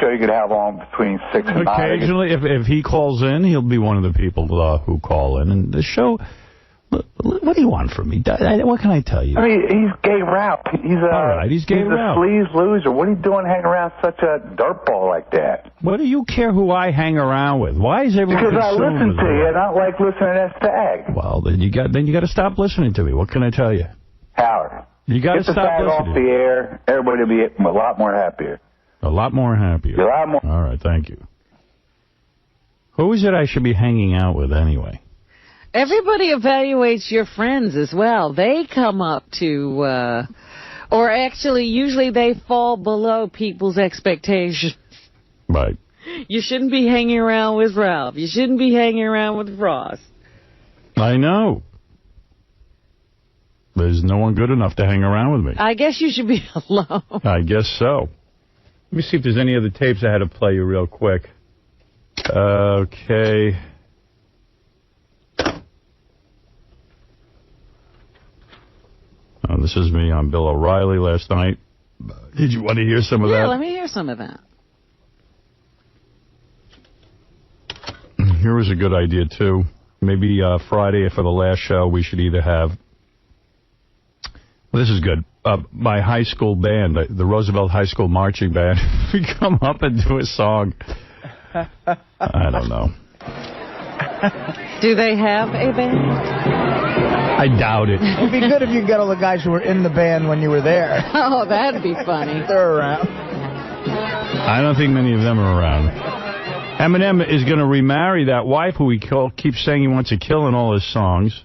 show you could have on between 6 and 9. Occasionally, if he calls in, he'll be one of the people who call in. And the show, what do you want from me? What can I tell you? I mean, he's gay rap. All right, he's gay rap. He's a sleaze loser. What are you doing hanging around such a dirtball like that? What do you care who I hang around with? Why is everyone Because I listen to you, and I don't like listening to Stag. Well, then you got to stop listening to me. What can I tell you? Howard, you got to stop listening. Get the Stag off the air. Everybody will be a lot more happier. A lot more happier. A lot more. All right, thank you. Who is it I should be hanging out with anyway? Everybody evaluates your friends as well. They come up to, or actually, usually they fall below people's expectations. Right. You shouldn't be hanging around with Ralph. You shouldn't be hanging around with Ross. I know. There's no one good enough to hang around with me. I guess you should be alone. I guess so. Let me see if there's any other tapes I had to play you real quick. Okay. This is me on Bill O'Reilly last night. Did you want to hear some of that? Yeah, let me hear some of that. Here was a good idea, too. Maybe Friday for the last show, we should either have... Well, this is good. My high school band, the Roosevelt High School Marching Band, we come up and do a song. I don't know. Do they have a band? I doubt it. It'd be good if you got all the guys who were in the band when you were there. Oh, that'd be funny. They're around. I don't think many of them are around. Eminem is going to remarry that wife who he keeps saying he wants to kill in all his songs.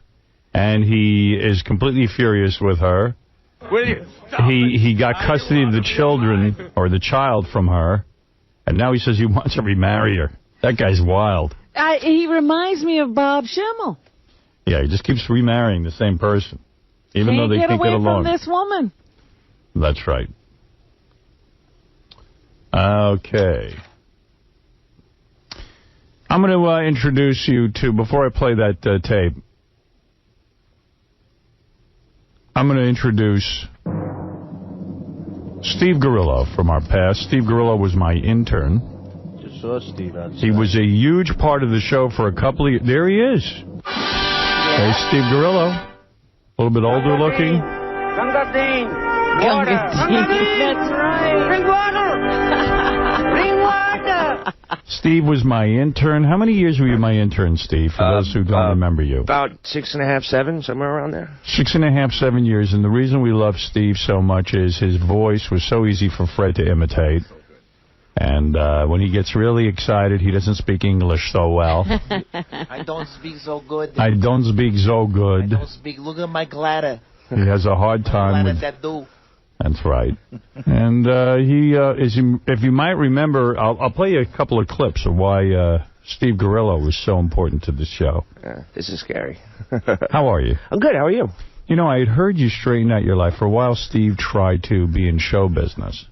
And he is completely furious with her. Will you stop he got custody of the children, or the child, from her. And now he says he wants to remarry her. That guy's wild. He reminds me of Bob Schimmel. Yeah, he just keeps remarrying the same person, even though they can't get along. From this woman. That's right. Okay. I'm going to introduce you to, before I play that tape, I'm going to introduce Steve Grillo from our past. Steve Grillo was my intern. Just saw Steve outside. He was a huge part of the show for a couple of years. There he is. Hey, Steve Grillo. A little bit older looking. Gunga Dean. Water. That's right. Bring water. Bring water. Steve was my intern. How many years were you my intern, Steve, for those who don't remember you? About 6.5, 7, somewhere around there. 6.5, 7 years. And the reason we love Steve so much is his voice was so easy for Fred to imitate. And when he gets really excited, he doesn't speak English so well. I don't speak so good. I don't speak so good. I don't speak. Look at my glider. He has a hard time with... That's right. And if you might remember, I'll play you a couple of clips of why Steve Grillo was so important to the show. This is scary. How are you? I'm good. How are you? You know, I had heard you straighten out your life. For a while, Steve tried to be in show business.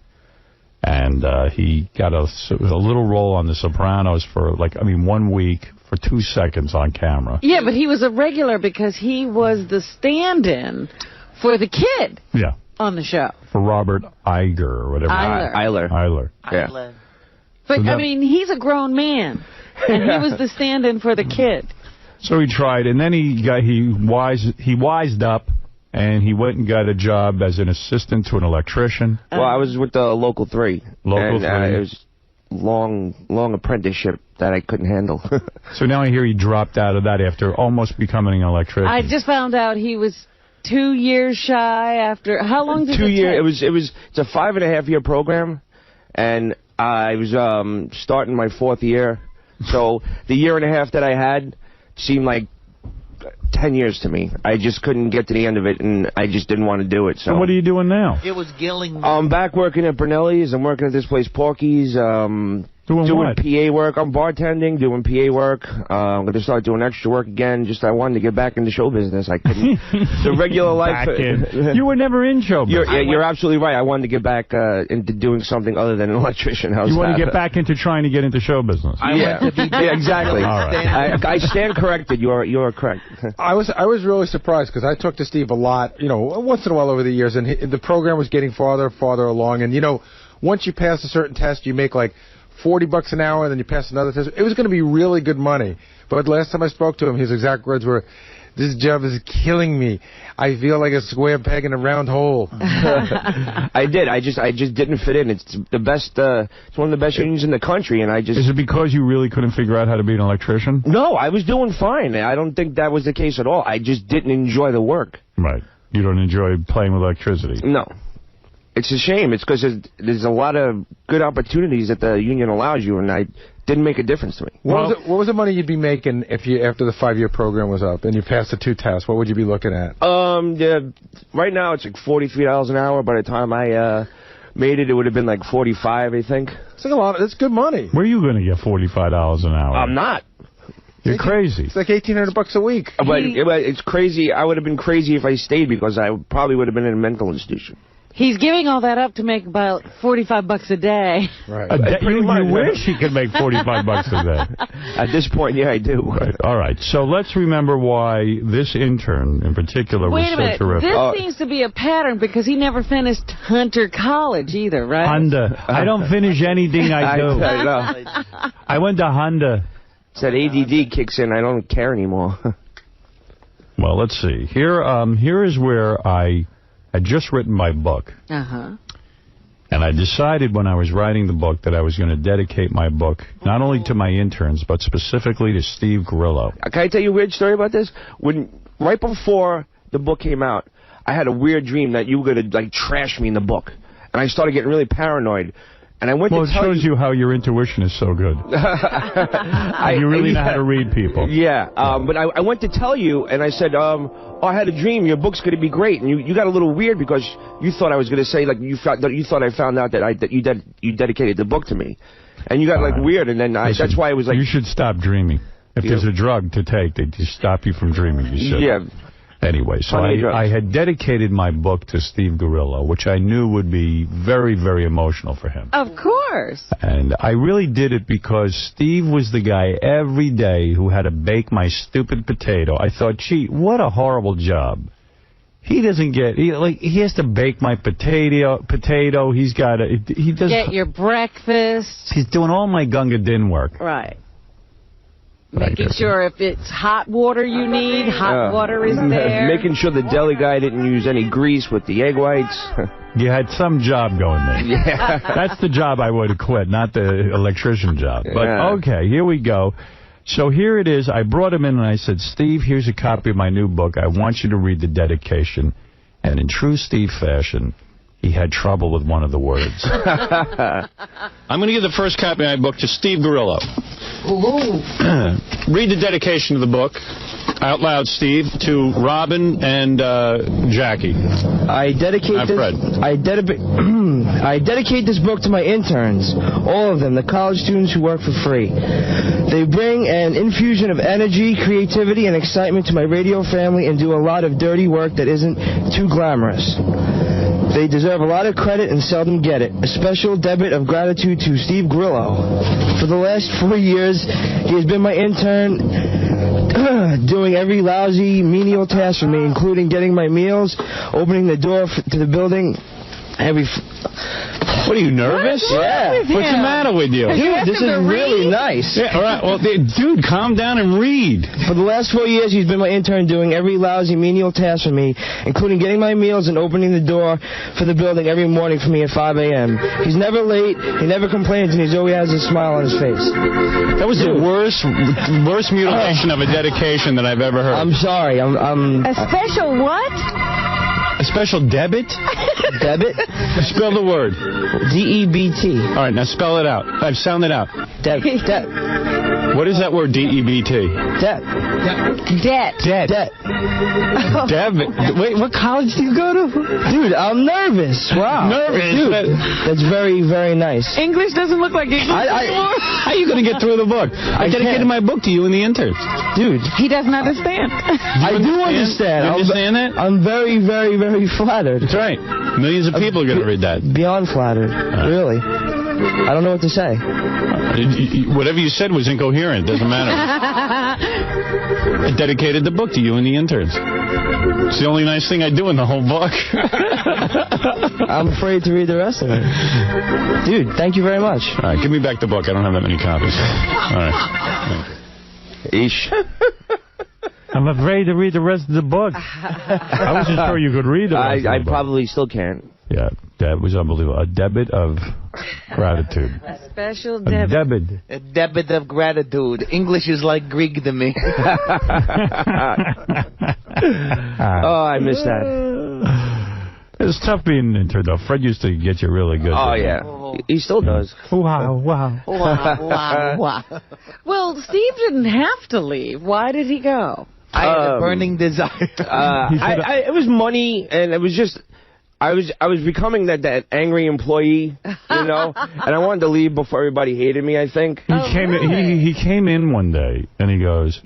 And he got a little role on The Sopranos for, 1 week for 2 seconds on camera. Yeah, but he was a regular because he was the stand-in for the kid. Yeah. On the show. For Robert Iger or whatever. Eiler. Yeah. But, I mean, he's a grown man. And he was the stand-in for the kid. So he tried, and then he wised up, and he went and got a job as an assistant to an electrician. Well, I was with the Local 3. Local 3. It was long apprenticeship that I couldn't handle. So now I hear he dropped out of that after almost becoming an electrician. I just found out he was 2 years shy after... How long did it take? 2 years. It's a 5.5-year program, and I was starting my 4th year. So the year and a half that I had seemed like 10 years to me. I just couldn't get to the end of it, and I just didn't want to do it. So what are you doing now? It was killing me. I'm back working at Brunelli's. I'm working at this place, Porky's. Doing what? PA work. I'm bartending, doing PA work. I'm going to start doing extra work again. I wanted to get back into show business. I couldn't. The regular life. You were never in show business. You're absolutely right. I wanted to get back into doing something other than an electrician. You want to get back into trying to get into show business. Yeah, exactly. All right. I stand corrected. You're correct. I was really surprised because I talked to Steve a lot, once in a while over the years, and the program was getting farther and farther along. And, once you pass a certain test, you make, $40 an hour, and then you pass another test. It was going to be really good money. But last time I spoke to him, his exact words were, "This job is killing me. I feel like a square peg in a round hole." I did. I just didn't fit in. It's the best. It's one of the best unions in the country, and I just. Is it because you really couldn't figure out how to be an electrician? No, I was doing fine. I don't think that was the case at all. I just didn't enjoy the work. Right. You don't enjoy playing with electricity. No. It's a shame. It's because there's a lot of good opportunities that the union allows you, and I didn't make a difference to me. What was the money you'd be making if you after the 5-year program was up and you passed the 2 tests? What would you be looking at? Yeah, right now it's like $43 an hour. By the time I made it, it would have been like $45, I think. It's like a lot. That's good money. Where are you going to get $45 an hour? I'm not. You're crazy. It's like $1,800 a week. But it's crazy. I would have been crazy if I stayed because I probably would have been in a mental institution. He's giving all that up to make about $45 a day. Right. You wish he could make $45 a day. At this point, yeah, I do. Right. All right. So let's remember why this intern in particular was so terrific. This seems to be a pattern because he never finished Hunter College either, right? Honda. I don't finish anything I do. I went to Honda. It's that ADD kicks in. I don't care anymore. Well, let's see. Here is where I had just written my book. Uh-huh. And I decided when I was writing the book that I was going to dedicate my book not only to my interns, but specifically to Steve Grillo. Can I tell you a weird story about this? Right before the book came out, I had a weird dream that you were going to, like, trash me in the book. And I started getting really paranoid. And I went to tell you... Well, it shows you how your intuition is so good. You really know how to read people. Yeah, but I went to tell you, and I said, oh, I had a dream, your book's going to be great. And you got a little weird because you thought I was going to say, like, you thought I found out that you dedicated the book to me. And you got, like, weird, and then that's why it was like... You should stop dreaming. If there's a drug to take, they just stop you from dreaming. You should. Yeah. Anyway, so I had dedicated my book to Steve Grillo, which I knew would be very, very emotional for him. Of course. And I really did it because Steve was the guy every day who had to bake my stupid potato. I thought, gee, what a horrible job. He doesn't get, he has to bake my potato. He's got to, he does. Get your breakfast. He's doing all my Gunga Din work. Right. Making sure if it's hot water you need, hot water is there. Making sure the deli guy didn't use any grease with the egg whites. You had some job going there. Yeah. That's the job I would have quit, not the electrician job. But, okay, here we go. So here it is. I brought him in and I said, Steve, here's a copy of my new book. I want you to read the dedication. And in true Steve fashion, he had trouble with one of the words. I'm going to give the first copy of my book to Steve Grillo. Read the dedication of the book out loud, Steve, to Robin and Jackie. I dedicate this book to my interns, all of them, the college students who work for free. They bring an infusion of energy, creativity, and excitement to my radio family and do a lot of dirty work that isn't too glamorous. They deserve a lot of credit and seldom get it. A special debit of gratitude to Steve Grillo. For the last 4 years, he has been my intern, doing every lousy, menial task for me, including getting my meals, opening the door to the building, What are you, nervous? Yeah. What's the matter with you? Dude, this is really nice. Yeah, all right. Well, dude, calm down and read. For the last 4 years, he's been my intern doing every lousy, menial task for me, including getting my meals and opening the door for the building every morning for me at 5 a.m. He's never late, he never complains, and he always has a smile on his face. That was the worst mutilation of a dedication that I've ever heard. I'm sorry. A special what? A special debit? Debit? Spell the word. D-E-B-T. All right, now spell it out. Sound it out. Debit. What is that word, D-E-B-T? Debt. Debit. Wait, what college do you go to? Dude, I'm nervous. Wow. Nervous? Dude, that's very, very nice. English doesn't look like English anymore. How are you going to get through the book? I dedicated my book to you and the interns. Dude. He doesn't understand. I do understand. You understand that? I'm very, very, very flattered. That's right. Millions of people are going to read that. Beyond flattered. Really. I don't know what to say. Whatever you said was incoherent. Doesn't matter. I dedicated the book to you and the interns. It's the only nice thing I do in the whole book. I'm afraid to read the rest of it. Dude, thank you very much. All right, give me back the book. I don't have that many copies. All right. Eesh. I'm afraid to read the rest of the book. I wasn't sure you could read it. I probably still can't. Yeah, that was unbelievable. A debit of gratitude. A special debit. debit. A debit. A debit of gratitude. English is like Greek to me. Oh, I miss that. It's tough being an intern, though. Fred used to get you really good. Oh, yeah. He still does. Wow, wow. Well, Steve didn't have to leave. Why did he go? I had a burning desire. It was money, and it was just... I was becoming that angry employee, you know, and I wanted to leave before everybody hated me, I think. He came in one day, and he goes,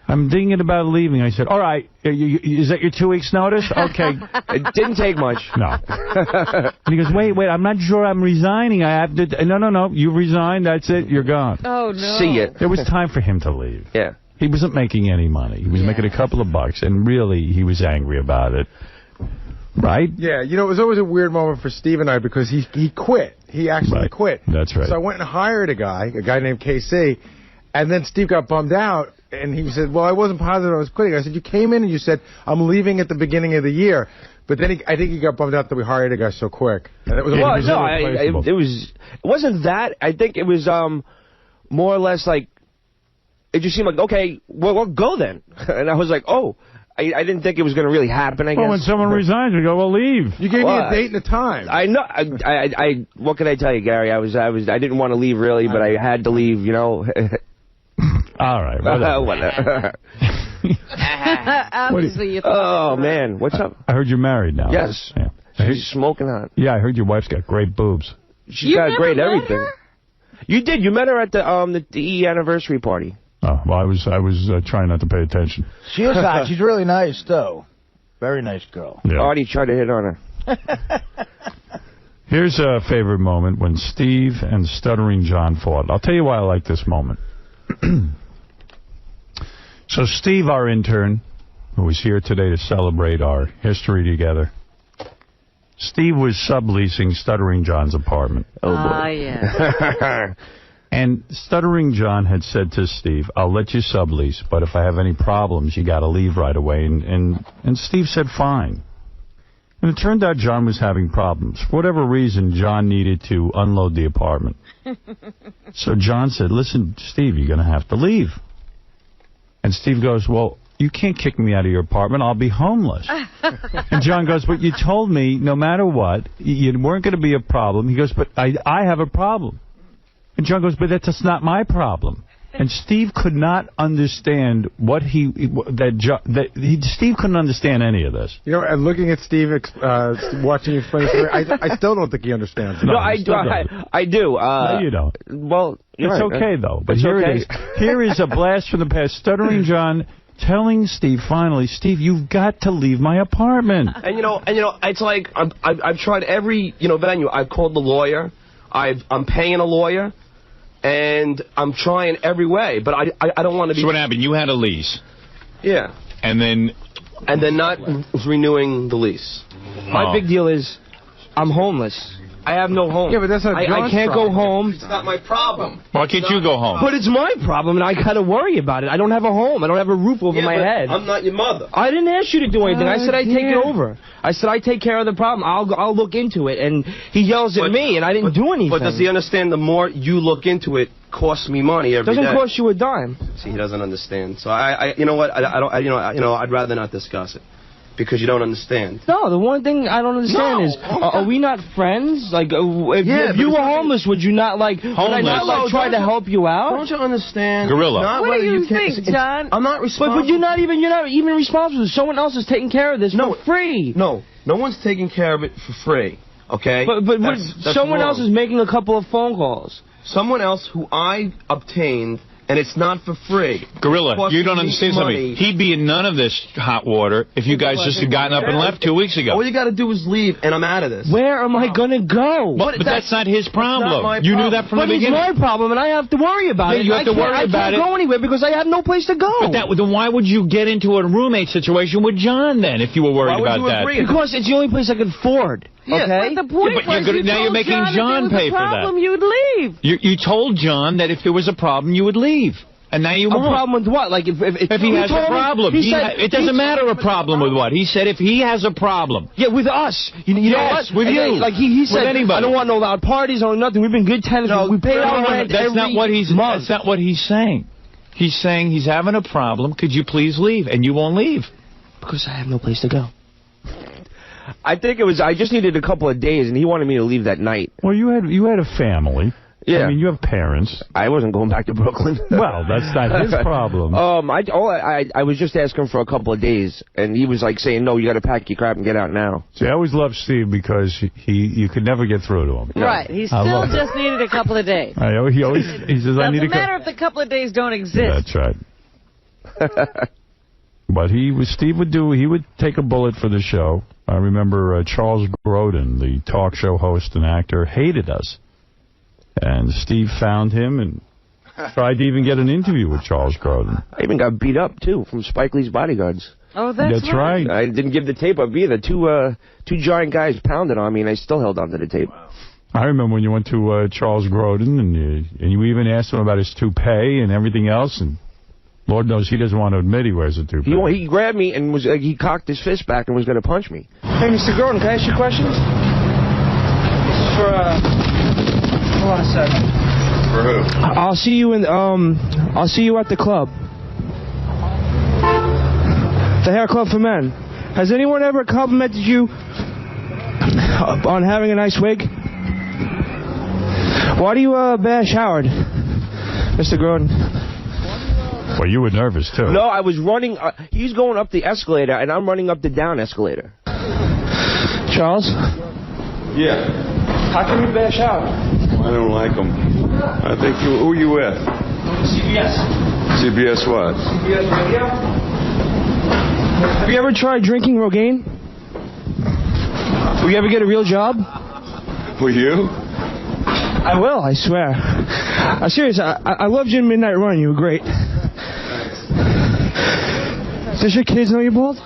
I'm thinking about leaving. I said, all right, is that your 2 weeks' notice? Okay. It didn't take much. No. And he goes, wait, I'm not sure I'm resigning. I have to... No, you resigned, that's it, you're gone. Oh, no. See it. It was time for him to leave. Yeah. He wasn't making any money. He was making a couple of bucks, and really, he was angry about it. Right? Yeah, you know, it was always a weird moment for Steve and I because he quit. He actually quit. That's right. So I went and hired a guy named KC, and then Steve got bummed out, and he said, well, I wasn't positive I was quitting. I said, you came in and you said, I'm leaving at the beginning of the year. But then I think he got bummed out that we hired a guy so quick. And it was it wasn't that. I think it was more or less like, it just seemed like, okay, well, go then. And I was like, oh. I didn't think it was going to really happen, I guess. Well, when someone resigns, we go, well, leave. You gave me a date and a time. I know. What can I tell you, Gary? I didn't want to leave, really, but I had to leave, you know. All right. Whatever. Oh, man. What's up? I heard you're married now. Yes. Yeah. She's smoking hot. Yeah, I heard your wife's got great boobs. She's got great everything. You did. You met her at the E anniversary party. Oh, well, I was trying not to pay attention. She is hot. She's really nice, though. Very nice girl. Yeah. Artie tried to hit on her. Here's a favorite moment when Steve and Stuttering John fought. I'll tell you why I like this moment. So Steve, our intern, who was here today to celebrate our history together, Steve was subleasing Stuttering John's apartment. Oh, boy. Yeah. And Stuttering John had said to Steve, I'll let you sublease, but if I have any problems, you got to leave right away. And Steve said, fine. And it turned out John was having problems. For whatever reason, John needed to unload the apartment. So John said, listen, Steve, you're going to have to leave. And Steve goes, well, you can't kick me out of your apartment. I'll be homeless. And John goes, but you told me no matter what, you weren't going to be a problem. He goes, but I have a problem. And John goes, but that's not my problem. And Steve could not understand Steve couldn't understand any of this. You know, and looking at Steve, watching you explain the story, I still don't think he understands. No, I do. I do. No, you don't. Well, it's okay, though. But here it is. Here is a blast from the past. Stuttering John telling Steve, finally, Steve, you've got to leave my apartment. And you know, it's like I've tried every venue. I've called the lawyer. I'm paying a lawyer. And I'm trying every way, but I don't want to be... So what happened? You had a lease. Yeah. And then not renewing the lease. My big deal is I'm homeless. I have no home. Yeah, but that's not I can't go home. It's not my problem. Why can't you go home? But it's my problem, and I kind of worry about it. I don't have a home. I don't have a roof over my head. I'm not your mother. I didn't ask you to do anything. I said I'd take it over. I said I'd take care of the problem. I'll look into it. And he yells at me, and I didn't do anything. But does he understand the more you look into it, costs me money every day? Doesn't cost you a dime. See, he doesn't understand. So you know what? I'd rather not discuss it. Because you don't understand. No, the one thing I don't understand is, are we not friends? Like, if you were homeless, would you not, like, try to help you out? Don't you understand? Grillo. What do you think, John? I'm not responsible. But you're not even responsible. Someone else is taking care of this for free. No one's taking care of it for free, okay? But that's someone wrong. else is making a couple of phone calls. Someone else who I obtained and it's not for free. Gorilla, you don't understand money. something. He'd be in none of this hot water if you guys just had gotten up and left 2 weeks ago. All you got to do is leave, and I'm out of this. Where am I going to go? But that's not his problem. my You knew problem. that from the But it's beginning. my problem, and I have to worry about it. You have to worry about I it. can't go anywhere because I have no place to go. But then why would you get into a roommate situation with John then if you were worried about that? Because it's the only place I can afford. Yeah, okay? but the point was now you're making John pay for that. Problem, you'd leave. You told John that if there was a problem, you would leave. And now you won't. A problem with what? Like if he has a problem. It doesn't matter a problem with what. He said if he has a problem. Yeah, with us. You know yes, what? with you. Like he said, with anybody. I don't want no loud parties or nothing. We've been good tenants. No, we pay our rent that's every not what he's. month. That's not what he's saying. He's saying he's having a problem. Could you please leave? And you won't leave. Because I have no place to go. I think it was. I just needed a couple of days, and he wanted me to leave that night. Well, you had a family. Yeah. I mean, you have parents. I wasn't going back to Brooklyn. Well, that's not his problem. I was just asking for a couple of days, and he was like saying, "No, you got to pack your crap and get out now." See, I always loved Steve because you could never get through to him. Right. He still just needed a couple of days. He says, "I need a couple." Doesn't matter if the couple of days don't exist. That's right. But Steve would take a bullet for the show. I remember Charles Grodin, the talk show host and actor, hated us. And Steve found him and tried to even get an interview with Charles Grodin. I even got beat up, too, from Spike Lee's bodyguards. Oh, that's right. I didn't give the tape up either. Two giant guys pounded on me, and I still held onto the tape. I remember when you went to Charles Grodin, and you even asked him about his toupee and everything else, and Lord knows he doesn't want to admit he wears a toupee. He grabbed me and he cocked his fist back and was going to punch me. Hey, Mr. Grodin, can I ask you a question? This is for, hold on a second. For who? I'll see you at the club. The hair club for men. Has anyone ever complimented you on having a nice wig? Why do you bash Howard, Mr. Grodin? Well, you were nervous, too. No, I was running. He's going up the escalator, and I'm running up the down escalator. Charles? Yeah. How can you bash Howard? I don't like him. I think who are you with? CBS. CBS what? CBS Radio. Have you ever tried drinking Rogaine? Will you ever get a real job? Will you? I will, I swear. I'm serious. I loved you in Midnight Run. You were great. Does your kids know you're bald?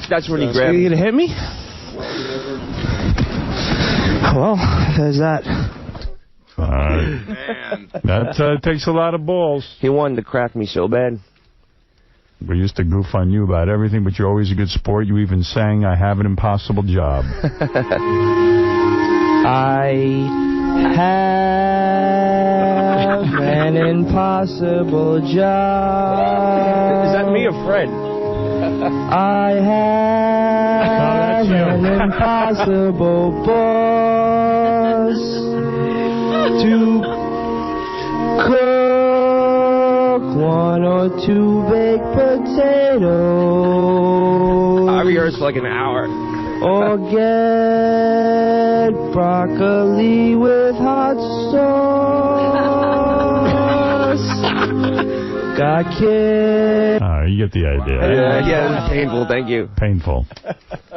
That's when he grabbed me. You gonna hit me? Well, there's that. That takes a lot of balls. He wanted to crack me so bad. We used to goof on you about everything, but you're always a good sport. You even sang, "I Have an Impossible Job." I have an impossible job. Is that me or Fred? I have an impossible boss to cook 1 or 2 baked potatoes. I rehearsed for like an hour. Or get broccoli with hot sauce. Got kids. You get the idea. Yeah, painful, thank you. Painful.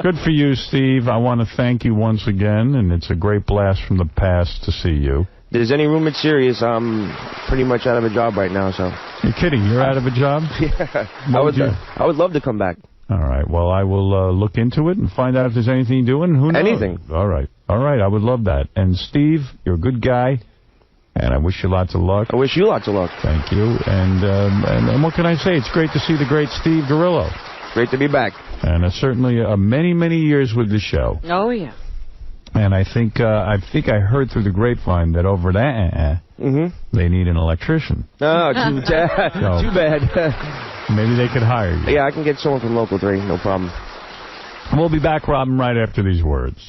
Good for you, Steve. I want to thank you once again, and it's a great blast from the past to see you. If there's any room at Sirius, I'm pretty much out of a job right now, so. You're kidding. You're out of a job? Yeah. I would love to come back. All right. Well, I will look into it and find out if there's anything doing. Who knows? Anything. All right. All right. I would love that. And, Steve, you're a good guy, and I wish you lots of luck. I wish you lots of luck. Thank you. And what can I say? It's great to see the great Steve Grillo. Great to be back. And certainly many, many years with the show. Oh, yeah. And I think I heard through the grapevine that over there, they need an electrician. Oh, too bad. Maybe they could hire you. Yeah, I can get someone from Local 3, no problem. We'll be back, Robin, right after these words.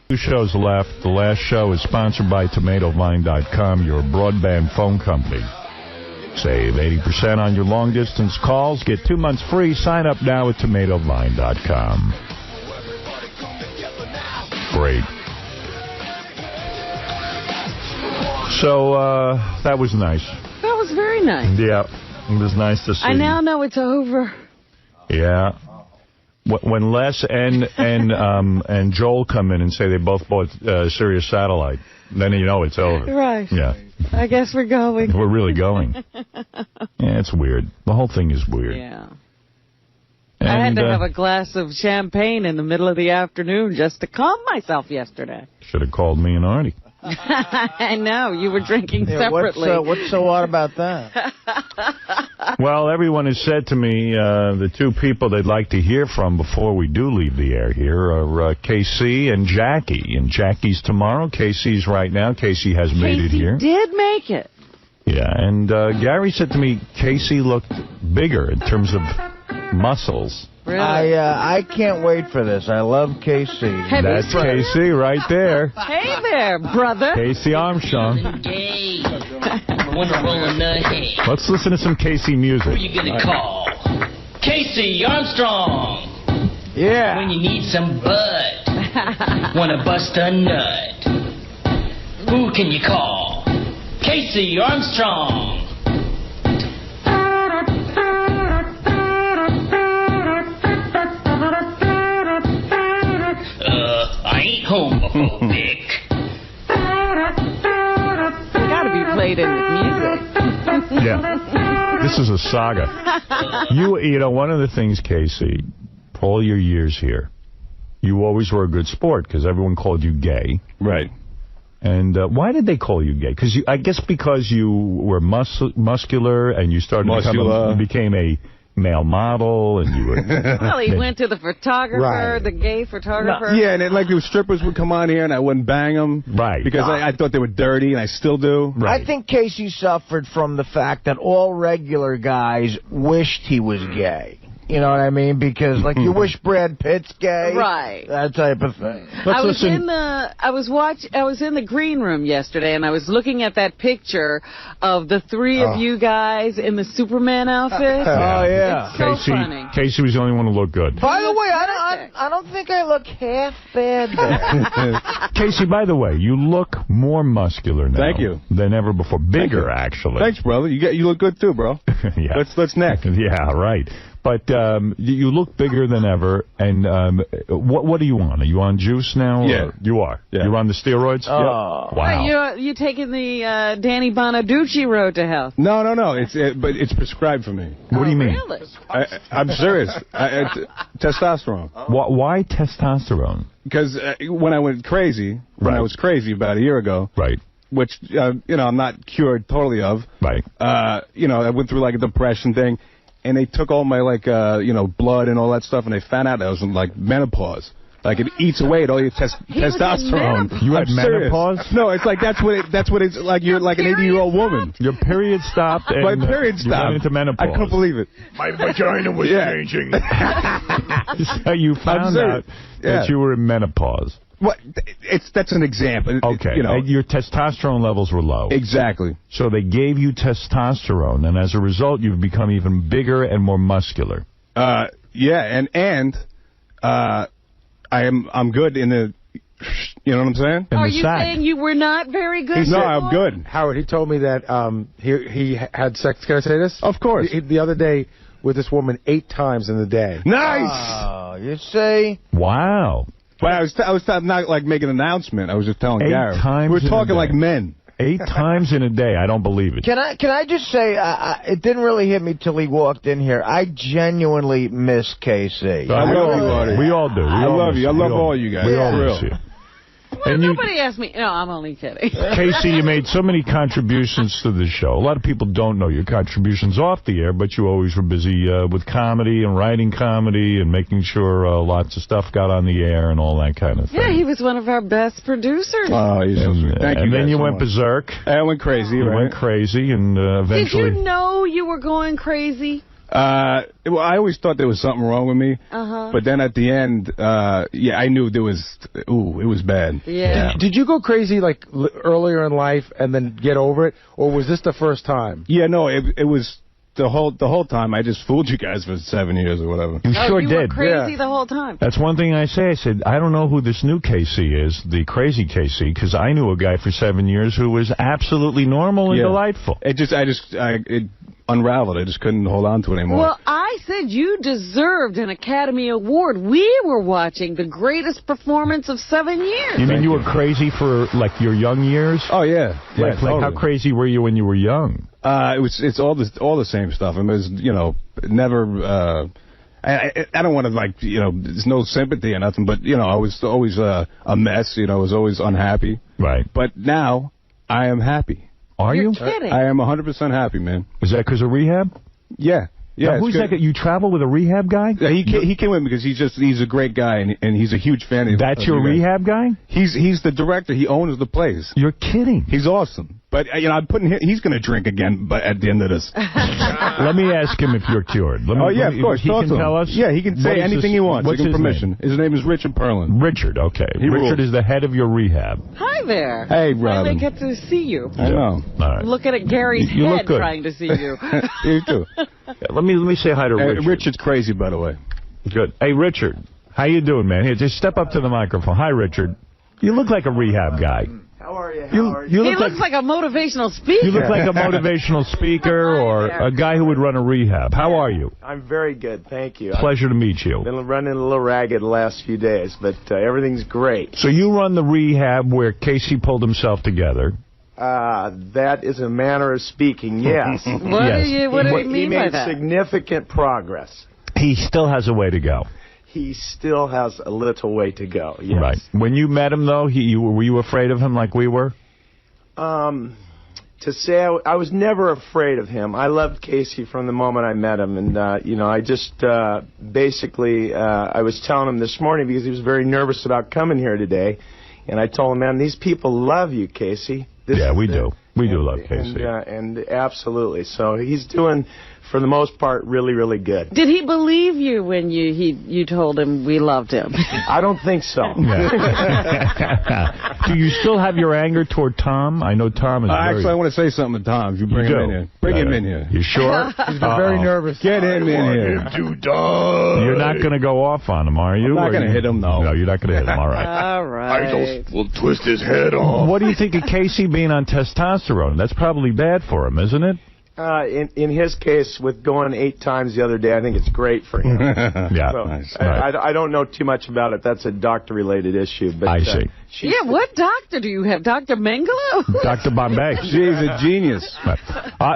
2 shows left. The last show is sponsored by TomatoVine.com, your broadband phone company. Save 80% on your long-distance calls. Get 2 months free. Sign up now at TomatoVine.com. Great. So, that was nice. That was very nice. Yeah, it was nice to see. I now know it's over. Yeah. When Les and Joel come in and say they both bought Sirius Satellite, then you know it's over. Right. Yeah. I guess we're going. We're really going. Yeah, it's weird. The whole thing is weird. Yeah. And, I had to have a glass of champagne in the middle of the afternoon just to calm myself yesterday. Should have called me and Artie. I know. You were drinking separately. What's so odd about that? Well, everyone has said to me the two people they'd like to hear from before we do leave the air here are 𝗙cie and Jackie. And Jackie's tomorrow. 𝗙cie's right now. 𝗙cie has made it here. 𝗙cie did make it. Yeah, and Gary said to me 𝗙cie looked bigger in terms of muscles. Really? I can't wait for this. I love 𝗙cie. Hey, that's 𝗙cie right there. Hey there, brother. 𝗙cie Armstrong. Let's listen to some 𝗙cie music. Who you gonna call? 𝗙cie Armstrong. Yeah. When you need some bud. Wanna bust a nut. Who can you call? 𝗙cie Armstrong. I ain't homophobic. Gotta be played in with music. Yeah. This is a saga. You know, one of the things, 𝗙cie, for all your years here, you always were a good sport because everyone called you gay. Right. And why did they call you gay? Because I guess because you were muscular and you started became a male model, and you were... Well, he went to the photographer, the gay photographer. Yeah, and like the strippers would come on here, and I wouldn't bang them. Right. Because I thought they were dirty, and I still do. Right. I think 𝗙cie suffered from the fact that all regular guys wished he was gay. You know what I mean? Because, like, you wish Brad Pitt's gay. Right. That type of thing. I was in the green room yesterday, and I was looking at that picture of the three of you guys in the Superman outfit. Oh, yeah. It's so funny. 𝗙cie was the only one to look good. By the way, I don't think I look half bad there. 𝗙cie, by the way, you look more muscular now. Thank you. Than ever before. Bigger, actually. Thanks, brother. You look good, too, bro. Yeah. Let's neck. Yeah, right. But you look bigger than ever. And what are you on? Are you on juice now? Yeah. You are? Yeah. You're on the steroids? Oh. Yep. Wow. You're taking the Danny Bonaducci road to health. No. But it's prescribed for me. What do you mean? Really? I'm serious. Testosterone. Why testosterone? Because when I went crazy, I was crazy about a year ago. Right. Which, I'm not cured totally of. Right. I went through, like, a depression thing. And they took all my, blood and all that stuff, and they found out I was in, menopause. Like, it eats away at all your testosterone. You had menopause? No, it's like, that's what it's like. You're like an 80-year-old woman. Your period stopped. And my period stopped. You went into menopause. I couldn't believe it. My vagina was changing. So you found out that you were in menopause. What? That's an example. Okay. Your testosterone levels were low. Exactly. So they gave you testosterone, and as a result, you've become even bigger and more muscular. Yeah, and I'm good in the. You know what I'm saying? Are you saying you were not very good? No, I'm good. Howard, he told me that he had sex. Can I say this? Of course. The other day with this woman 8 times in the day. Nice. Oh, you see? Wow. But I was not like making an announcement. I was just telling Gary. 8 times. We're talking like men. 8 times in a day. I don't believe it. Can I just say, it didn't really hit me till he walked in here. I genuinely miss 𝗙cie. I love you, buddy. We all do. I love you. I love all you guys. We all miss you. Well, nobody asked me. No, I'm only kidding. 𝗙cie, you made so many contributions to the show. A lot of people don't know your contributions off the air, but you always were busy with comedy and writing comedy and making sure lots of stuff got on the air and all that kind of thing. Yeah, he was one of our best producers. Oh, he's so sweet. Thank you. And then you so went much. berserk. I went crazy, You went crazy, and eventually... Did you know you were going crazy? Well, I always thought there was something wrong with me. But then at the end, I knew there was, it was bad. Yeah. Did you go crazy, earlier in life and then get over it? Or was this the first time? Yeah, no, it was the whole time I just fooled you guys for 7 years or whatever. You sure you did. were crazy the whole time. That's one thing I say. I said, I don't know who this new 𝗪𝐶 is, the crazy 𝗪𝐶, because I knew a guy for 7 years who was absolutely normal and delightful. It unraveled. I just couldn't hold on to it anymore. Well, I said you deserved an Academy Award. We were watching the greatest performance of 7 years. You mean you were crazy for, like, your young years? Oh, yeah. Like how crazy were you when you were young? It's all the same stuff. I mean, it was, never... I don't want to, like, there's no sympathy or nothing, but, I was always a mess. I was always unhappy. Right. But now I am happy. Are you? You're kidding. I am 100% happy, man. Is that because of rehab? Yeah. Yeah. Now, who's that guy? You travel with a rehab guy? Yeah, he came with me because he's a great guy and he's a huge fan of. That's your rehab guy? He's the director. He owns the place. You're kidding. He's awesome. But I'm putting he's going to drink again. But at the end of this, let me ask him if you're cured. Of course. He can tell us. Yeah, he can say anything he wants. What's his permission? Name? His name is Richard Perlin. Richard. Okay. Richard rules. Is the head of your rehab. Hi there. Hey, Robin. I get to see you. I know. All right. Looking at Gary's you head look good. trying to see you. You too. Let me say hi to Richard. Richard's crazy, by the way. Good. Hey, Richard. How you doing, man? Here, just step up to the microphone. Hi, Richard. You look like a rehab guy. How are you? He looks like a motivational speaker. You look like a motivational speaker or a guy who would run a rehab. How are you? I'm very good, thank you. Pleasure to meet you. I've been running a little ragged the last few days, but everything's great. So you run the rehab where 𝗪𝐶 pulled himself together. That is a manner of speaking, yes. What do you mean by that? He made significant progress. He still has a way to go. He still has a little way to go, yes. Right. When you met him, though, were you afraid of him like we were? To say I was never afraid of him. I loved 𝗪𝐶 from the moment I met him. And, I just basically, I was telling him this morning because he was very nervous about coming here today. And I told him, man, these people love you, 𝗪𝐶. Yeah, we do. We do love 𝗪𝐶. And absolutely. So he's doing, for the most part, really, really good. Did he believe you when you told him we loved him? I don't think so. Yeah. Do you still have your anger toward Tom? I know Tom is Actually, I want to say something to Tom. If you bring him in here. Bring him in here. You sure? He's been very nervous. Get him in here. You're not going to go off on him, are you? I'm not going to hit him, no. No, you're not going to hit him. All right. All right. I just will twist his head off. What do you think of 𝗪𝐶 being on testosterone? That's probably bad for him, isn't it? In his case, with going 8 times the other day, I think it's great for him. Yeah. So, Nice. I don't know too much about it. That's a doctor-related issue. But, I see. Yeah, what doctor do you have? Dr. Mengele? Dr. Bombay. She's a genius.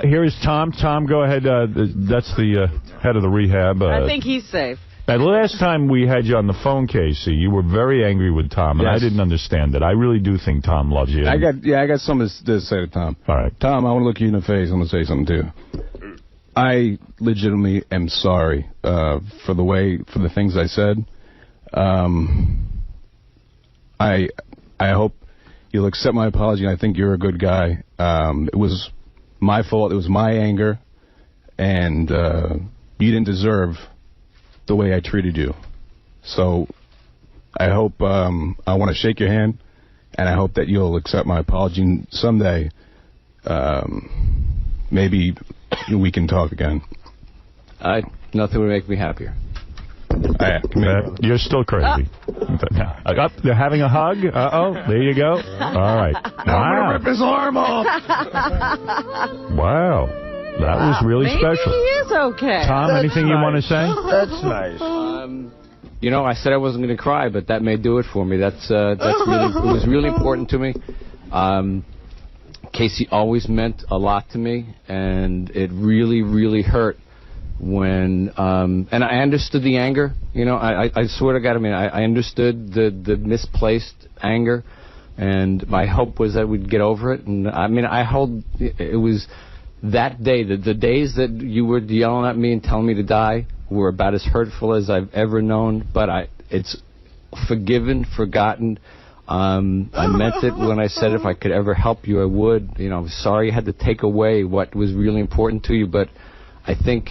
Here is Tom. Tom, go ahead. That's the head of the rehab. I think he's safe. Now, the last time we had you on the phone, 𝗪𝐶, you were very angry with Tom, and I didn't understand it. I really do think Tom loves you. I got something to say to Tom. All right. Tom, I want to look you in the face. I want to say something to you. I legitimately am sorry for the things I said. I hope you'll accept my apology, and I think you're a good guy. It was my fault. It was my anger, and you didn't deserve the way I treated you. So I hope, I want to shake your hand, and I hope that you'll accept my apology. And someday, maybe we can talk again. Nothing would make me happier. You're still crazy. They're having a hug. Uh-oh, there you go. All right. Now I'm going to rip his arm off. Wow. That was really special. Maybe he is okay. Tom, anything you want to say? That's nice. I said I wasn't going to cry, but that may do it for me. That's really, it was really important to me. 𝗪𝐶 always meant a lot to me, and it really, really hurt when, and I understood the anger. I swear to God, I understood the misplaced anger, and my hope was that we'd get over it. And it was that day, the days that you were yelling at me and telling me to die were about as hurtful as I've ever known, but it's forgiven, forgotten. I meant it when I said if I could ever help you, I would. I'm sorry I had to take away what was really important to you, but I think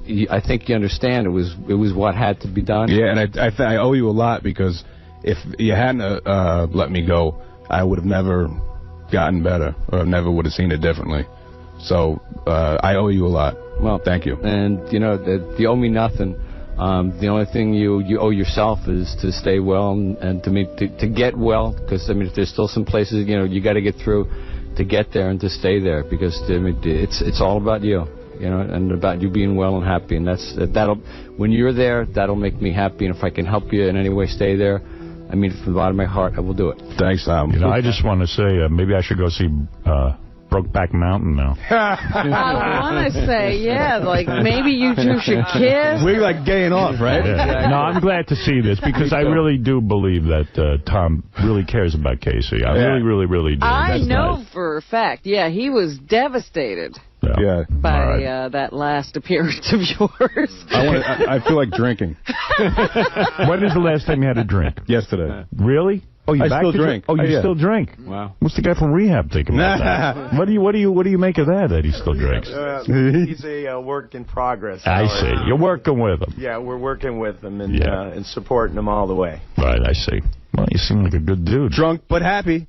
you understand it was what had to be done. Yeah, and I owe you a lot, because if you hadn't let me go, I would have never gotten better, or never would have seen it differently. So I owe you a lot. Well, thank you. And, you owe me nothing. The only thing you owe yourself is to stay well and to get well, because, if there's still some places, you got to get through to get there and to stay there, because it's all about you, and about you being well and happy. And that'll when you're there, that'll make me happy. And if I can help you in any way stay there, from the bottom of my heart, I will do it. Thanks, Tom. I just want to say maybe I should go see Brokeback Mountain now. I want to say, maybe you two should kiss. We're like gaying off, right? Yeah. No, I'm glad to see this, because I really do believe that Tom really cares about Casey. I really, really do. I know for a fact. Yeah, he was devastated. Yeah. By that last appearance of yours. I feel like drinking. When is the last time you had a drink? Yesterday. Really? Oh, you still drink. Oh, you still drink? Wow. What's the guy from rehab think about that? What do you make of that he still drinks? He's a work in progress. I see. You're working with him. Yeah, we're working with him and supporting him all the way. Right, I see. Well, you seem like a good dude. Drunk but happy.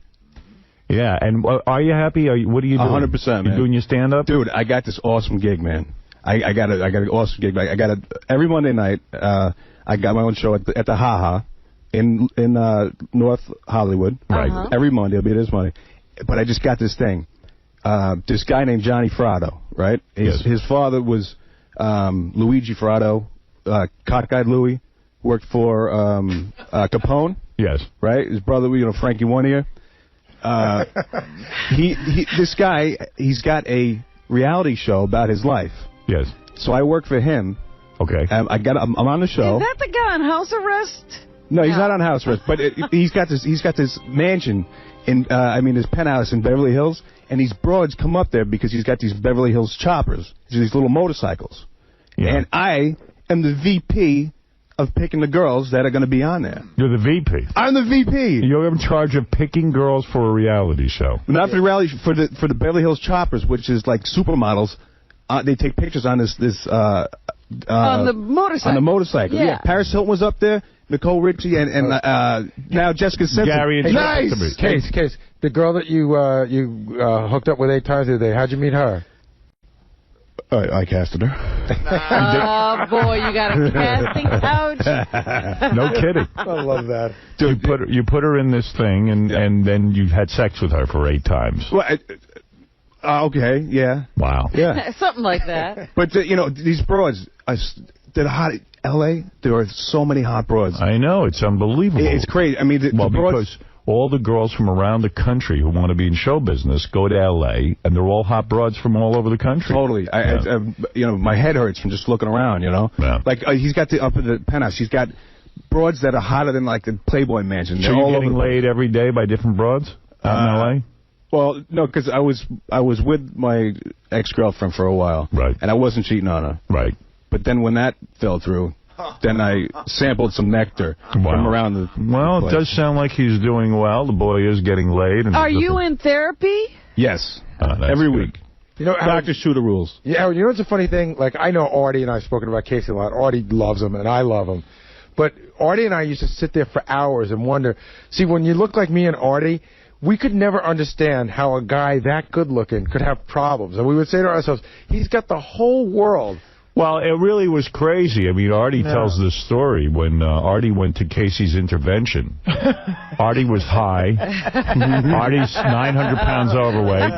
Yeah, and are you happy? What are you doing? 100%, man. You doing your stand-up? Dude, I got this awesome gig, man. I got an awesome gig. Every Monday night, I got my own show at the 𝗻𝗄𝗃. In North Hollywood, right? Every Monday, I'll be there this Monday. But I just got this thing. This guy named Johnny Fratto, right? His father was Luigi Fratto, cockeyed Louie, worked for Capone. Yes. Right? His brother, Frankie One-Ear. This guy, he's got a reality show about his life. Yes. So I work for him. Okay. I'm on the show. Is that the guy on house arrest? No, he's not on house arrest, but he's got this mansion in his penthouse in Beverly Hills, and these broads come up there because he's got these Beverly Hills choppers, these little motorcycles. Yeah. And I am the VP of picking the girls that are going to be on there. You're the VP. I'm the VP. You're in charge of picking girls for a reality show. Not for the reality, for the Beverly Hills choppers, which is like supermodels. They take pictures on this on the motorcycle. On the motorcycle. Yeah. Paris Hilton was up there. Nicole Richie and now Jessica Simpson. Gary and nice. Case. The girl that you hooked up with 8 times the other day. How'd you meet her? I casted her. Oh boy, you got a casting couch. No kidding. I love that. Dude, you put her in this thing, and then you had sex with her for 8 times. Well, okay, yeah. Wow. Yeah. Something like that. But these broads, they're hot. L.A., there are so many hot broads. I know. It's unbelievable. It's crazy. I mean, the broads... because all the girls from around the country who want to be in show business go to L.A., and they're all hot broads from all over the country. Totally. My head hurts from just looking around, Yeah. Like, he's got up in the penthouse, he's got broads that are hotter than, like, the Playboy Mansion. So you're getting laid every day by different broads out in L.A.? Well, no, because I was with my ex-girlfriend for a while. Right. And I wasn't cheating on her. Right. But then when that fell through, then I sampled some nectar from around the Well, place. It does sound like he's doing well. The boy is getting laid. And are you in therapy? Yes. Every week. Dr. Shoe the rules. Yeah, what's a funny thing? Like, I know Artie and I have spoken about Casey a lot. Artie loves him, and I love him. But Artie and I used to sit there for hours and wonder, see, when you look like me and Artie, we could never understand how a guy that good-looking could have problems. And we would say to ourselves, he's got the whole world. Well, it really was crazy. I mean, Artie tells this story when Artie went to Casey's intervention. Artie was high. Artie's 900 pounds overweight.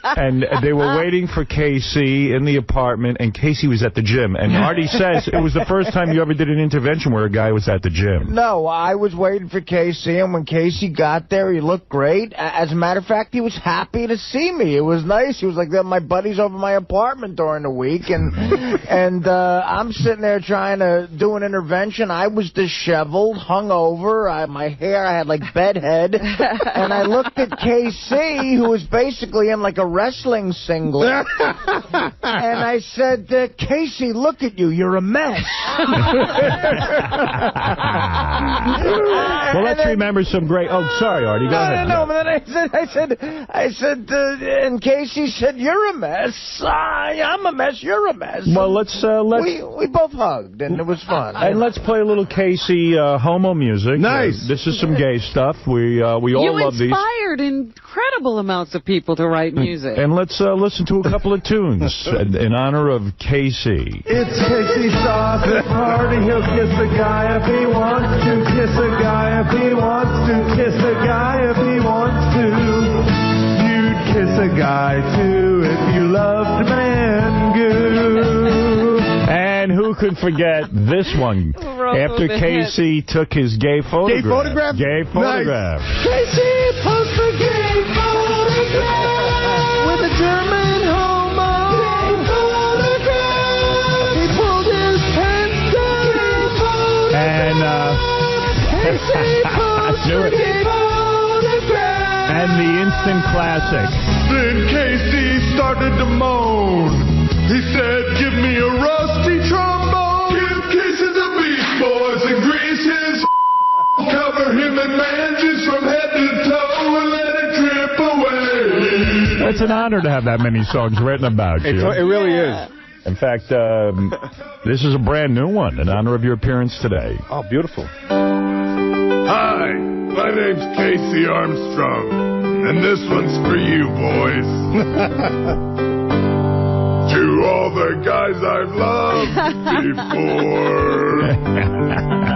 And they were waiting for Casey in the apartment, and Casey was at the gym. And Artie says it was the first time you ever did an intervention where a guy was at the gym. No, I was waiting for Casey, and when Casey got there, he looked great. As a matter of fact, he was happy to see me. It was nice. He was like, my buddy's over my apartment during the week, and I'm sitting there trying to do an intervention. I was disheveled, hungover. My hair, I had like bedhead. And I looked at KC, who was basically in like a wrestling singlet. And I said, Casey, look at you. You're a mess. Well, let's remember some great... Oh, sorry, Artie. Go ahead. No, but then I said, and Casey said, you're a mess. I'm a mess. You're a mess. Well, We both hugged, and it was fun. And let's play a little Casey homo music. Nice. This is some gay stuff. We all love these. You inspired incredible amounts of people to write music. And let's listen to a couple of tunes in honor of Casey. It's Casey Sauce at party. He'll kiss a guy if he wants to. Kiss a guy if he wants to. Kiss a guy if he wants to. You'd kiss a guy too if you loved man goo. And who could forget this one? After Casey took his gay photograph. Gay photograph. Nice. Casey posts a gay photograph with a German homo. Gay photograph. He pulled his pants down. Gay photograph. And Casey posts a gay photograph. And the instant classic. Then Casey started to moan. He said, "Give me a rusty trombone. Give Casey the Beast Boys and grease his cover him in manges from head to toe and let it drip away." It's an honor to have that many songs written about you. It really is. In fact, this is a brand new one in honor of your appearance today. Oh, beautiful. Hi, my name's Casey Armstrong, and this one's for you, boys. To all the guys I've loved before,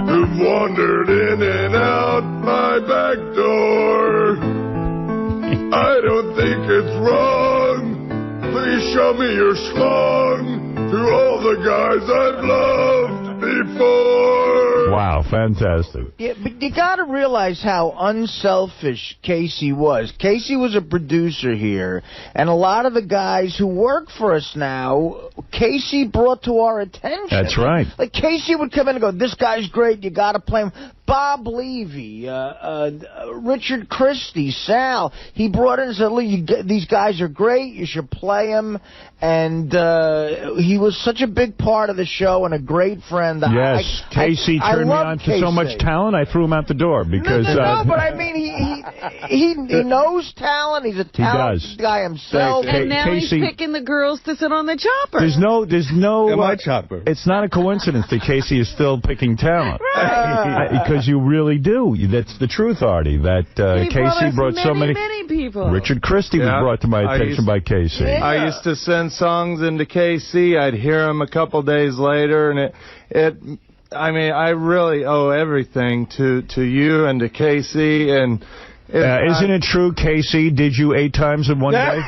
who've wandered in and out my back door, I don't think it's wrong. Please show me your schlong. To all the guys I've loved before. Wow, fantastic. Yeah, but you got to realize how unselfish Casey was. Casey was a producer here, and a lot of the guys who work for us now, Casey brought to our attention. That's right. Like, Casey would come in and go, "This guy's great, you got to play him." Bob Levy, Richard Christie, Sal, he brought in and said, "Look, these guys are great, you should play them." And he was such a big part of the show and a great friend. Yes, Casey turned me on to so much talent, I threw him out the door because... No, but I mean, he knows talent. He's a talented guy himself. And now Casey, he's picking the girls to sit on the chopper. There's no my chopper. It's not a coincidence that Casey is still picking talent. Because you really do. That's the truth, Artie, that Casey brought so many people. Richard Christie was brought to my attention by Casey. I used to send songs into Casey. I'd hear them a couple days later, and I mean, I really owe everything to you and to Casey. And isn't it true, Casey did you 8 times in one day?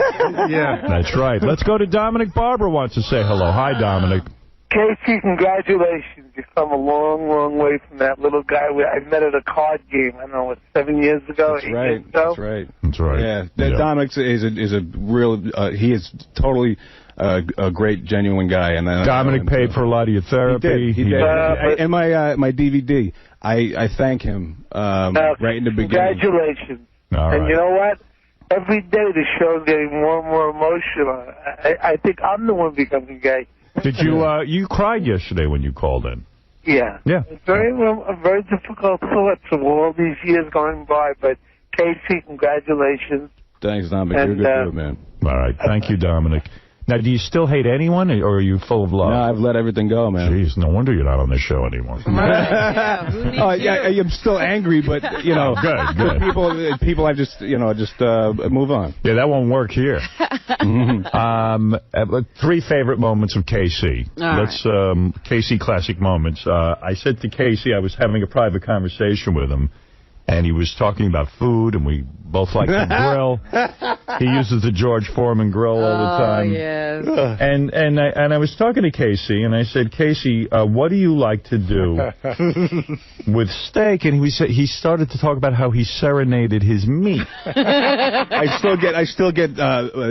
Yeah. That's right. Let's go to Dominic. Barbara wants to say hello. Hi, Dominic. Casey, congratulations. You've come a long, long way from that little guy I met at a card game, I don't know, 7 years ago? That's right. That's right. That's right. Yeah. Dominic is a real, he is totally a great, genuine guy. And Dominic paid for a lot of your therapy. He did. And my DVD, I thank him right in the beginning. Congratulations. All right. And you know what? Every day the show's getting more and more emotional. I think I'm the one becoming gay. Did you you cried yesterday when you called in? Yeah. Yeah. It's very difficult thoughts of all these years going by, but Casey, congratulations. Thanks, Dominic. You're a good dude, man. All right. Thank you, Dominic. Now, do you still hate anyone, or are you full of love? No, I've let everything go, man. Jeez, no wonder you're not on the show anymore. I'm still angry, but, you know. Good. People I just move on. Yeah, that won't work here. 3 favorite moments of Casey. Let's Casey classic moments. I said to Casey, I was having a private conversation with him, and he was talking about food, and we both like to grill. He uses the George Foreman grill all the time. Yes. And I was talking to Casey, and I said, Casey, what do you like to do with steak? And he started to talk about how he serenaded his meat. I still get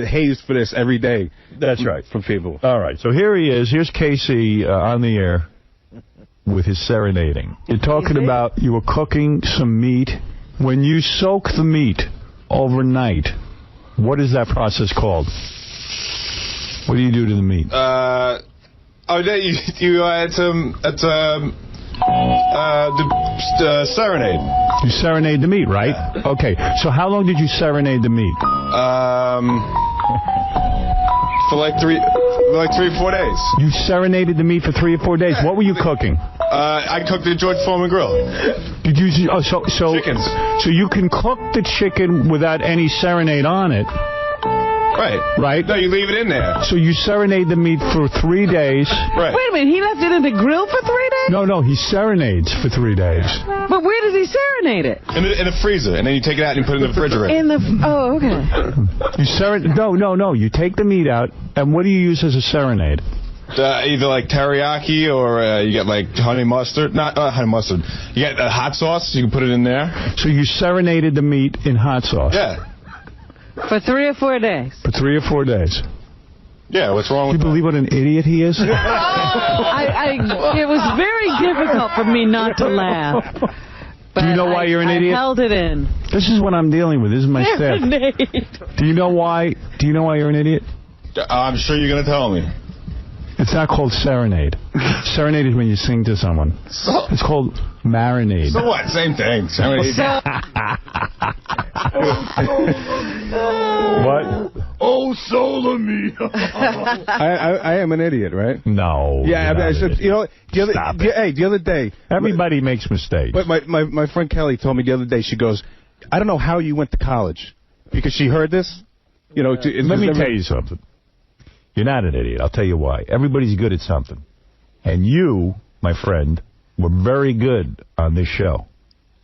hazed for this every day. That's right. From people. All right, so here he is. Here's Casey on the air with his serenading. You're talking about you were cooking some meat. When you soak the meat overnight, what is that process called? What do you do to the meat? You add some the serenade. You serenade the meat, right? Yeah. Okay. So how long did you serenade the meat? For like like 3 or 4 days. You serenaded the meat for 3 or 4 days. What were you cooking? I cooked at George Foreman Grill. Did you? So chickens. So you can cook the chicken without any serenade on it. Right. No, you leave it in there. So you serenade the meat for 3 days. Right. Wait a minute, he left it in the grill for 3 days? No, he serenades for 3 days. But where does he serenade it? In the freezer, and then you take it out and you put it in the refrigerator. Oh, okay. No. You take the meat out, and what do you use as a serenade? Either like teriyaki or you get like honey mustard. Not honey mustard. You get hot sauce. You can put it in there. So you serenaded the meat in hot sauce? Yeah. For 3 or 4 days? For 3 or 4 days. Yeah, what's wrong with you believe what an idiot he is? It was very difficult for me not to laugh. Do you know why you're an idiot? I held it in. This is what I'm dealing with. This is my staff. Do you know why you're an idiot? I'm sure you're going to tell me. It's not called serenade. Serenade is when you sing to someone. It's called marinade. So what? Same thing. Serenade. What? Oh, soul of me. I am an idiot, right? No. Yeah, the other day. Everybody makes mistakes. But my friend Kelly told me the other day, she goes, I don't know how you went to college. Because she heard this. Let me tell you something. You're not an idiot. I'll tell you why. Everybody's good at something. And you, my friend, were very good on this show.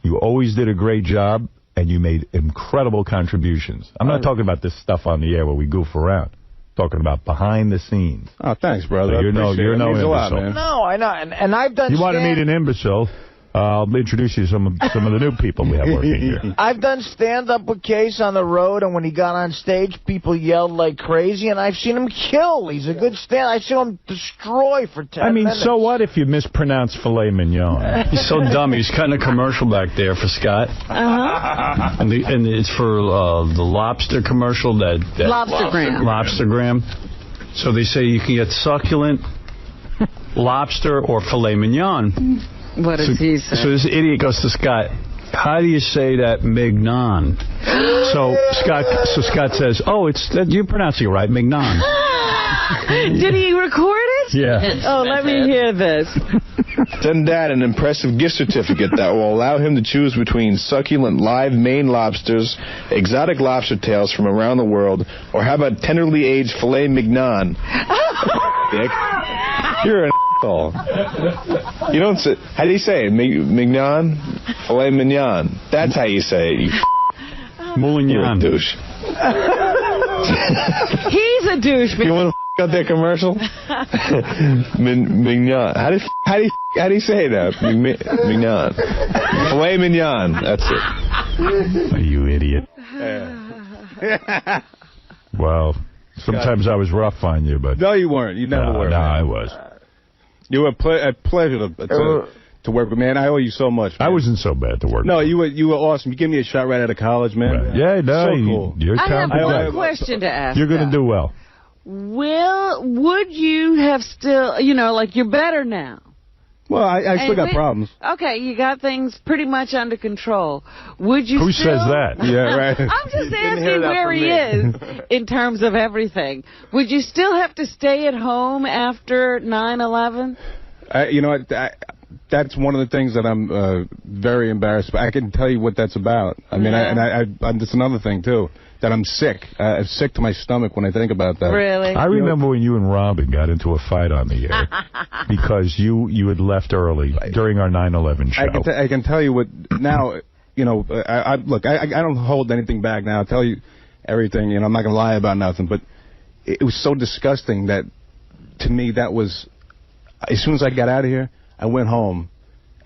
You always did a great job, and you made incredible contributions. I'm not talking about this stuff on the air where we goof around. I'm talking about behind the scenes. Oh, thanks, brother. So you're no imbecile. No, I know. And I've done You want to meet an imbecile? I'll introduce you to some of the new people we have working here. I've done stand-up with Case on the road, and when he got on stage, people yelled like crazy, and I've seen him kill. He's a good stand. I've seen him destroy for 10 minutes. So what if you mispronounce filet mignon? He's so dumb. He's cutting a commercial back there for Scott. Uh-huh. And it's for the lobster commercial. Lobstergram. So they say you can get succulent lobster or filet mignon. What does he say? So this idiot goes to Scott, how do you say that mignon? So Scott says, you're pronouncing it right, mignon. Did he record it? Yeah. Oh, let me hear this. Send Dad an impressive gift certificate that will allow him to choose between succulent live Maine lobsters, exotic lobster tails from around the world, or how about tenderly aged filet mignon? Dick, you're an asshole. You don't say. How do you say it? Mignon? Filet mignon. That's how you say it. Moulignon. You're a douche. He's a douche. You want to out that commercial? Mignon. How do you say that? Mignon. Filet mignon. That's it. Oh, you idiot. Well, sometimes I was rough on you, but... No, you weren't. You never were. No, I was. You were a pleasure to work with, man. I owe you so much, man. I wasn't so bad to work with. No, you were awesome. You gave me a shot right out of college, man. Right. Yeah, no. So cool. You're I have talented. one question to ask. You're going to do well. Would you have still, like you're better now? Well, I still got problems. Okay, you got things pretty much under control. Would you Who still... says that? Yeah, right. I'm just asking where he is in terms of everything. Would you still have to stay at home after 9/11? That's one of the things that I'm very embarrassed about. I can tell you what that's about. I mean, that's another thing, too, that I'm sick. I'm sick to my stomach when I think about that. Really? I remember when you and Robin got into a fight on the air because you had left early during our 9/11 show. I can tell you what now, look, I don't hold anything back now. I'll tell you everything, I'm not going to lie about nothing, but it was so disgusting that, to me, that was, as soon as I got out of here, I went home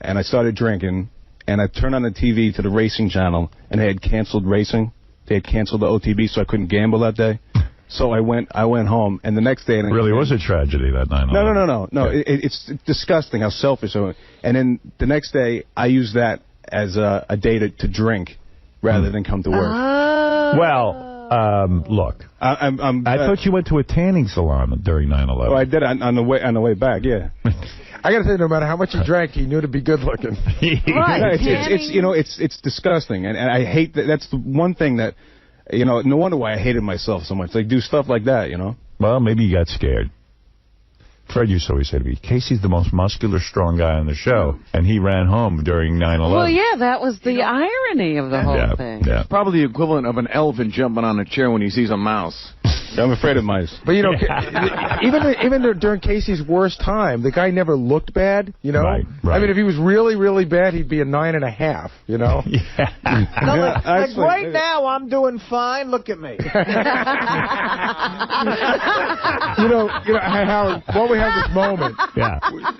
and I started drinking and I turned on the TV to the racing channel and they had canceled racing. They had canceled the OTB, so I couldn't gamble that day. So I went home, and the next day... It really was a tragedy, that 9/11. No. Yeah. It's disgusting how selfish I was. And then the next day, I used that as a day to drink rather than come to work. Well, look, I thought you went to a tanning salon during 9/11. Oh, I did on the way back, yeah. I got to say, no matter how much he drank, he knew to be good looking. Right. It's disgusting, and I hate that. That's the one thing that, no wonder why I hated myself so much. Like, do stuff like that, Well, maybe you got scared. Fred used to always say to me, Casey's the most muscular, strong guy on the show, and he ran home during 9/11. Well, yeah, that was the irony of the whole thing. Yeah. Probably the equivalent of an elephant jumping on a chair when he sees a mouse. I'm afraid of mice. But, you know, even during Casey's worst time, the guy never looked bad, you know? Right. I mean, if he was really, really bad, he'd be a 9.5, you know? No, like right now, I'm doing fine. Look at me. you know, Howard, while we have this moment,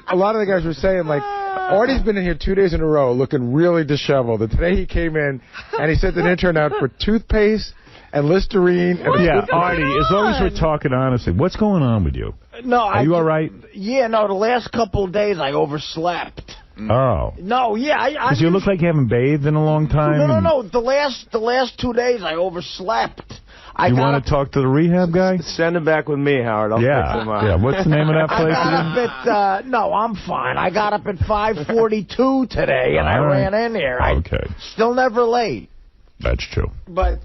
a lot of the guys were saying, like, Artie's been in here 2 days in a row looking really disheveled. And today he came in and he sent an intern out for toothpaste and Listerine. And Artie, as long as we're talking honestly, what's going on with you? No, Are you all right? Yeah, no, the last couple of days I overslept. Oh. No, yeah. Because you look like you haven't bathed in a long time. No. The last 2 days I overslept. You want to talk to the rehab guy? Send him back with me, Howard. I'll fix him up. Yeah, what's the name of that place again? No, I'm fine. I got up at 5:42 today, and I ran in here. Okay. Still never late. That's true. But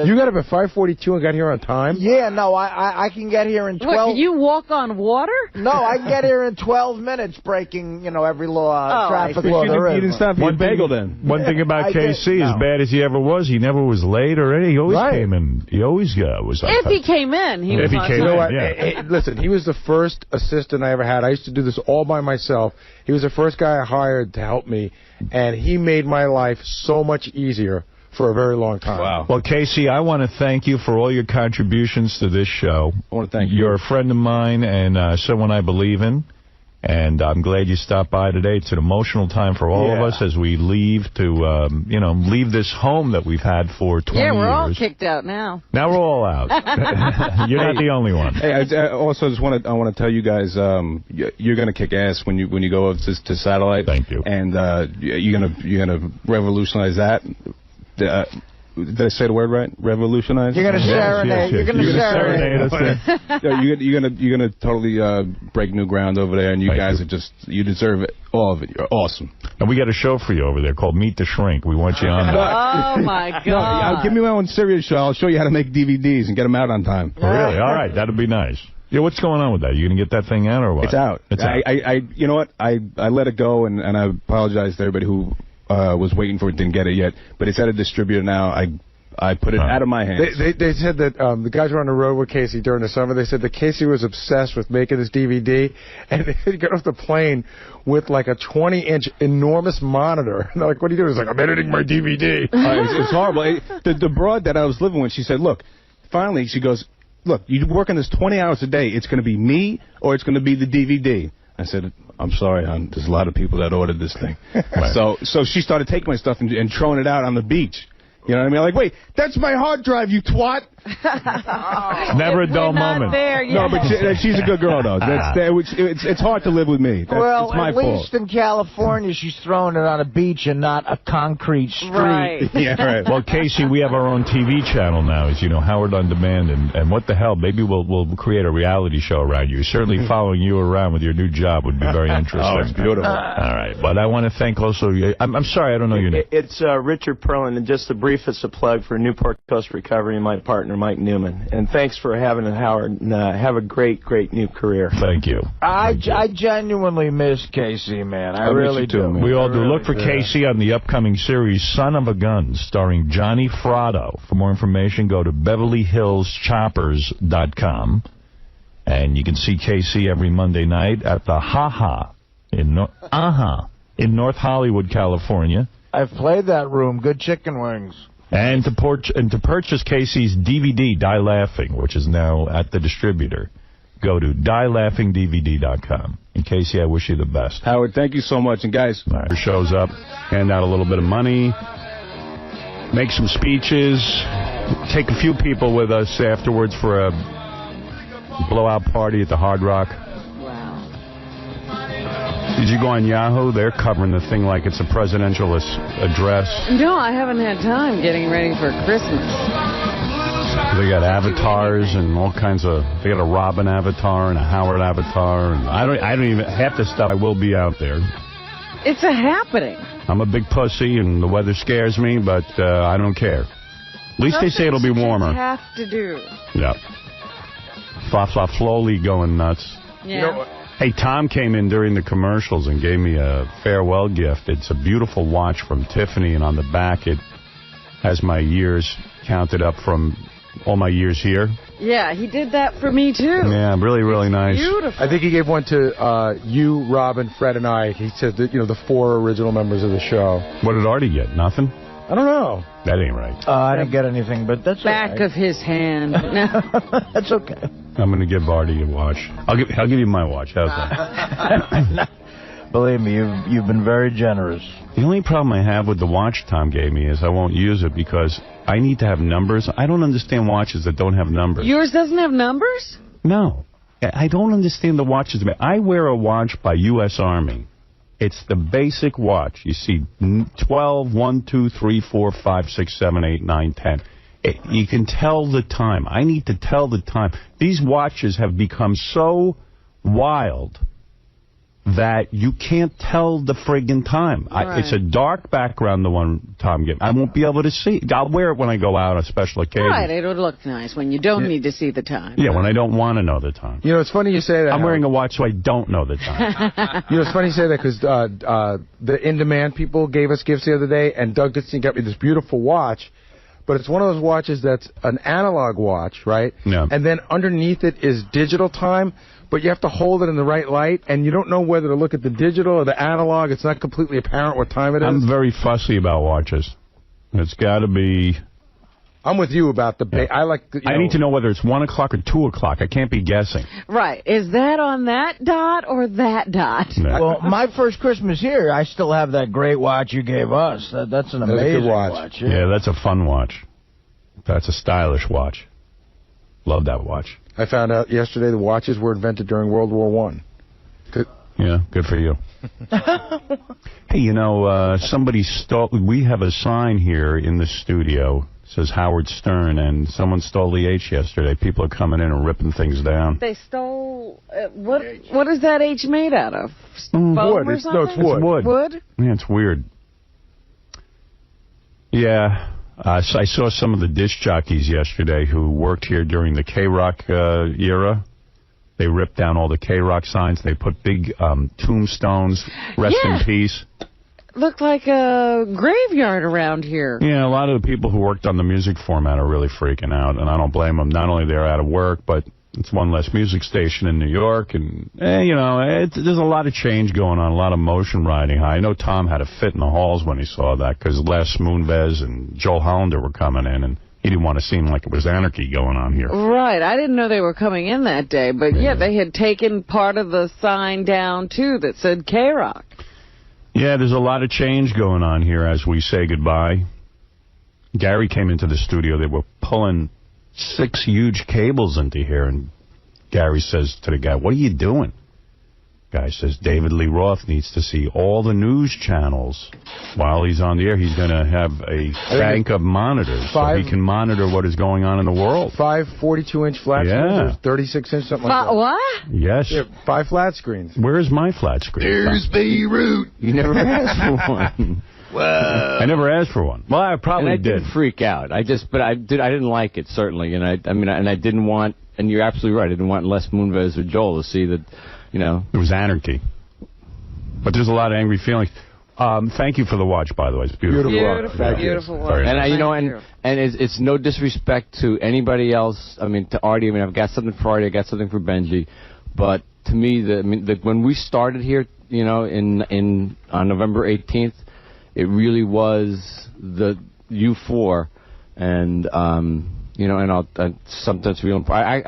you got up at 5:42 and got here on time? Yeah, no, I can get here in 12. What, you walk on water? No, I can get here in 12 minutes, breaking every law, traffic law there is. You didn't stop for a bagel then. One thing about KC, as bad as he ever was, he never was late or anything. He always came in. He always was on If time. he came in, he was on time. You know what? Hey, listen, he was the first assistant I ever had. I used to do this all by myself. He was the first guy I hired to help me, and he made my life so much easier for a very long time. Wow. Well, Casey, I want to thank you for all your contributions to this show. I want to thank you. You're a friend of mine and someone I believe in. And I'm glad you stopped by today. It's an emotional time for all of us as we leave to, leave this home that we've had for 20 years. Yeah, we're all kicked out now. Now we're all out. You're not the only one. Hey, I also just want to tell you guys, you're gonna kick ass when you go to satellite. Thank you. And you're gonna revolutionize that. Did I say the word right? Revolutionize? You're going to serenade. You're going to serenade us. You're gonna totally break new ground over there, and you guys you deserve it, all of it. You're awesome. And we got a show for you over there called Meet the Shrink. We want you on there. Oh my God! No, give me my own serious show. I'll show you how to make DVDs and get them out on time. Oh, really? All right, that'll be nice. Yeah, what's going on with that? You gonna get that thing out or what? It's out. It's out. You know what? I let it go, and I apologize to everybody who was waiting for it, didn't get it yet. But it's at a distributor now. I put it out of my hands. They said that the guys were on the road with Casey during the summer. They said that Casey was obsessed with making this DVD, and he got off the plane with like a 20-inch enormous monitor. And they're like, "What are you doing?" He's like, "I'm editing my DVD." It's horrible. The broad that I was living with, she said, "Look," finally she goes, "Look, you work on this 20 hours a day. It's going to be me or it's going to be the DVD." I said, "I'm sorry, hon. There's a lot of people that ordered this thing." Right. So she started taking my stuff and throwing it out on the beach. You know what I mean? Like, wait, that's my hard drive, you twat. Never a dull moment. No, but she's a good girl, though. It's hard to live with me. It's my fault. At least in California, she's throwing it on a beach and not a concrete street. Right. Yeah, right. Well, Casey, we have our own TV channel now, as you know, Howard on Demand, and what the hell? Maybe we'll create a reality show around you. Certainly following you around with your new job would be very interesting. Oh, it's beautiful. All right, but I want to thank also. I'm sorry, I don't know your name. It's Richard Perlin, and just the briefest of plug for Newport Coast Recovery and my partner Mike Newman. And thanks for having it, Howard. And have a great new career. Thank you. I genuinely miss Casey, man. I really do. We all do. Look for Casey on the upcoming series Son of a Gun, starring Johnny Fratto. For more information, go to BeverlyHillsChoppers.com. And you can see Casey every Monday night at the Ha-Ha in North Hollywood, California. I've played that room. Good chicken wings. And to purchase Casey's DVD, Die Laughing, which is now at the distributor, go to DieLaughingDVD.com. And Casey, I wish you the best. Howard, thank you so much. And guys, shows up, hand out a little bit of money, make some speeches, take a few people with us afterwards for a blowout party at the Hard Rock. Did you go on Yahoo? They're covering the thing like it's a presidential address. No, I haven't had time getting ready for Christmas. They got avatars and all kinds of. They got a Robin avatar and a Howard avatar, and I don't even half the stuff. I will be out there. It's a happening. I'm a big pussy, and the weather scares me, but I don't care. At least they say it'll be warmer. Have to do. Yeah. Fla-fla-flowly going nuts. Yeah. You know, Hey, Tom came in during the commercials and gave me a farewell gift. It's a beautiful watch from Tiffany, and on the back it has my years counted up from all my years here. Yeah, he did that for me, too. Yeah, really, really nice. Beautiful. I think he gave one to you, Robin, Fred, and I. He said that, the 4 original members of the show. What did Artie get? Nothing? I don't know. That ain't right. I didn't get anything, but that's Back right. of his hand. No. That's okay. I'm going to give Artie a watch. I'll give you my watch. How's that? Believe me, you've been very generous. The only problem I have with the watch Tom gave me is I won't use it because I need to have numbers. I don't understand watches that don't have numbers. Yours doesn't have numbers? No. I don't understand the watches. I wear a watch by U.S. Army. It's the basic watch. You see 12, 1, 2, 3, 4, 5, 6, 7, 8, 9, 10. You can tell the time. I need to tell the time. These watches have become so wild that you can't tell the friggin' time. Right. It's a dark background, the one Tom gave me. I won't be able to see. I'll wear it when I go out on special occasions. Right, it would look nice when you don't need to see the time. Yeah, when I don't want to know the time. It's funny you say that. I'm wearing a watch so I don't know the time. It's funny you say that because the in-demand people gave us gifts the other day, and Doug Goodstein got me this beautiful watch. But it's one of those watches that's an analog watch, right? Yeah. And then underneath it is digital time, but you have to hold it in the right light, and you don't know whether to look at the digital or the analog. It's not completely apparent what time it is. I'm very fussy about watches. It's got to be... I'm with you about the... Yeah. I like... I need to know whether it's 1 o'clock or 2 o'clock. I can't be guessing. Right. Is that on that dot or that dot? No. Well, my first Christmas here, I still have that great watch you gave us. That's an amazing watch. Yeah, that's a fun watch. That's a stylish watch. Love that watch. I found out yesterday the watches were invented during World War I. Good. Yeah, good for you. Hey, somebody stole... We have a sign here in the studio. It says Howard Stern, and someone stole the H yesterday. People are coming in and ripping things down. They stole... what is that H made out of? Foam Wood. or It's something? It's wood. Wood? Yeah, it's weird. Yeah. I saw some of the disc jockeys yesterday who worked here during the K-Rock era. They ripped down all the K-Rock signs. They put big tombstones, rest in peace. Looked like a graveyard around here. Yeah, a lot of the people who worked on the music format are really freaking out, and I don't blame them. Not only they're out of work, but it's one less music station in New York, and, there's a lot of change going on, a lot of motion riding high. I know Tom had a fit in the halls when he saw that, because 𝗦𝗵cie𝘄𝗿𝗍 and Joel Hollander were coming in, and he didn't want to seem like it was anarchy going on here. Right. I didn't know they were coming in that day, but yeah, they had taken part of the sign down, too, that said K-Rock. Yeah, there's a lot of change going on here as we say goodbye. Gary came into the studio. They were pulling 6 huge cables into here, and Gary says to the guy, "What are you doing?" Guy says, "David Lee Roth needs to see all the news channels while he's on the air. He's going to have a bank of monitors so he can monitor what is going on in the world." 5 42-inch flat screens, 36-inch, something like that. What? Yes. Yeah, 5 flat screens. Where is my flat screen? There's Beirut. You never asked for one. I never asked for one. Well, I probably did. Freak out. I didn't like it, certainly, and I didn't want, and you're absolutely right, I didn't want 𝗦𝗵cie𝘄𝗿𝗍 or Joel to see that, It was anarchy. But there's a lot of angry feelings. Thank you for the watch, by the way. It's beautiful. Beautiful watch. And it's no disrespect to anybody else. I mean, to Artie. I mean, I've got something for Artie. I got something for Benji. But to me, when we started here, on November 18th, it really was the U4, and and I'll sometimes feel. I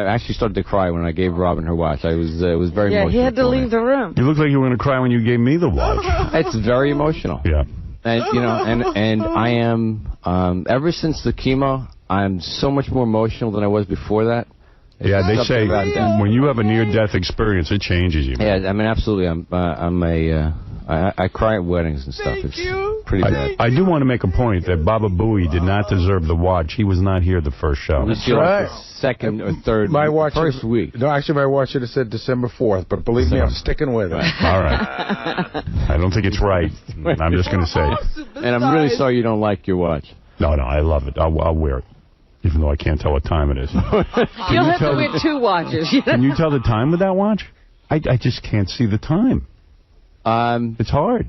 actually started to cry when I gave Robin her watch. It was very emotional. Yeah, he had to leave the room. You looked like you were going to cry when you gave me the watch. It's very emotional. Yeah. And and I am ever since the chemo, I'm so much more emotional than I was before that. Yeah, they say when you have a near-death experience, it changes you. Yeah, I mean, absolutely. I cry at weddings and stuff. It's pretty bad. I do want to make a point that Baba Booey did not deserve the watch. He was not here the first show. That's right. Second or third, first week. No, actually, my watch should have said December 4th, but believe me, I'm sticking with it. All right. I don't think it's right. I'm just going to say it. And I'm really sorry you don't like your watch. No, I love it. I'll wear it, even though I can't tell what time it is. You'll have to wear 2 watches. Can you tell the time with that watch? I just can't see the time. It's hard.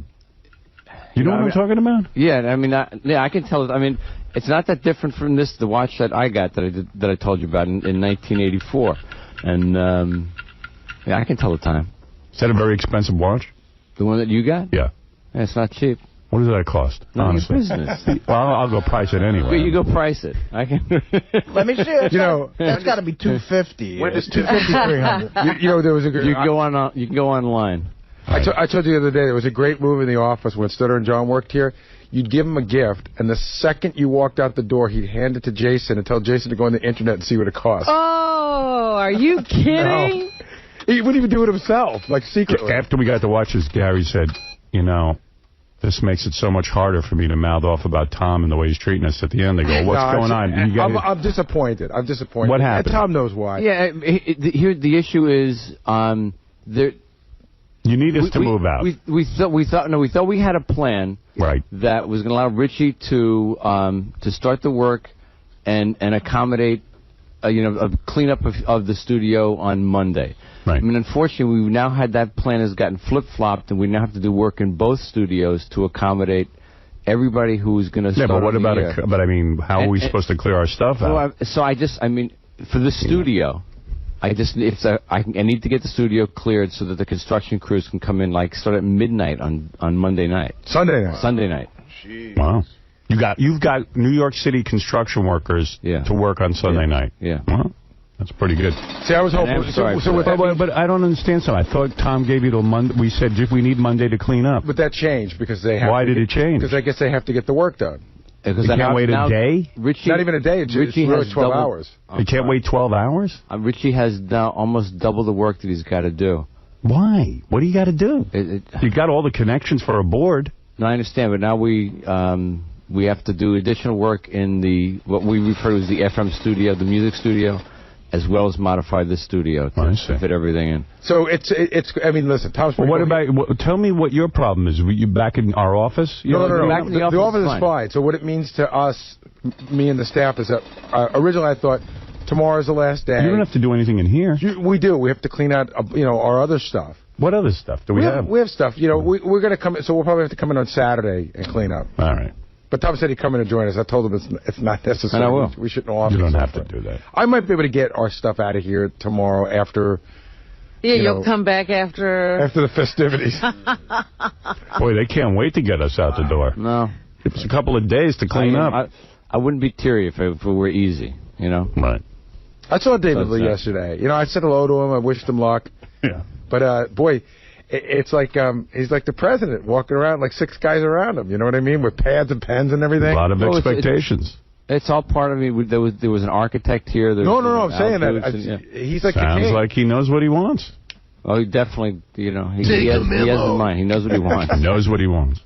You know what I'm talking about? Yeah, I mean, I can tell. I mean, it's not that different from the watch that I got that I told you about in 1984, and I can tell the time. Is that a very expensive watch? The one that you got? Yeah. It's not cheap. What does that cost? None of your honestly. business. Well, I'll go price it anyway. You go price it. I can. Let me see. That's got to be $250. It's $250, $300. There was a. You can go online. I told you the other day, there was a great move in the office when Stutter and John worked here. You'd give him a gift, and the second you walked out the door, he'd hand it to Jason and tell Jason to go on the internet and see what it cost. Oh, are you kidding? No. He wouldn't even do it himself, like secretly. After we got the watches, Gary said, this makes it so much harder for me to mouth off about Tom and the way he's treating us at the end. They go, what's going on? I'm disappointed. What happened? And Tom knows why. Yeah, here the issue is there. You need us to move out. We thought we had a plan that was going to allow Richie to start the work and accommodate a cleanup of the studio on Monday. Right. I mean, unfortunately, we now had that plan has gotten flip-flopped, and we now have to do work in both studios to accommodate everybody who's going to start. Yeah, but what about it? But I mean, how are we supposed to clear our stuff out? I mean, for the studio. I need to get the studio cleared so that the construction crews can come in, start at midnight on Monday night. Sunday night. Jeez. Wow. You've got New York City construction workers to work on Sunday night. Yeah. Well, that's pretty good. See, I was hoping. But I don't understand something. I thought Tom gave you till Monday. We said we need Monday to clean up. But that changed because they have. Why did it change? Because I guess they have to get the work done. Because they can't wait a day? Not even a day. It's really 12 hours. They can't wait 12 hours? Richie has now almost double the work that he's got to do. Why? What do you got to do? You got all the connections for a board. No, I understand, but now we have to do additional work in what we refer to as the FM studio, the music studio, as well as modify the studio to fit everything in. So it's. I mean, listen, Tom's. Well, tell me what your problem is. Were you back in our office? No. The office is fine. So what it means to us, me and the staff, is that originally I thought tomorrow's the last day. You don't have to do anything in here. We do. We have to clean out, our other stuff. What other stuff do we have? We have stuff. We're going to come. So we'll probably have to come in on Saturday and clean up. All right. But Tom said he'd come in and join us. I told him it's not necessary. And I will. We shouldn't offer. You don't have to do that. I might be able to get our stuff out of here tomorrow after. Yeah, you'll come back after the festivities. Boy, they can't wait to get us out the door. No. It's a couple of days to clean up. I wouldn't be teary if it were easy, Right. I saw David Lee yesterday. I said hello to him. I wished him luck. Yeah. But, boy, it's like he's like the president walking around, like 6 guys around him. You know what I mean? With pads and pens and everything. A lot of expectations. It's all part of me. There was an architect here. No, I'm saying that. He's like Sounds like he knows what he wants. Oh, he definitely, he has in mind. He knows what he wants. He knows what he wants.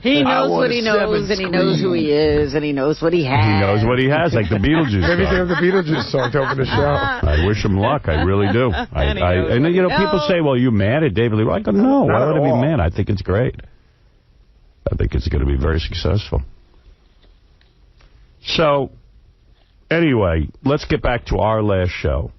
He knows what he knows, and he knows who he is, and he knows what he has. He knows what he has, like the Beetlejuice Maybe song. they have the Beetlejuice song to open the show. I wish him luck. I really do. And people say, well, you mad at David Lee? I go, no, why would I be mad? I think it's great. I think it's going to be very successful. So, anyway, let's get back to our last show.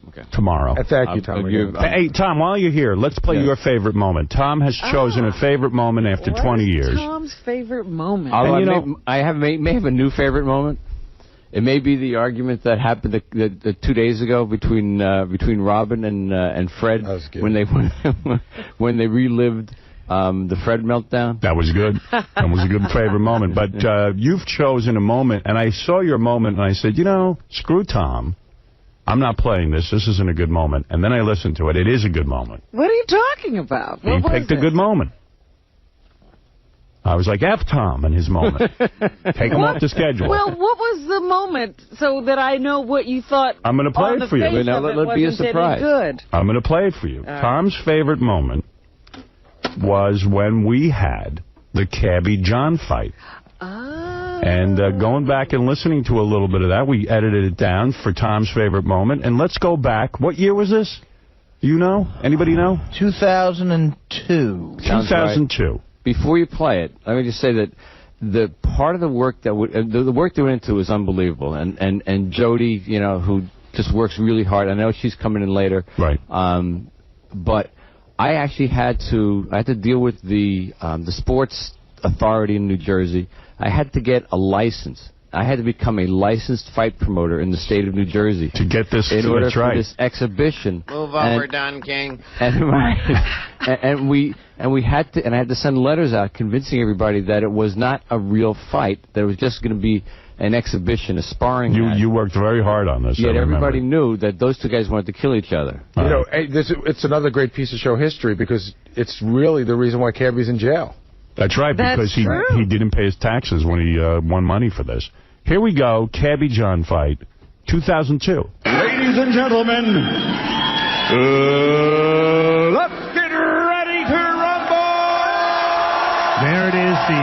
Okay. Tomorrow. Thank you, Tom. Hey, Tom, while you're here, let's play your favorite moment. Tom has chosen a favorite moment after 20 years. Tom's favorite moment? I may have a new favorite moment. It may be the argument that happened 2 days ago between Robin and Fred when they relived the Fred meltdown. That was good. That was a good favorite moment. But you've chosen a moment, and I saw your moment, and I said, screw Tom. I'm not playing this. This isn't a good moment. And then I listened to it. It is a good moment. What are you talking about? He picked a good moment. I was like, F Tom in his moment. Take him off the schedule. Well, what was the moment so that I know what you thought? I'm going to play it for you. Now, let be a surprise. Good. I'm going to play it for you. Tom's favorite moment was when we had the Cabby John fight. And going back and listening to a little bit of that, we edited it down for Tom's favorite moment. And let's go back. What year was this? You know? Anybody know? 2002. 2002. Right. Before you play it, let me just say that the part of the work that the work they went into was unbelievable. And Jody, who just works really hard. I know she's coming in later. Right. but I actually had to deal with the sports authority in New Jersey. I had to get a license. I had to become a licensed fight promoter in the state of New Jersey to get this. In order for this exhibition. Move over, Don King. And we had to, and I had to send letters out convincing everybody that it was not a real fight. That it was just going to be an exhibition, a sparring match. You worked very hard on this. Yet everybody knew that those two guys wanted to kill each other. You know, it's another great piece of show history because it's really the reason why Cabby's in jail. That's right, because he didn't pay his taxes when he won money for this. Here we go, Cabby John fight, 2002. Ladies and gentlemen, let's get ready to rumble! There it is, the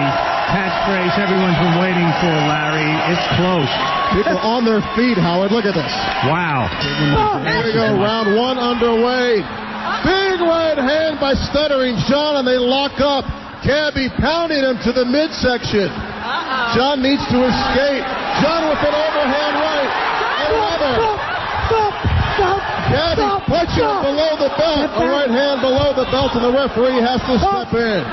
catchphrase everyone's been waiting for, Larry. It's close. People on their feet, Howard. Look at this. Wow. Here we go, round one underway. Big right hand by Stuttering John, and they lock up. Cabby pounding him to the midsection. John needs to escape. John with an overhand right. Another. Cabby punching him below the belt. A right hand below the belt, and the referee has to step in.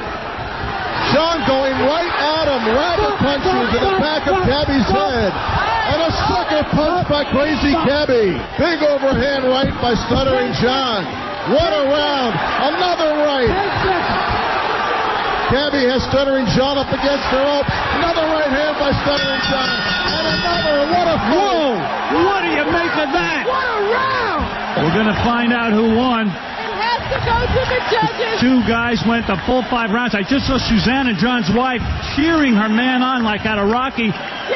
John going right at him. Rabbit punches in the back of Cabby's head. And a sucker punch by Crazy Cabby. Big overhand right by Stuttering John. What a round. Another right. Cabby has Stuttering John up against the ropes. Another right hand by Stuttering John. And another. What a fight. Whoa! What do you make of that? What a round! We're going to find out who won. Has to go to the judges. Two guys went the full 5 rounds. I just saw Susanna, John's wife, cheering her man on like out of Rocky.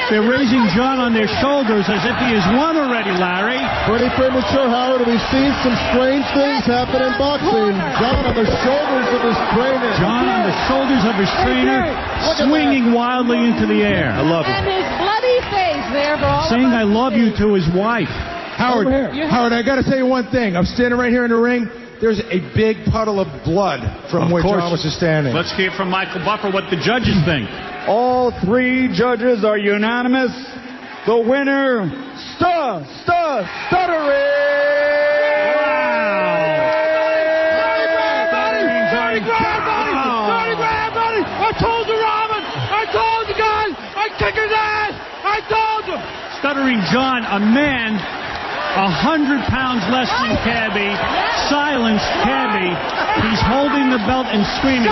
They're raising John on their shoulders as if he has won already, Larry. Pretty premature, Howard. We've seen some strange things happen in boxing. John on the shoulders of his trainer. John on the shoulders of his trainer, swinging wildly into the air. I love it. And his bloody face there for all saying of us I love you to his wife. Howard, I got to tell you one thing. I'm standing right here in the ring. There's a big puddle of blood from where John was standing. Let's hear from Michael Buffer what the judges think. All 3 judges are unanimous. The winner, Stuttering! Buddy! I told you, Robin! I told you guys! I kick his ass! I told you! Stuttering John, a man 100 pounds less than Cabby, silenced Cabby. He's holding the belt and screaming.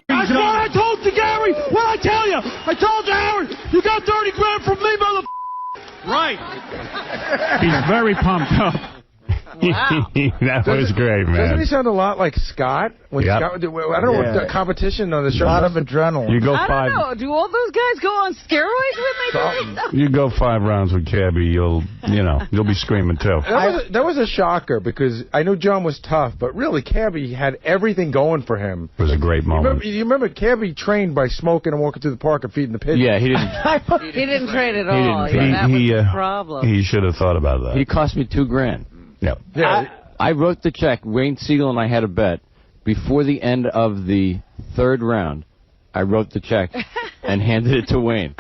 That's what I told you, Gary. What I tell you? I told you, Howard. You got 30 grand from me, mother. Right. He's very pumped up. Wow. That was great, man. Doesn't he sound a lot like Scott? When Scott, I don't know what the competition on the show. A lot of adrenaline. You go I 5. don't know. Do all those guys go on steroids when they do this? You go 5 rounds with Cabby, you'll be screaming too. That was a shocker because I know John was tough, but really Cabby had everything going for him. It was a great moment. You remember Cabby trained by smoking and walking through the park and feeding the pigeons? Yeah, he didn't. He didn't train at all. He didn't. That was the problem. He should have thought about that. He cost me $2 grand. Yeah. I wrote the check. Wayne Siegel and I had a bet. Before the end of the 3rd round, I wrote the check and handed it to Wayne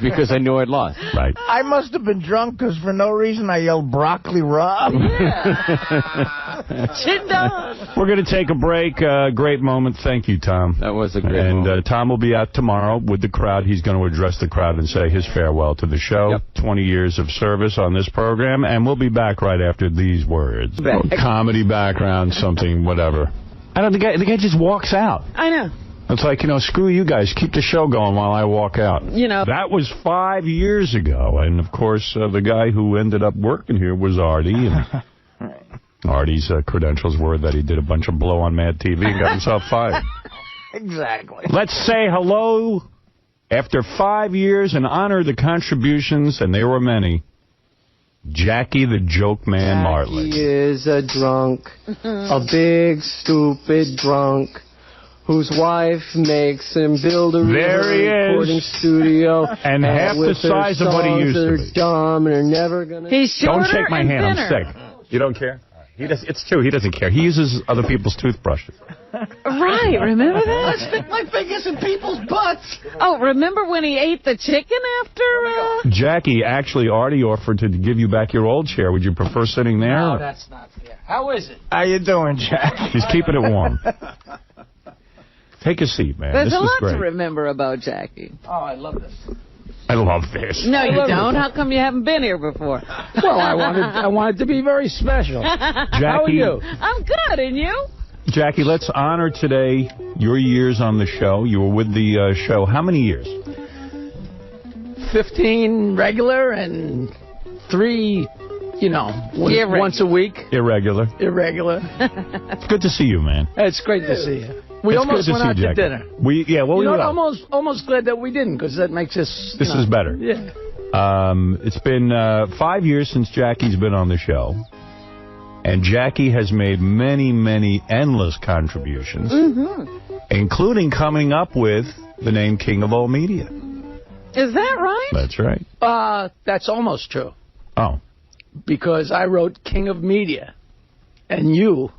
because I knew I'd lost. Right. I must have been drunk because for no reason I yelled Broccoli Rob. We're going to take a break. Great moment. Thank you, Tom. That was a great moment. And Tom will be out tomorrow with the crowd. He's going to address the crowd and say his farewell to the show. Yep. 20 years of service on this program. And we'll be back right after these words. Comedy background, something, whatever. I don't. The guy just walks out. I know. It's like, screw you guys. Keep the show going while I walk out. That was 5 years ago. And, of course, the guy who ended up working here was Artie. And Artie's credentials were that he did a bunch of blow on Mad TV and got himself fired. Exactly. Let's say hello after 5 years and honor the contributions, and there were many. Jackie the Joke Man Martling. He is a drunk, a big, stupid drunk, whose wife makes him build a recording studio. And half the size of what he used to be. Dumb and are never gonna. He's shorter. Don't shake my hand. And thinner. I'm sick. You don't care? It's true. He doesn't care. He uses other people's toothbrushes. Right, remember that? I stick my fingers in people's butts. Oh, remember when he ate the chicken after? Jackie, actually, Artie offered to give you back your old chair. Would you prefer sitting there? No, that's not fair. How is it? How you doing, Jack? He's keeping it warm. Take a seat, man. There's this a was lot great. to remember about Jackie. Oh, I love this. I love this. No, you don't. How come you haven't been here before? Well, I wanted to be very special. How are you? I'm good, and you? Jackie, let's honor today your years on the show. You were with the show. How many years? 15 regular and 3, once a week. Irregular. Irregular. Good to see you, man. It's great to see you. We almost went out to dinner. We will. Almost glad that we didn't, because that makes us... This is better. Yeah. It's been 5 years since Jackie's been on the show. And Jackie has made many, many endless contributions, including coming up with the name King of All Media. Is that right? That's right. That's almost true. Oh. Because I wrote King of Media, and you...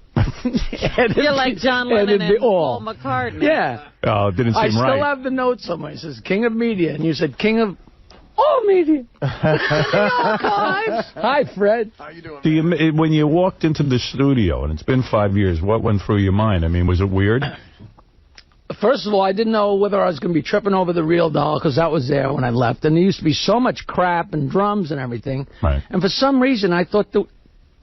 You're like John Lennon and Paul McCartney. Yeah. Oh, it didn't seem right. I still have the note somewhere. It says King of Media, and you said King of All Media. Hi, Fred. How you doing? When you walked into the studio, and it's been 5 years, what went through your mind? I mean, was it weird? First of all, I didn't know whether I was going to be tripping over the real doll, because that was there when I left. And there used to be so much crap and drums and everything. Right. And for some reason, I thought that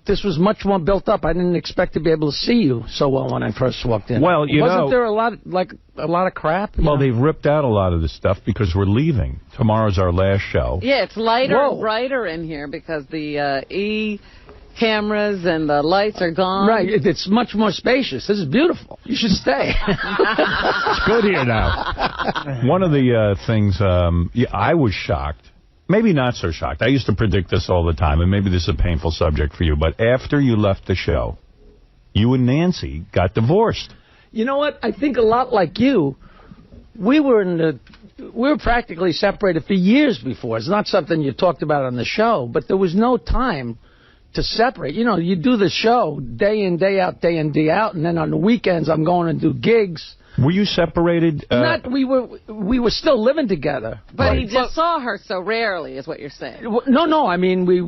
this was much more built up. I didn't expect to be able to see you so well when I first walked in. Well, wasn't there a lot of crap? Well, they've ripped out a lot of this stuff because we're leaving. Tomorrow's our last show. Yeah, it's lighter and brighter in here because the cameras and the lights are gone. Right, it's much more spacious. This is beautiful. You should stay. It's good here now. One of the things, I was shocked. Maybe not so shocked. I used to predict this all the time, and maybe this is a painful subject for you, but after you left the show, you and Nancy got divorced. You know what? I think a lot like you, we were practically separated for years before. It's not something you talked about on the show, but there was no time to separate. You do the show day in, day out, and then on the weekends I'm going and do gigs. Were you separated? We were still living together. But he just saw her so rarely, is what you're saying. No. I mean, we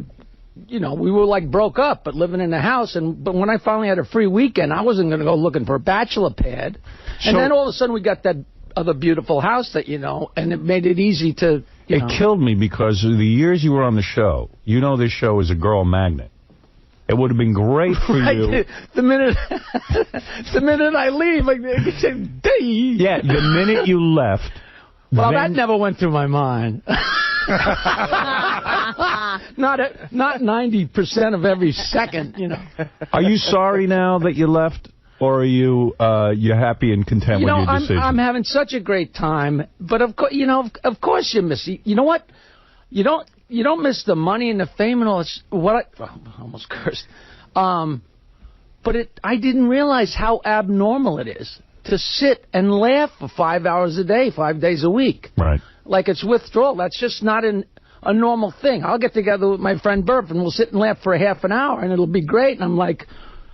were like broke up, but living in the house. But when I finally had a free weekend, I wasn't going to go looking for a bachelor pad. And then all of a sudden we got that other beautiful house that and it made it easy to. It killed me because of the years you were on the show. This show is a girl magnet. It would have been great for you. The minute I leave, yeah, the minute you left. Well, that never went through my mind. Not 90% of every second, Are you sorry now that you left, or are you happy and content with your decision? I'm having such a great time, but of course you miss it. You know what? You don't miss the money and the fame and all this. I almost cursed. But I didn't realize how abnormal it is to sit and laugh for 5 hours a day, 5 days a week. Right. Like it's withdrawal. That's just not a normal thing. I'll get together with my friend Burp and we'll sit and laugh for a half an hour and it'll be great. And I'm like...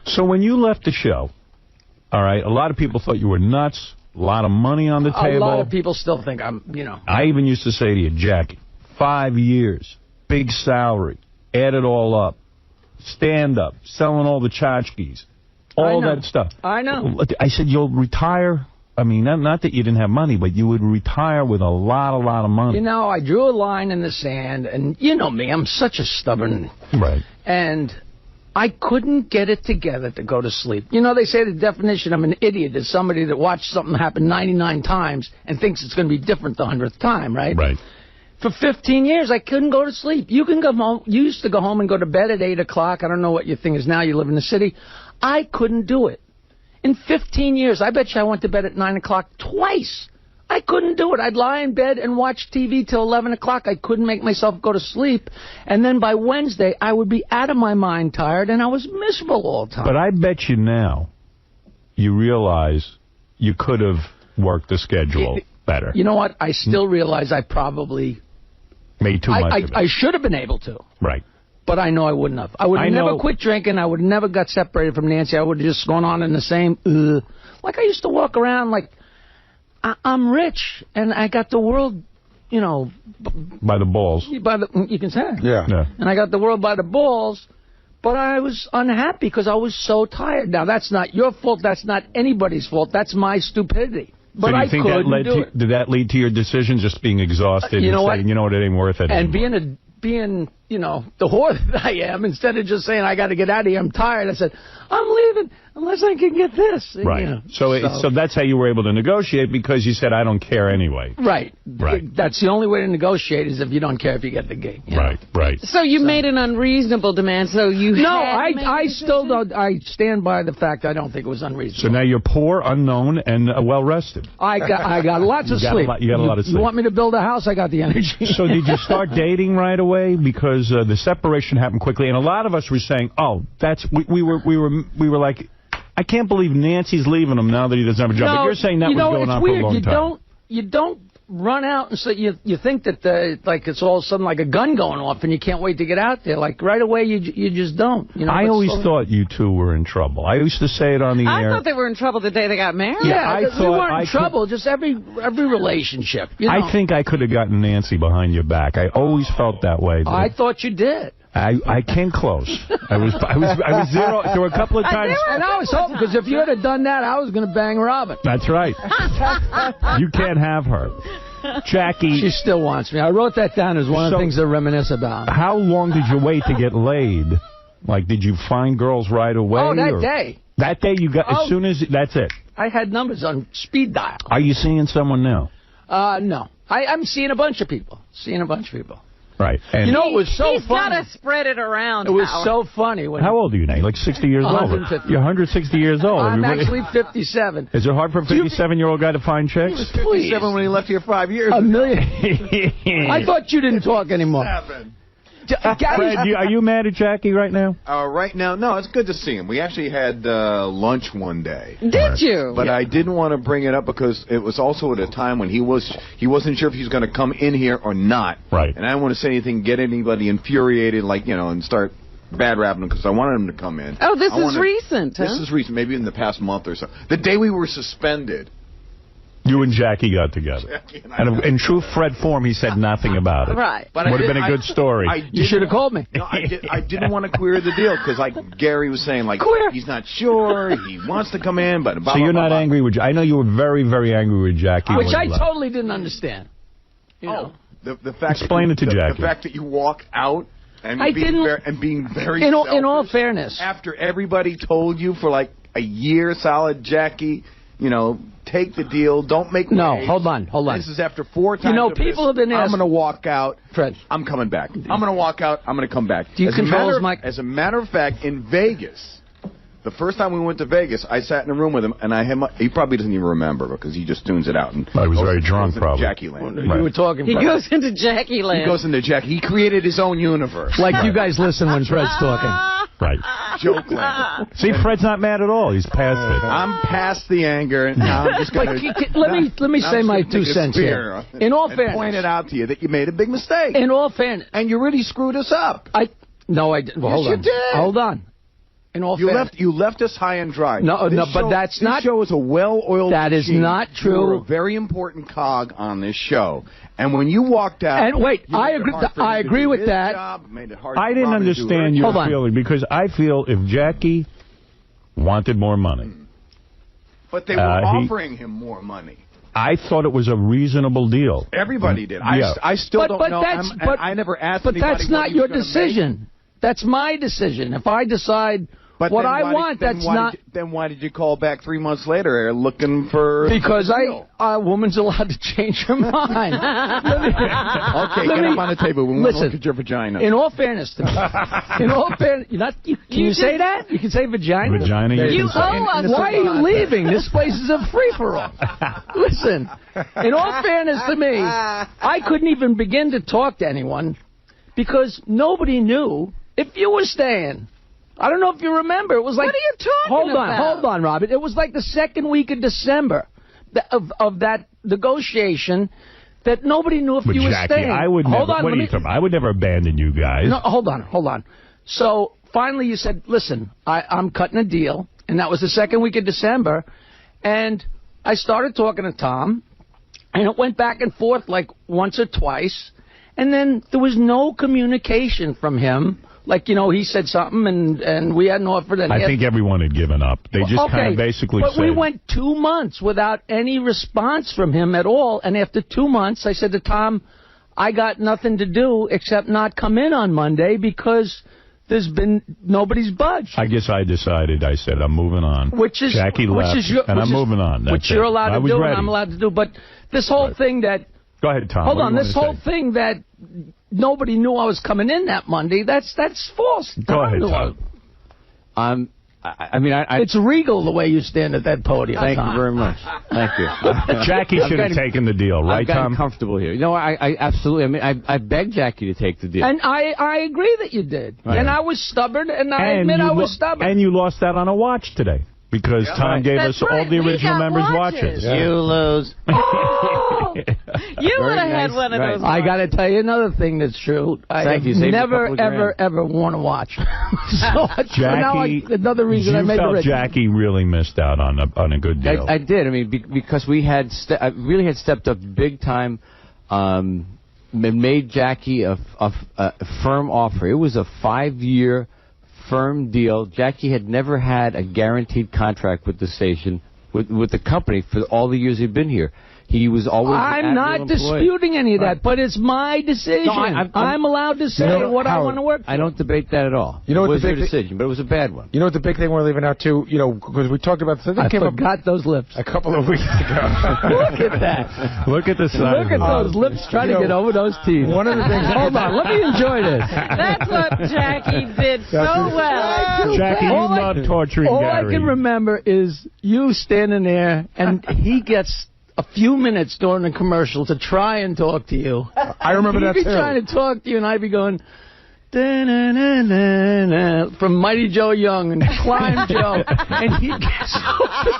So when you left the show, all right, a lot of people thought you were nuts, a lot of money on the table. A lot of people still think I'm, I even used to say to you, Jackie, 5 years, big salary, add it all up, stand-up, selling all the tchotchkes, all that stuff. I know. I said, you'll retire. I mean, not that you didn't have money, but you would retire with a lot of money. I drew a line in the sand, and you know me, I'm such a stubborn... Right. And I couldn't get it together to go to sleep. They say the definition of an idiot is somebody that watched something happen 99 times and thinks it's going to be different the 100th time, right? Right. For 15 years, I couldn't go to sleep. You can go home. You used to go home and go to bed at 8 o'clock. I don't know what your thing is now. You live in the city. I couldn't do it. In 15 years, I bet you I went to bed at 9 o'clock twice. I couldn't do it. I'd lie in bed and watch TV till 11 o'clock. I couldn't make myself go to sleep. And then by Wednesday, I would be out of my mind tired, and I was miserable all the time. But I bet you now you realize you could have worked the schedule better. You know what? I still realize I probably... made too much of it. I should have been able to. Right. But I know I wouldn't have. I would have never quit drinking. I would have never got separated from Nancy. I would have just gone on in the same... Like, I used to walk around like, I'm rich, and I got the world, you know... By the balls. You can say it. Yeah. And I got the world by the balls, but I was unhappy because I was so tired. Now, that's not your fault. That's not anybody's fault. That's my stupidity. But so do you think did that lead to your decision, just being exhausted and saying, you know what, it ain't worth it anymore? And being, you know, the whore that I am, instead of just saying, I got to get out of here, I'm tired, I said, I'm leaving unless I can get this. Right. You know, so that's how you were able to negotiate, because you said, I don't care anyway. Right. That's the only way to negotiate, is if you don't care if you get the gig. Right. So you made an unreasonable demand, so you I still don't. I stand by the fact I don't think it was unreasonable. So now you're poor, unknown, and well-rested. I got lots of sleep. You got a lot of sleep. You want me to build a house? I got the energy. So did you start dating right away? Because the separation happened quickly, and a lot of us were saying, "Oh, that's we were like, I can't believe Nancy's leaving him now that he doesn't have a job." But you're saying that was going on for a long time. You don't run out and say you think that like it's all of a sudden like a gun going off and you can't wait to get out there. Like right away you just don't. You know, I always thought you two were in trouble. I used to say it on the air. I thought they were in trouble the day they got married. Yeah, we weren't in trouble. Just every relationship. You know? I think I could have gotten Nancy behind your back. I always felt that way. I thought you did. I came close. I was zero. There were a couple of times. And I was hoping, because if you had done that, I was going to bang Robin. That's right. You can't have her. Jackie. She still wants me. I wrote that down as one of the things to reminisce about. How long did you wait to get laid? Like, did you find girls right away? Oh, that day. That day you got, as soon as, that's it. I had numbers on speed dial. Are you seeing someone now? No. I'm seeing a bunch of people. Right. And you know, it was so He's funny. got to spread it around. It was so funny. How old are you now? You're like 60 years old. 150. You're 160 years old. I'm actually 57. Is it hard for a 57-year-old guy to find chicks? He was 57 when he left here 5 years ago. A million. I thought you didn't talk anymore. Fred, are you mad at Jackie right now? Right now, no, it's good to see him. We actually had lunch one day. Did you? But I didn't want to bring it up because it was also at a time when he wasn't sure if he was going to come in here or not. Right. And I didn't want to say anything, get anybody infuriated, like, you know, and start bad rapping him, because I wanted him to come in. Oh, this is recent, huh? This is recent, maybe in the past month or so. The day we were suspended. You and Jackie got together. And in true Fred form, he said nothing about it. Right. But would have been a good story. You should have called me. No, I didn't want to queer the deal, because like Gary was saying, like, he's not sure, he wants to come in, but blah, so you're blah, not blah, angry with... I know you were very, very angry with Jackie. Which I totally didn't understand. You know. The fact Explain it to Jackie. The fact that you walk out and being very in all fairness, after everybody told you for like a year solid, Jackie, you know, take the deal, don't make waves. No, hold on. This is after 4 times. You know, people have been asking. I'm going to walk out. Fred. I'm coming back. I'm going to walk out. I'm going to come back. Do you control his mic? As a matter of fact, in Vegas, the first time we went to Vegas, I sat in a room with him, and he probably doesn't even remember because he just tunes it out. And he was very drunk, probably. Jackie Land. Right. You were talking. He goes into Jackie Land. He goes into Jackie. He created his own universe. Like you guys listen when Fred's talking. Right. Joke land. See, Fred's not mad at all. He's past it. I'm past the anger, and now I'm just going to... Let me say my 2 cents here. In all fairness... point it out to you that you made a big mistake. In all fairness... And you really screwed us up. No, I didn't. Well, yes, you did. Hold on. In all fairness... You left us high and dry. But that's not... This show is a well-oiled That is machine. not true. You were a very important cog on this show. And when you walked out... And wait, I agree with that. I didn't understand your feeling, because I feel if Jackie wanted more money... But they were offering him more money. I thought it was a reasonable deal. Everybody did. Yeah. I still don't know. I never asked anybody. But that's not your decision. That's my decision. If I decide... what I want, that's not... Then why did you call back 3 months later looking for... Because a woman's allowed to change her mind. Okay, get up on the table. We want to look at your vagina. In all fairness to me. In all fairness... Can you say that? You can say vagina? Vagina, you can say. Why are you leaving? This place is a free-for-all. Listen, in all fairness to me, I couldn't even begin to talk to anyone because nobody knew if you were staying... I don't know if you remember. It was like... What are you talking about? Hold on, Robert. It was like the second week of December of that negotiation that nobody knew if But you were Jackie, staying. I would Hold never. on, What are you talking about? I would never abandon you guys. No, hold on. So finally you said, listen, I'm cutting a deal, and that was the second week of December, and I started talking to Tom, and it went back and forth like once or twice, and then there was no communication from him. Like, you know, he said something, and we hadn't offered any. I think everyone had given up. They just kind of basically but said... we went 2 months without any response from him at all, and after 2 months, I said to Tom, I got nothing to do except not come in on Monday because there's been nobody's budged. I guess I decided, I said, I'm moving on. Jackie left, and I'm moving on. Which you're allowed to do, and I'm allowed to do. But this whole thing that... Go ahead, Tom. Hold on, this whole thing that nobody knew I was coming in that Monday, that's false. Go ahead, Tom. It's regal the way you stand at that podium. Thank you very much. Thank you. Jackie should have taken the deal, right, Tom? I'm comfortable here. No, I absolutely. I mean, I begged Jackie to take the deal. And I agree that you did. Right. And I was stubborn, and I admit I was stubborn. And you lost out on a watch today. Because Tom gave us all the original members' watches. Yeah. You lose. Oh, you would have had one of those. I got to tell you another thing that's true. I have never, ever worn a watch. So Jackie, another reason I made the felt Jackie really missed out on a good deal. I did. I mean, because we had I really had stepped up big time. Made Jackie a firm offer. It was a 5-year firm deal. Jackie had never had a guaranteed contract with the station, with the company for all the years he'd been here. He was always I'm not disputing any of that, but it's my decision. No, I'm allowed to say what I want to work for. I don't debate that at all. You know it what was your decision, but it was a bad one. You know what the big thing we're leaving out, too? You know, because we talked about this. I forgot those lips. A couple of weeks ago. Look at that. Look at the size. Look at those lips trying to get over those teeth. One of the things... Hold on, let me enjoy this. That's what Jackie did so well. Jackie, you love torturing All Gary. I can remember is you standing there, and he gets a few minutes during the commercial to try and talk to you. I remember that, too. He'd be trying to talk to you, and I'd be going... Da-na-na-na-na, from Mighty Joe Young and Climb Joe, and he gets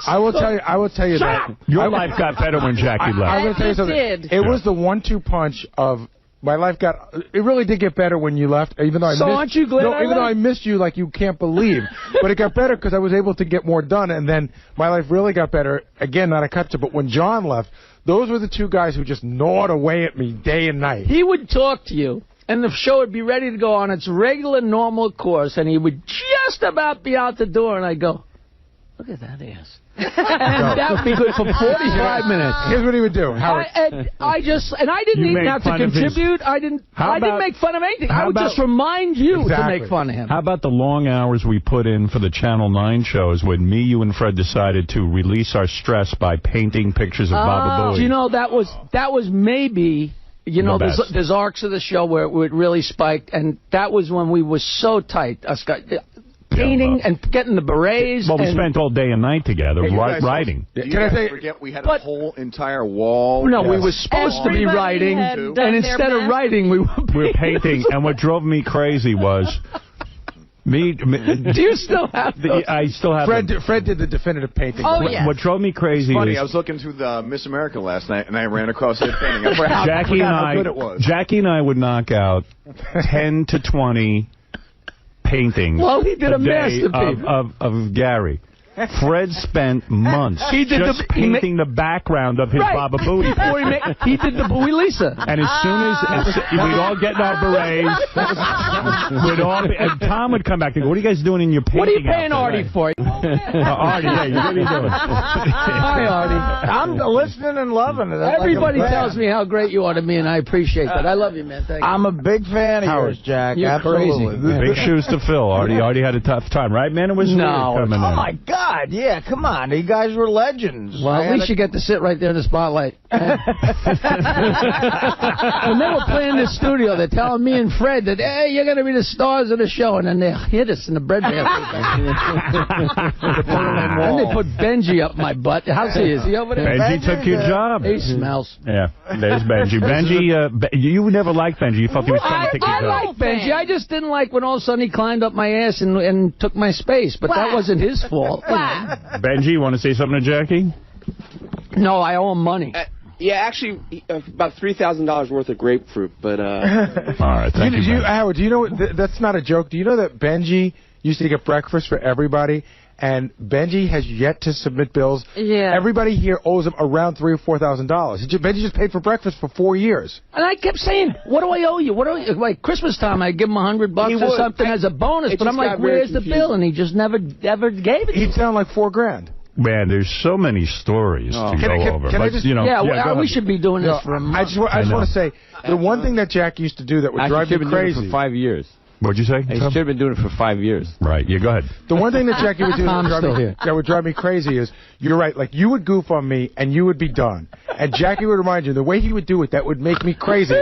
I will tell you that your life got better when Jackie left. I will tell you something. It was the 1-2 punch of my life got. It really did get better when you left. Even though I aren't you glad? Even though I missed you like you can't believe, but it got better because I was able to get more done, and then my life really got better. Again, not a cut to, but when John left, those were the two guys who just gnawed away at me day and night. He would talk to you, and the show would be ready to go on its regular, normal course, and he would just about be out the door, and I'd go, look at that ass. And that would be good for 45 minutes. Here's what he would do. Howard. I didn't even have to contribute. I didn't make fun of anything. I would just remind you to make fun of him. How about the long hours we put in for the Channel 9 shows when me, you, and Fred decided to release our stress by painting pictures of Baba Booey? You know, that was maybe... You know, there's arcs of the show where it really spiked, and that was when we were so tight. Us guys, painting and getting the berets. Well, we spent all day and night together writing. Can I forget we had a whole entire wall? No, we were supposed to be writing, and instead of writing, we were painting. And what drove me crazy was... Do you still have those? I still have Fred did the definitive painting. Oh, yes. What drove me crazy funny, is... I was looking through the Miss America last night, and I ran across that painting. Jackie and I would knock out 10 to 20 paintings he did a masterpiece of Gary. Fred spent months painting the background of his Baba Booey. He did the Bowie Lisa. And as soon as we'd all get in our berets, and Tom would come back and go, what are you guys doing in your painting? What are you paying Artie for? Artie, what are you doing? Hi, Artie. I'm listening and loving it. Everybody tells me how great you are to me, and I appreciate that. I love you, man. Thank you. I'm a big fan of yours, Jack. You're absolutely crazy. Big shoes to fill. Artie had a tough time, right, man? It was weird coming in. Oh, my God. Yeah, come on. You guys were legends. Well, at least you get to sit right there in the spotlight. When they were playing this studio, they're telling me and Fred that, hey, you're going to be the stars of the show, and then they hit us in the breadbasket. And they put Benji up my butt. How's he? Is he over there? Benji took your job. He smells. Yeah, there's Benji. Benji, you never liked Benji. You felt he was trying to take your job. I like Benji. I just didn't like when all of a sudden he climbed up my ass and took my space, but that wasn't his fault. Benji, you want to say something to Jackie? No, I owe him money. Yeah, actually, about $3,000 worth of grapefruit, but... All right, thank you, Howard, do you know, that's not a joke. Do you know that Benji used to get breakfast for everybody, and Benji has yet to submit bills? Yeah. Everybody here owes him around $3,000 or $4,000. Benji just paid for breakfast for 4 years. And I kept saying, what do I owe you? What do I, like, Christmas time, I give him $100 or something as a bonus, but I'm like, where's the bill? And he just never gave it to me. He'd sound like $4,000. Man, there's so many stories to go over. Can I just, we should be doing this for a month. I just want to say, the one thing that Jack used to do that would drive me crazy. Doing it for 5 years. What'd you say? He should have been doing it for 5 years. Right, yeah, go ahead. The one thing that Jackie would do that would drive me crazy is, you're right, like, you would goof on me, and you would be done. And Jackie would remind you, the way he would do it, that would make me crazy.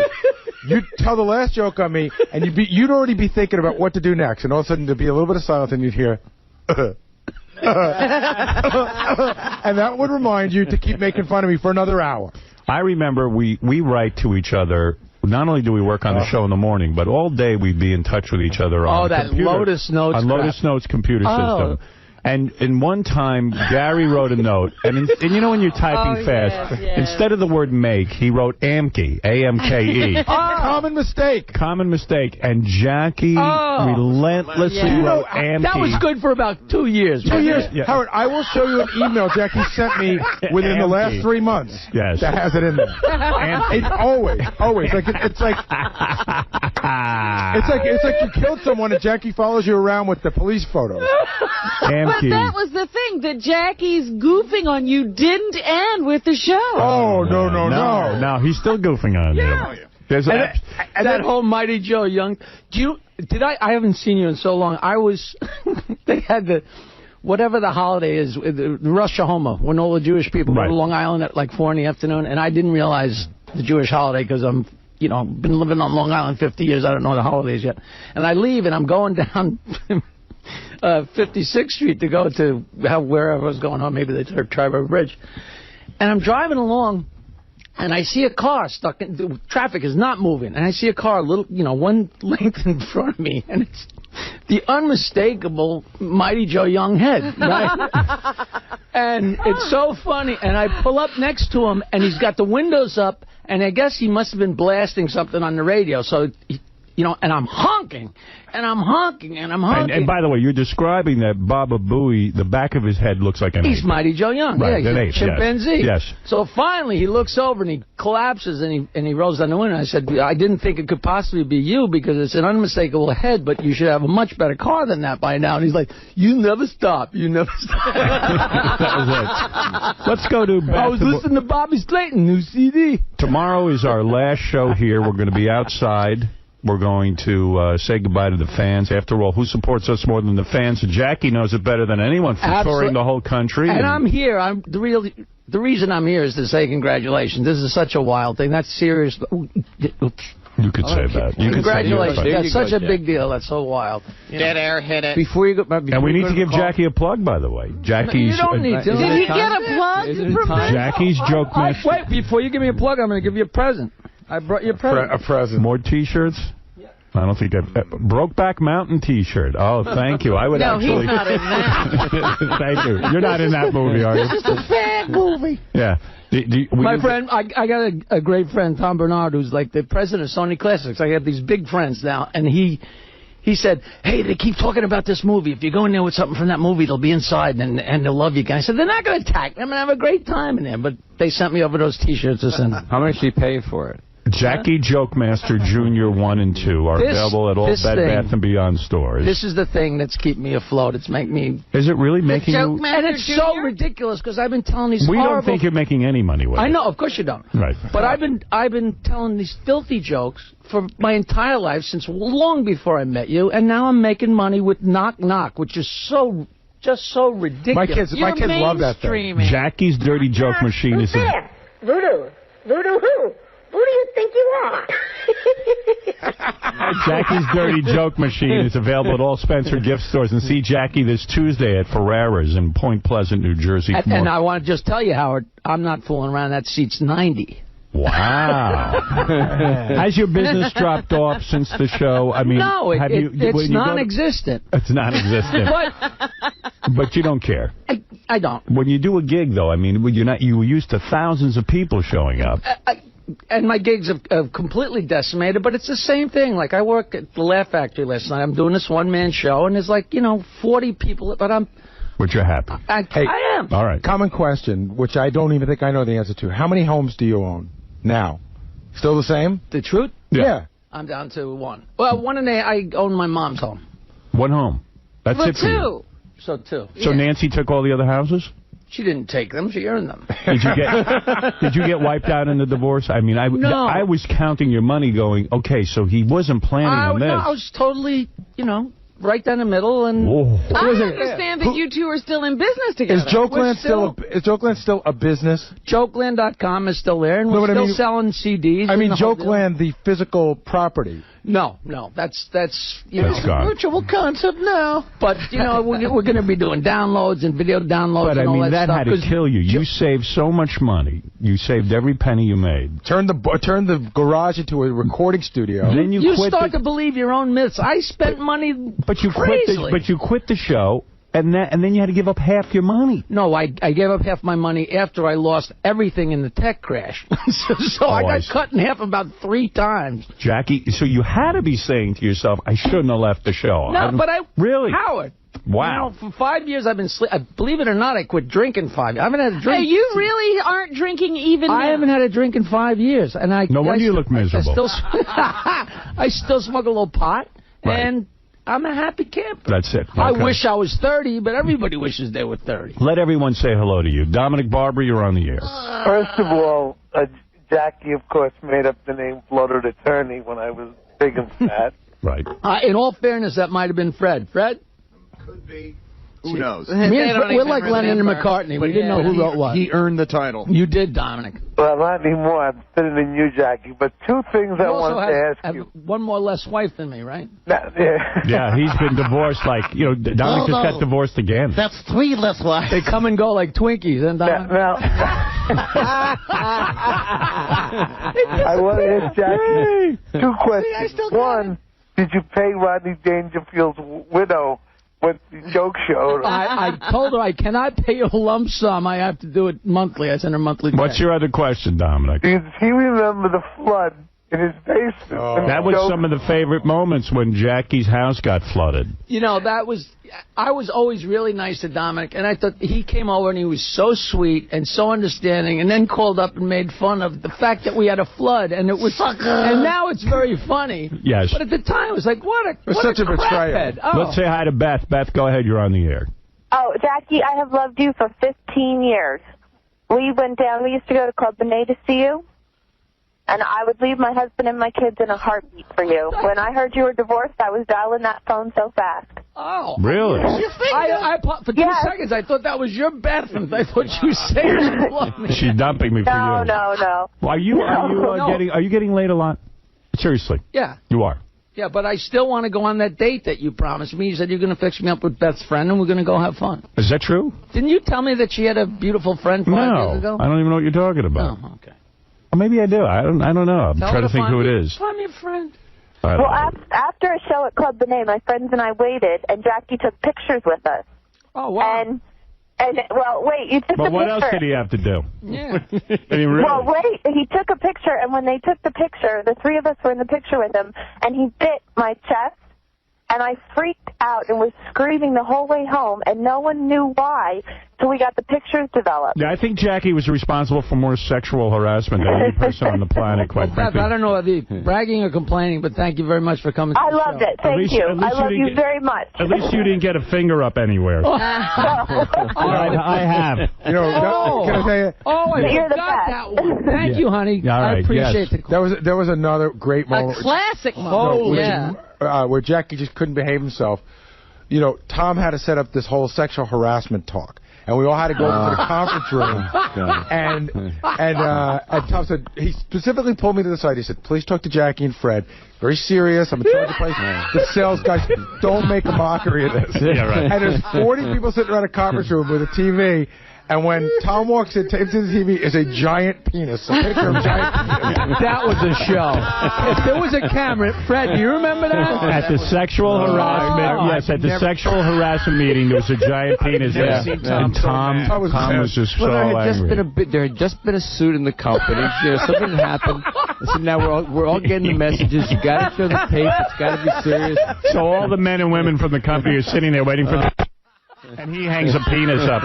You'd tell the last joke on me, and you'd already be thinking about what to do next, and all of a sudden there'd be a little bit of silence, and you'd hear... and that would remind you to keep making fun of me for another hour. I remember we write to each other. Not only do we work on the show in the morning, but all day we'd be in touch with each other on that computer, Lotus Notes on Lotus Notes computer system. And in one time, Gary wrote a note, and you know when you're typing fast, instead of the word make, he wrote _AMKE, A-M-K-E. Common mistake. Common mistake. And Jackie relentlessly wrote AMKE. That was good for about 2 years. 2 years. Yeah. Howard, I will show you an email Jackie sent me within the last 3 months. Yes. That has it in there. It always. Like it's like you killed someone and Jackie follows you around with the police photos. But that was the thing, that Jackie's goofing on you didn't end with the show. Oh, no. He's still goofing on you. There's that whole Mighty Joe Young. I haven't seen you in so long. They had whatever the holiday is, the Rosh Hashanah, when all the Jewish people go to Long Island at like 4 in the afternoon, and I didn't realize the Jewish holiday because I'm, been living on Long Island 50 years. I don't know the holidays yet. And I leave, and I'm going down 56th Street to go to wherever I was going on, maybe the Tri-River Bridge. And I'm driving along, and I see a car stuck in... The traffic is not moving. And I see a car, one length in front of me, and it's the unmistakable Mighty Joe Young head, right? And it's so funny. And I pull up next to him, and he's got the windows up, and I guess he must have been blasting something on the radio. So... and I'm honking, and I'm honking, and I'm honking. And by the way, you're describing that Baba Booey, the back of his head looks like an ape. He's Mighty Joe Young. Right, yeah, he's a chimpanzee. Yes. So finally, he looks over, and he collapses, and he rolls down the window. I said, I didn't think it could possibly be you, because it's an unmistakable head, but you should have a much better car than that by now. And he's like, you never stop. You never stop. That was it. Let's go to basketball. I was listening to Bobby Slayton, new CD. Tomorrow is our last show here. We're going to be outside. We're going to say goodbye to the fans. After all, who supports us more than the fans? Jackie knows it better than anyone for touring the whole country. And I'm here. The reason I'm here is to say congratulations. This is such a wild thing. That's serious. You could say that. Congratulations. That's such a big deal. That's so wild. Dead air hit it. Before you go, and we need to give Jackie a plug, by the way. Jackie's. You don't need to. Did he get a plug? Jackie's joke master. Wait, before you give me a plug, I'm going to give you a present. I brought you a present. A present. More T-shirts? Yeah. I don't think that... Brokeback Mountain T-shirt. Oh, thank you. I would actually... No, he's not in that. Thank you. You're not in that movie, are you? This is a bad movie. Yeah. My friend, I got a great friend, Tom Bernard, who's like the president of Sony Classics. I have these big friends now, and he said, hey, they keep talking about this movie. If you go in there with something from that movie, they'll be inside, and they'll love you guys. I said, they're not going to attack me. I'm going to have a great time in there. But they sent me over those T-shirts to send. How much did you pay for it? Jackie Joke Master Jr. 1 and 2 are available at all Bed Bath & Beyond stores. This is the thing that's keeping me afloat. It's making me... Is it really making you... And it's so ridiculous, because I've been telling these horrible... We don't think you're making any money with it. I know, of course you don't. Right. But I've been telling these filthy jokes for my entire life, since long before I met you, and now I'm making money with Knock Knock, which is just so ridiculous. My kids love that thing. Jackie's Dirty Joke Machine is... Voodoo. Voodoo who? Who do you think you are? Jackie's Dirty Joke Machine is available at all Spencer gift stores. And see Jackie this Tuesday at Ferrara's in Point Pleasant, New Jersey. And I want to just tell you, Howard, I'm not fooling around. That seat's 90. Wow. Has your business dropped off since the show? I mean, no, it's non-existent. It's non-existent. But you don't care. I don't. When you do a gig, though, I mean, you were used to thousands of people showing up. And my gigs have completely decimated, but it's the same thing. Like, I work at the Laugh Factory last night. I'm doing this one-man show, and there's 40 people, but But you're happy. I am. All right. Common question, which I don't even think I know the answer to. How many homes do you own now? Still the same? The truth? Yeah. I'm down to one. Well, I own my mom's home. One home. That's it for you. So two. So Nancy took all the other houses? She didn't take them. She earned them. Did you get wiped out in the divorce? I mean, I was counting your money going, okay, so he wasn't planning on this. No, I was totally, right down the middle. And I understand that you two are still in business together. Is Jokeland still a business? Jokeland.com is still there, and we're still selling CDs. I mean, Jokeland, the physical property. No, that's a gone. virtual concept now. But we're going to be doing downloads and video downloads. But and all that had to kill you. You saved so much money. You saved every penny you made. Turn the garage into a recording studio. And then you start to believe your own myths. I spent money. But you quit the show. And then you had to give up half your money. No, I gave up half my money after I lost everything in the tech crash. so I got cut in half about 3 times. Jackie, so you had to be saying to yourself, I shouldn't have left the show. No, but Really? Howard. Wow. For 5 years I've been believe it or not, I quit drinking 5 years. I haven't had a drink. Hey, you really aren't drinking even now. I haven't had a drink in 5 years. And no wonder you look miserable. I still smoke a little pot. Right. And I'm a happy camper. That's it. Okay. I wish I was 30, but everybody wishes they were 30. Let everyone say hello to you. Dominic Barbara, you're on the air. First of all, Jackie, of course, made up the name Bloated Attorney when I was big and fat. Right. In all fairness, that might have been Fred. Fred? Could be. Who knows? We're like Lennon and McCartney. We didn't know who wrote what. He earned the title. You did, Dominic. Well, not anymore. I'm sitting in you, Jackie. But 2 things I wanted to ask you. One more less wife than me, right? Yeah, he's been divorced Dominic just got divorced again. That's 3 less wives. They come and go like Twinkies, and I want to ask Jackie 2 questions. One, did you pay Rodney Dangerfield's widow with the joke show? I told her I cannot pay a lump sum. I have to do it monthly. I send her monthly. What's your other question, Dominic? Does he remember the flood in his basement? That was some of the favorite moments when Jackie's house got flooded. I was always really nice to Dominic, and I thought he came over and he was so sweet and so understanding, and then called up and made fun of the fact that we had a flood, and it was, and now it's very funny. Yes. But at the time, it was like, what a craphead. Oh. Let's say hi to Beth. Beth, go ahead. You're on the air. Oh, Jackie, I have loved you for 15 years. We went down. We used to go to Club 𝗦𝗵cie to see you. And I would leave my husband and my kids in a heartbeat for you. When I heard you were divorced, I was dialing that phone so fast. Oh. Really? For 2 seconds, I thought that was your Beth, and I thought you were saying she loved me. She's dumping me for you. No. Are you getting laid a lot? Seriously? Yeah. You are? Yeah, but I still want to go on that date that you promised me. You said you're going to fix me up with Beth's friend, and we're going to go have fun. Is that true? Didn't you tell me that she had a beautiful friend 5 years ago? I don't even know what you're talking about. Oh, okay. Or maybe I do. I don't know. I'm trying to think who it is. Find me a friend. Well, after a show at Club 𝗦𝗵cie, my friends and I waited, and Jackie took pictures with us. Oh, wow. Well, wait, you took the picture. But what else did he have to do? Yeah. Well, wait, he took a picture, and when they took the picture, the 3 of us were in the picture with him, and he bit my chest, and I freaked out and was screaming the whole way home, and no one knew why until we got the pictures developed. Yeah, I think Jackie was responsible for more sexual harassment than any person on the planet, quite frankly. I don't know whether you're bragging or complaining, but thank you very much for coming to the show. I loved it. Thank you. I love you very much. At least you didn't get a finger up anywhere. I have. Can I tell you? Oh, I forgot that one. Thank you, honey. All right, I appreciate it. There was another great moment. A classic moment. Where Jackie just couldn't behave himself. Tom had to set up this whole sexual harassment talk. And we all had to go into the conference room. And Tom said, he specifically pulled me to the side. He said, please talk to Jackie and Fred. Very serious. I'm in charge of the place. The sales guys, don't make a mockery of this. Yeah, right. And there's 40 people sitting around a conference room with a TV. And when Tom walks into the TV, is a giant penis. A picture of giant penis. That was a show. If there was a camera, Fred, do you remember that? At the sexual harassment, yes, at the sexual harassment meeting, there was a giant penis there. And Tom was just so angry. There had just been a suit in the company. You know, something happened. So now we're all getting the messages. You got to show the tape. It's got to be serious. So all the men and women from the company are sitting there waiting for the... And he hangs a penis up.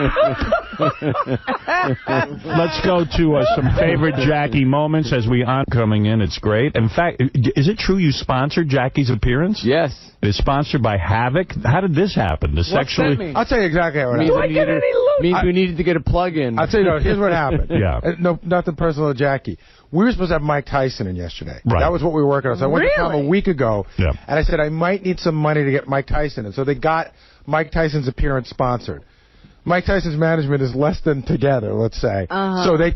Let's go to some favorite Jackie moments as we are coming in. It's great. In fact, is it true you sponsored Jackie's appearance? Yes. It is sponsored by Havoc. How did this happen? What's that mean? I'll tell you exactly how it happened. Means we needed to get a plug in. I'll tell you, here's what happened. Yeah. No, nothing personal to Jackie. We were supposed to have Mike Tyson in yesterday. Right. That was what we were working on. So I went to Tom a week ago, and I said, I might need some money to get Mike Tyson in. So they got Mike Tyson's appearance sponsored. Mike Tyson's management is less than together, let's say. So they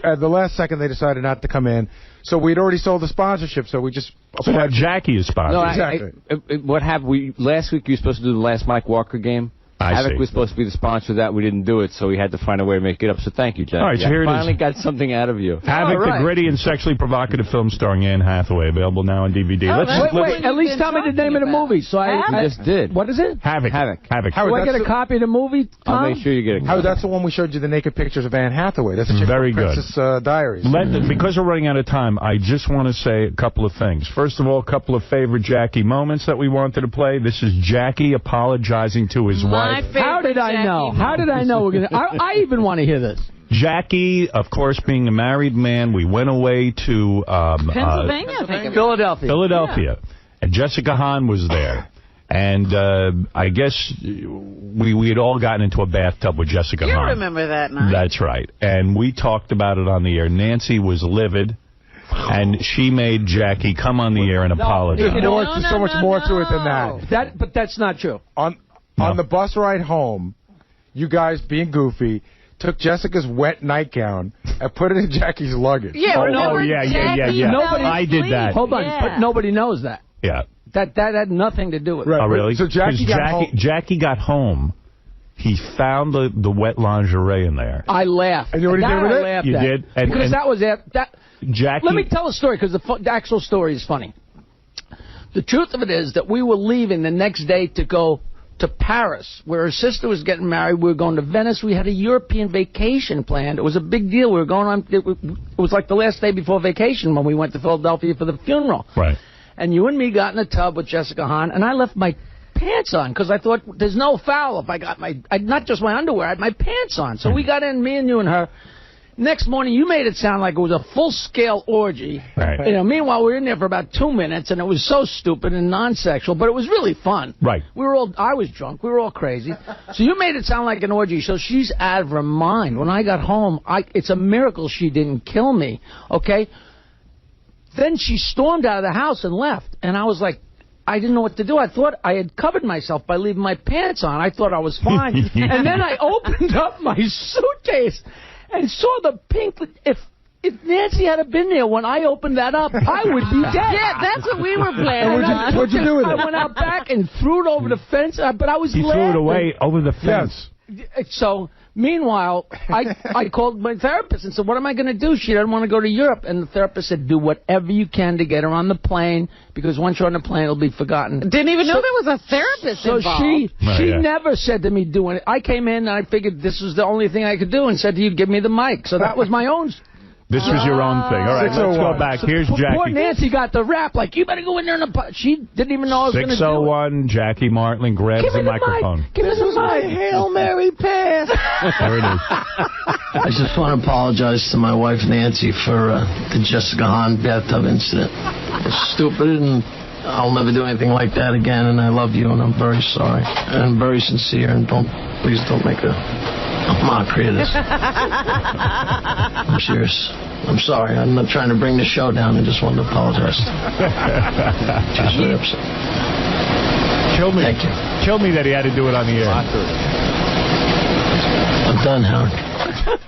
at the last second, they decided not to come in. So we'd already sold the sponsorship, so we just... So now Jackie is sponsored. No, exactly. What happened? Last week you were supposed to do the last Mike Walker game. Havoc was supposed to be the sponsor of that. We didn't do it, so we had to find a way to make it up. So thank you, Jack. All right, so here it is. Finally got something out of you. Havoc, the gritty and sexually provocative film starring Anne Hathaway, available now on DVD. Wait, at least tell me the name of the movie. So I just did. What is it? Havoc. Do I get a copy of the movie, Tom? I'll make sure you get a copy. Howard, that's the one we showed you the naked pictures of Anne Hathaway. That's a chick very from good. Princess Diaries. Because we're running out of time, I just want to say a couple of things. First of all, a couple of favorite Jackie moments that we wanted to play. This is Jackie apologizing to his wife. How did I know? How did I know we're going to... I even want to hear this. Jackie, of course, being a married man, we went away to... Pennsylvania, I think. Philadelphia. And Jessica Hahn was there. And I guess we had all gotten into a bathtub with Jessica Hahn. You remember that night. That's right. And we talked about it on the air. Nancy was livid. And she made Jackie come on the air and apologize. You know what? There's so much more to it than that. But that's not true. On the bus ride home, you guys, being goofy, took Jessica's wet nightgown and put it in Jackie's luggage. Yeah. I did that. Hold on, but nobody knows that. Yeah. That had nothing to do with it. Right. Oh, really? So Jackie got home. He found the wet lingerie in there. I laughed. And you already did with it? You did? Because that was it. Jackie... Let me tell a story, because the actual story is funny. The truth of it is that we were leaving the next day to go to Paris, where her sister was getting married. We were going to Venice. We had a European vacation planned. It was a big deal. We were going on. It was like the last day before vacation when we went to Philadelphia for the funeral. Right. And you and me got in a tub with Jessica Hahn, and I left my pants on because I thought there's no foul if I got not just my underwear, I had my pants on. So we got in, me and you and her. Next morning, you made it sound like it was a full-scale orgy. Right. You know, meanwhile, we were in there for about 2 minutes, and it was so stupid and non-sexual, but it was really fun. Right. I was drunk. We were all crazy. So you made it sound like an orgy. So she's out of her mind. When I got home, it's a miracle she didn't kill me. Okay? Then she stormed out of the house and left, and I was like, I didn't know what to do. I thought I had covered myself by leaving my pants on. I thought I was fine. And then I opened up my suitcase and saw the pink. If Nancy had been there when I opened that up, I would be dead. Yeah, that's what we were planning on. What'd you do with it? I went out back and threw it over the fence, but I was He laughing. threw it away over the fence. Yes. So, meanwhile, I called my therapist and said, what am I going to do? She doesn't want to go to Europe. And the therapist said, do whatever you can to get her on the plane, because once you're on the plane, it'll be forgotten. Didn't even know there was a therapist involved. So she never said to me, doing it. I came in and I figured this was the only thing I could do and said to you, give me the mic. So that was my own... This was your own thing. All right, let's go back. Here's Jackie. Poor Nancy got the rap, like, you better go in there and... She didn't even know I was going to do it. 601, Jackie Martling grabs the microphone. Give me the mic. Hail Mary pass. There it is. I just want to apologize to my wife, Nancy, for the Jessica Hahn bathtub incident. It's stupid, and I'll never do anything like that again, and I love you, and I'm very sorry. And I'm very sincere, and please don't make a mockery of this. I'm serious. I'm sorry. I'm not trying to bring the show down. I just wanted to apologize. She's very upset. Kill me that he had to do it on the air. I'm done, Howard.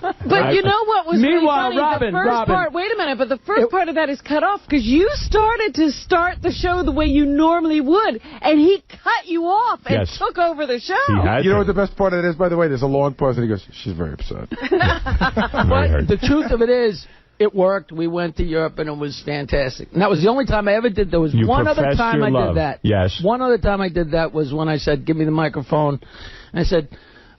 But you know what was Meanwhile, really funny? The first part, wait a minute, but the first part of that is cut off because you started to start the show the way you normally would, and he cut you off and took over the show. You know what the best part of it is, by the way? There's a long pause, and he goes, she's very upset. But the truth of it is, it worked. We went to Europe, and it was fantastic. And that was the only time I ever did. There was one other time I did that. Yes. One other time I did that was when I said, give me the microphone. And I said,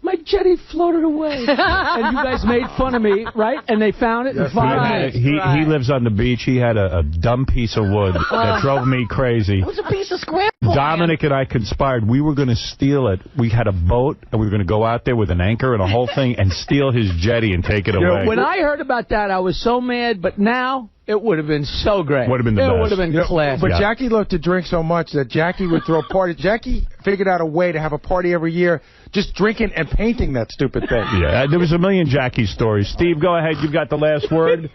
my jetty floated away. And you guys made fun of me, right? And they found it in 5 minutes. He lives on the beach. He had a dumb piece of wood that drove me crazy. It was a piece of scramble. Dominic and I conspired. We were going to steal it. We had a boat, and we were going to go out there with an anchor and a whole thing and steal his jetty and take it away. When I heard about that, I was so mad, but now it would have been so great. Would have been the best. It would have been classic. But Jackie loved to drink so much that Jackie would throw parties. Jackie figured out a way to have a party every year, just drinking and painting that stupid thing. Yeah, there was a million Jackie stories. Steve, go ahead. You've got the last word.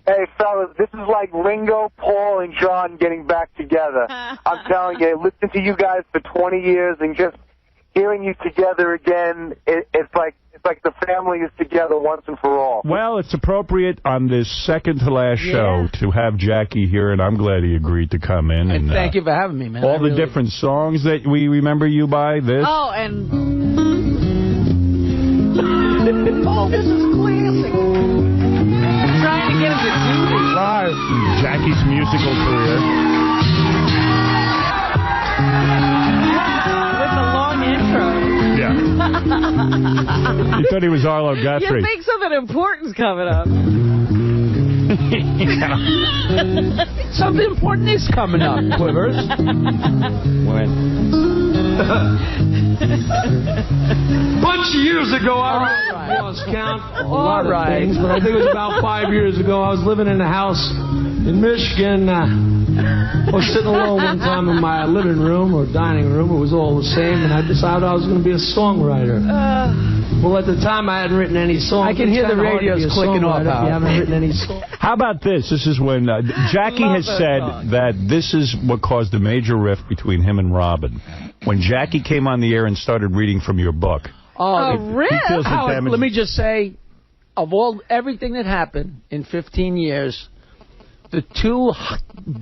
Hey, fellas, this is like Ringo, Paul, and John getting back together. I'm telling you, listen to you guys for 20 years and just hearing you together again, it's like the family is together once and for all. Well, it's appropriate on this second-to-last show to have Jackie here, and I'm glad he agreed to come in. And thank you for having me, man. All the different songs that we remember you by, this. Oh, and... oh, this is classic. Trying to get him to do this. Live. Jackie's musical career. With the long intro. Yeah. You thought he was Arlo Guthrie. You think something important's coming up. Something important is coming up, Quivers. When? Bunch of years ago, I lost count a lot of things, but I think it was about 5 years ago. I was living in a house in Michigan. I was sitting alone one time in my living room or dining room. It was all the same, and I decided I was going to be a songwriter. Well, at the time, I hadn't written any songs. I can hear the radios clicking off. If you haven't written any songs. How about this? This is when Jackie has said that this is what caused a major rift between him and Robin. When Jackie came on the air and started reading from your book. Let me just say, of everything that happened in 15 years, the two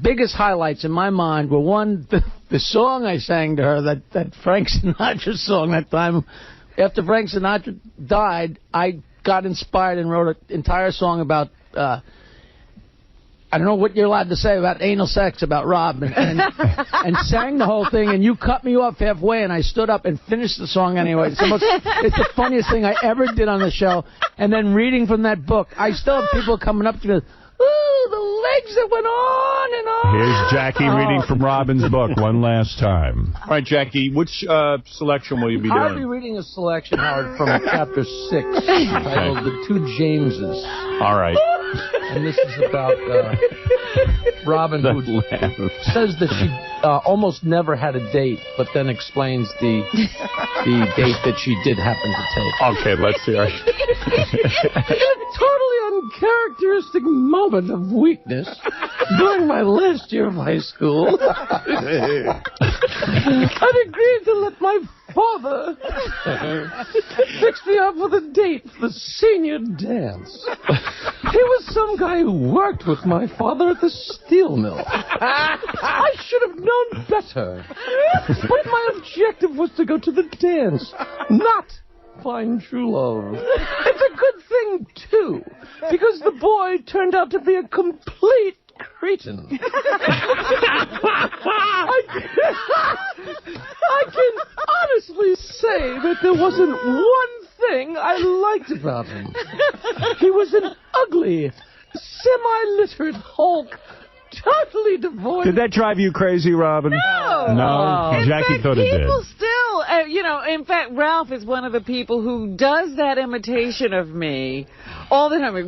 biggest highlights in my mind were, one, the song I sang to her, that Frank Sinatra song that time. After Frank Sinatra died, I got inspired and wrote an entire song about, I don't know what you're allowed to say about anal sex, about Rob, and sang the whole thing, and you cut me off halfway, and I stood up and finished the song anyway. It's the funniest thing I ever did on the show. And then reading from that book, I still have people coming up to me, ooh, the legs that went on and on. Here's Jackie reading from Robin's book one last time. All right, Jackie, which selection will you be doing? I'll be reading a selection, Howard, from Chapter 6, titled The Two Jameses. All right. And this is about Robin, who says that she almost never had a date, but then explains the date that she did happen to take. Okay, let's hear it. A totally uncharacteristic moment of weakness during my last year of high school. I'd agreed to let my father fix me up with a date for the senior dance. He was some guy who worked with my father at the steel mill. I should have known better. But my objective was to go to the dance, not find true love. It's a good thing, too, because the boy turned out to be a complete cretin. I can honestly say that there wasn't one thing I liked about him. He was an ugly, semi-literate hulk, totally devoid. Did that drive you crazy, Robin? No. In Jackie fact, thought it did. people still, in fact, Ralph is one of the people who does that imitation of me all the time. Like,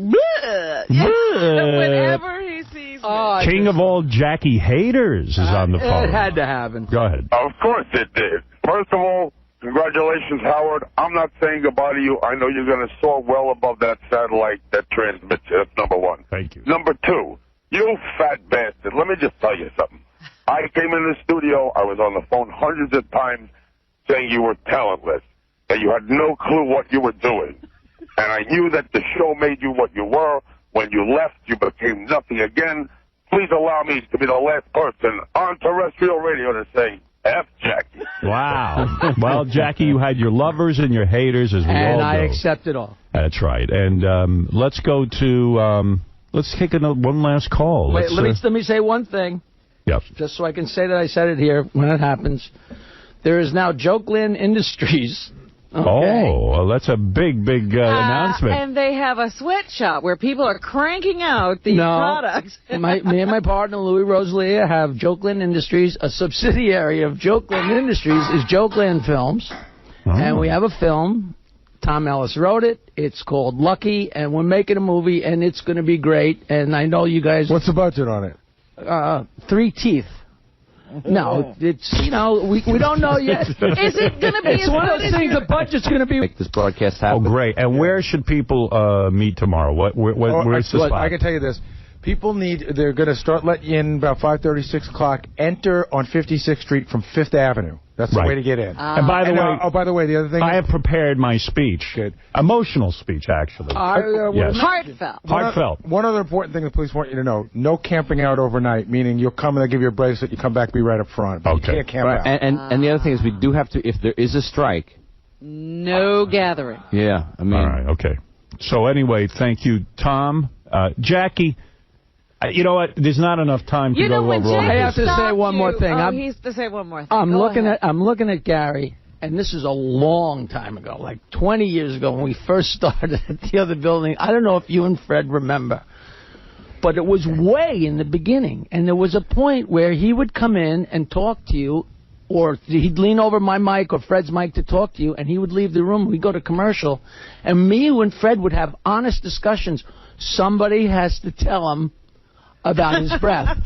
whenever he sees me. King of all Jackie haters is on the phone. It had to happen. Go ahead. Of course it did. First of all, congratulations, Howard. I'm not saying goodbye to you. I know you're going to soar well above that satellite that transmits you. That's number one. Thank you. Number two, you fat bastard. Let me just tell you something. I came in the studio. I was on the phone hundreds of times saying you were talentless, that you had no clue what you were doing. and I knew that the show made you what you were. When you left, you became nothing again. Please allow me to be the last person on terrestrial radio to say, F Jackie. Wow. Well, Jackie, you had your lovers and your haters, as we all do. And I accept it all. That's right. And let's go to, let's take one last call. Wait, let me say one thing. Yep. Just so I can say that I said it here when it happens. There is now Jokeland Industries. Okay. Oh, well, that's a big announcement. And they have a sweatshop where people are cranking out these products. Me and my partner, Louis Rosalia, have Jokeland Industries. A subsidiary of Jokeland Industries is Jokeland Films. Oh. And we have a film. Tom Ellis wrote it. It's called Lucky, and we're making a movie, and it's going to be great. And I know you guys... What's the budget on it? 3 teeth. No, it's, we don't know yet. Is it going to be? It's one of those things, the budget's going to be... Make this broadcast happen. Oh, great. And where should people meet tomorrow? Where's the spot? I can tell you this. People they're going to start letting you in about 5:30, 6 o'clock. Enter on 56th Street from 5th Avenue. That's the way to get in. And by the way, the other thing... I have prepared my speech. Good. Emotional speech, actually. Yes. Heartfelt. One other important thing the police want you to know, no camping out overnight, meaning you'll come and they'll give you a bracelet, you come back, be right up front. But you can't camp out. And the other thing is we do have to, if there is a strike... No gathering. Yeah, I mean... All right, okay. So anyway, thank you, Tom. Jackie... you know what? There's not enough time to go over all I have to say one more thing. He has to say one more thing. I'm looking at Gary, and this is a long time ago, like 20 years ago when we first started at the other building. I don't know if you and Fred remember, but it was way in the beginning, and there was a point where he would come in and talk to you, or he'd lean over my mic or Fred's mic to talk to you, and he would leave the room. We'd go to commercial, and me and Fred would have honest discussions. Somebody has to tell him about his breath.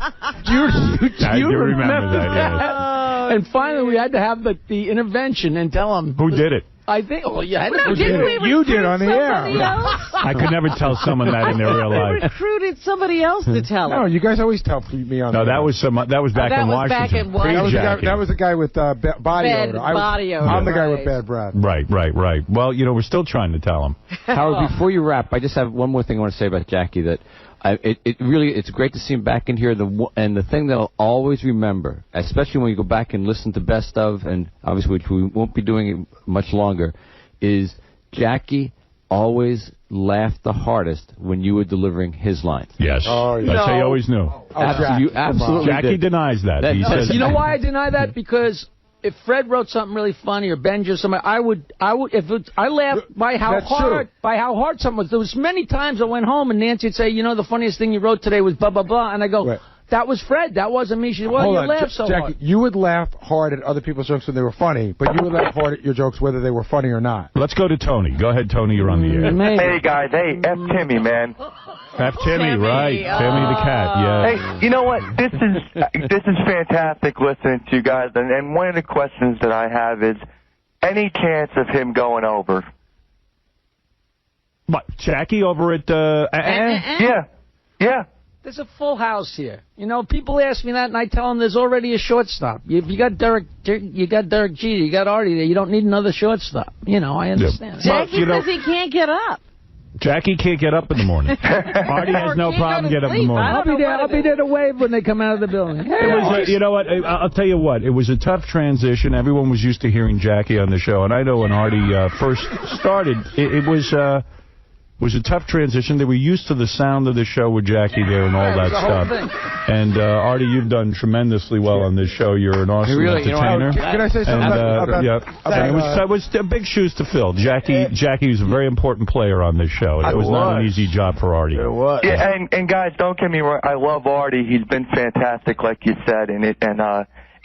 Do you remember that? Yes. And finally, we had to have the intervention and tell him. Who did it? I think. Oh, yeah. You did on the air. I could never tell someone that in their real life. We recruited somebody else to tell him. No, you guys always tell me on. No, that was back in Washington. That was the guy with body odor. I'm the guy with bad breath. Right. Well, we're still trying to tell him. Howard, before you wrap, I just have one more thing I want to say about Jackie. That it's great to see him back in here. And the thing that I'll always remember, especially when you go back and listen to Best Of, and obviously which we won't be doing much longer, is Jackie always laughed the hardest when you were delivering his lines. Yes. Oh, yes. That's how you always knew. Absolutely. Jackie denies that. He says, you know why I deny that? Because if Fred wrote something really funny or Ben just something, I laughed by how hard something was. There was many times I went home and Nancy would say, the funniest thing you wrote today was blah blah blah, and I go, that was Fred. That wasn't me. She said, well, you laughed so Jackie, hard. You would laugh hard at other people's jokes when they were funny, but you would laugh hard at your jokes whether they were funny or not. Let's go to Tony. Go ahead, Tony. You're on the air. Hey guys. Hey, F Timmy, man. F Timmy, right? Timmy the cat. Yeah. Hey, you know what? This is fantastic listening to you guys. And one of the questions that I have is, any chance of him going over? What, Jackie over at Yeah. There's a full house here. People ask me that, and I tell them there's already a shortstop. You got Derek Jeter, you got Artie there. You don't need another shortstop. I understand. Jackie says he can't get up. Jackie can't get up in the morning. Artie has no problem getting up in the morning. I'll be there to wave when they come out of the building. It was, you know what? I'll tell you what. It was a tough transition. Everyone was used to hearing Jackie on the show, and I know when Artie first started, it was a tough transition. They were used to the sound of the show with Jackie there and all that stuff. And Artie, you've done tremendously well on this show. You're an awesome entertainer. Can I say something about it was big shoes to fill. Jackie was a very important player on this show. It was not an easy job for Artie. It was. Yeah, and guys, don't get me wrong. I love Artie. He's been fantastic, like you said,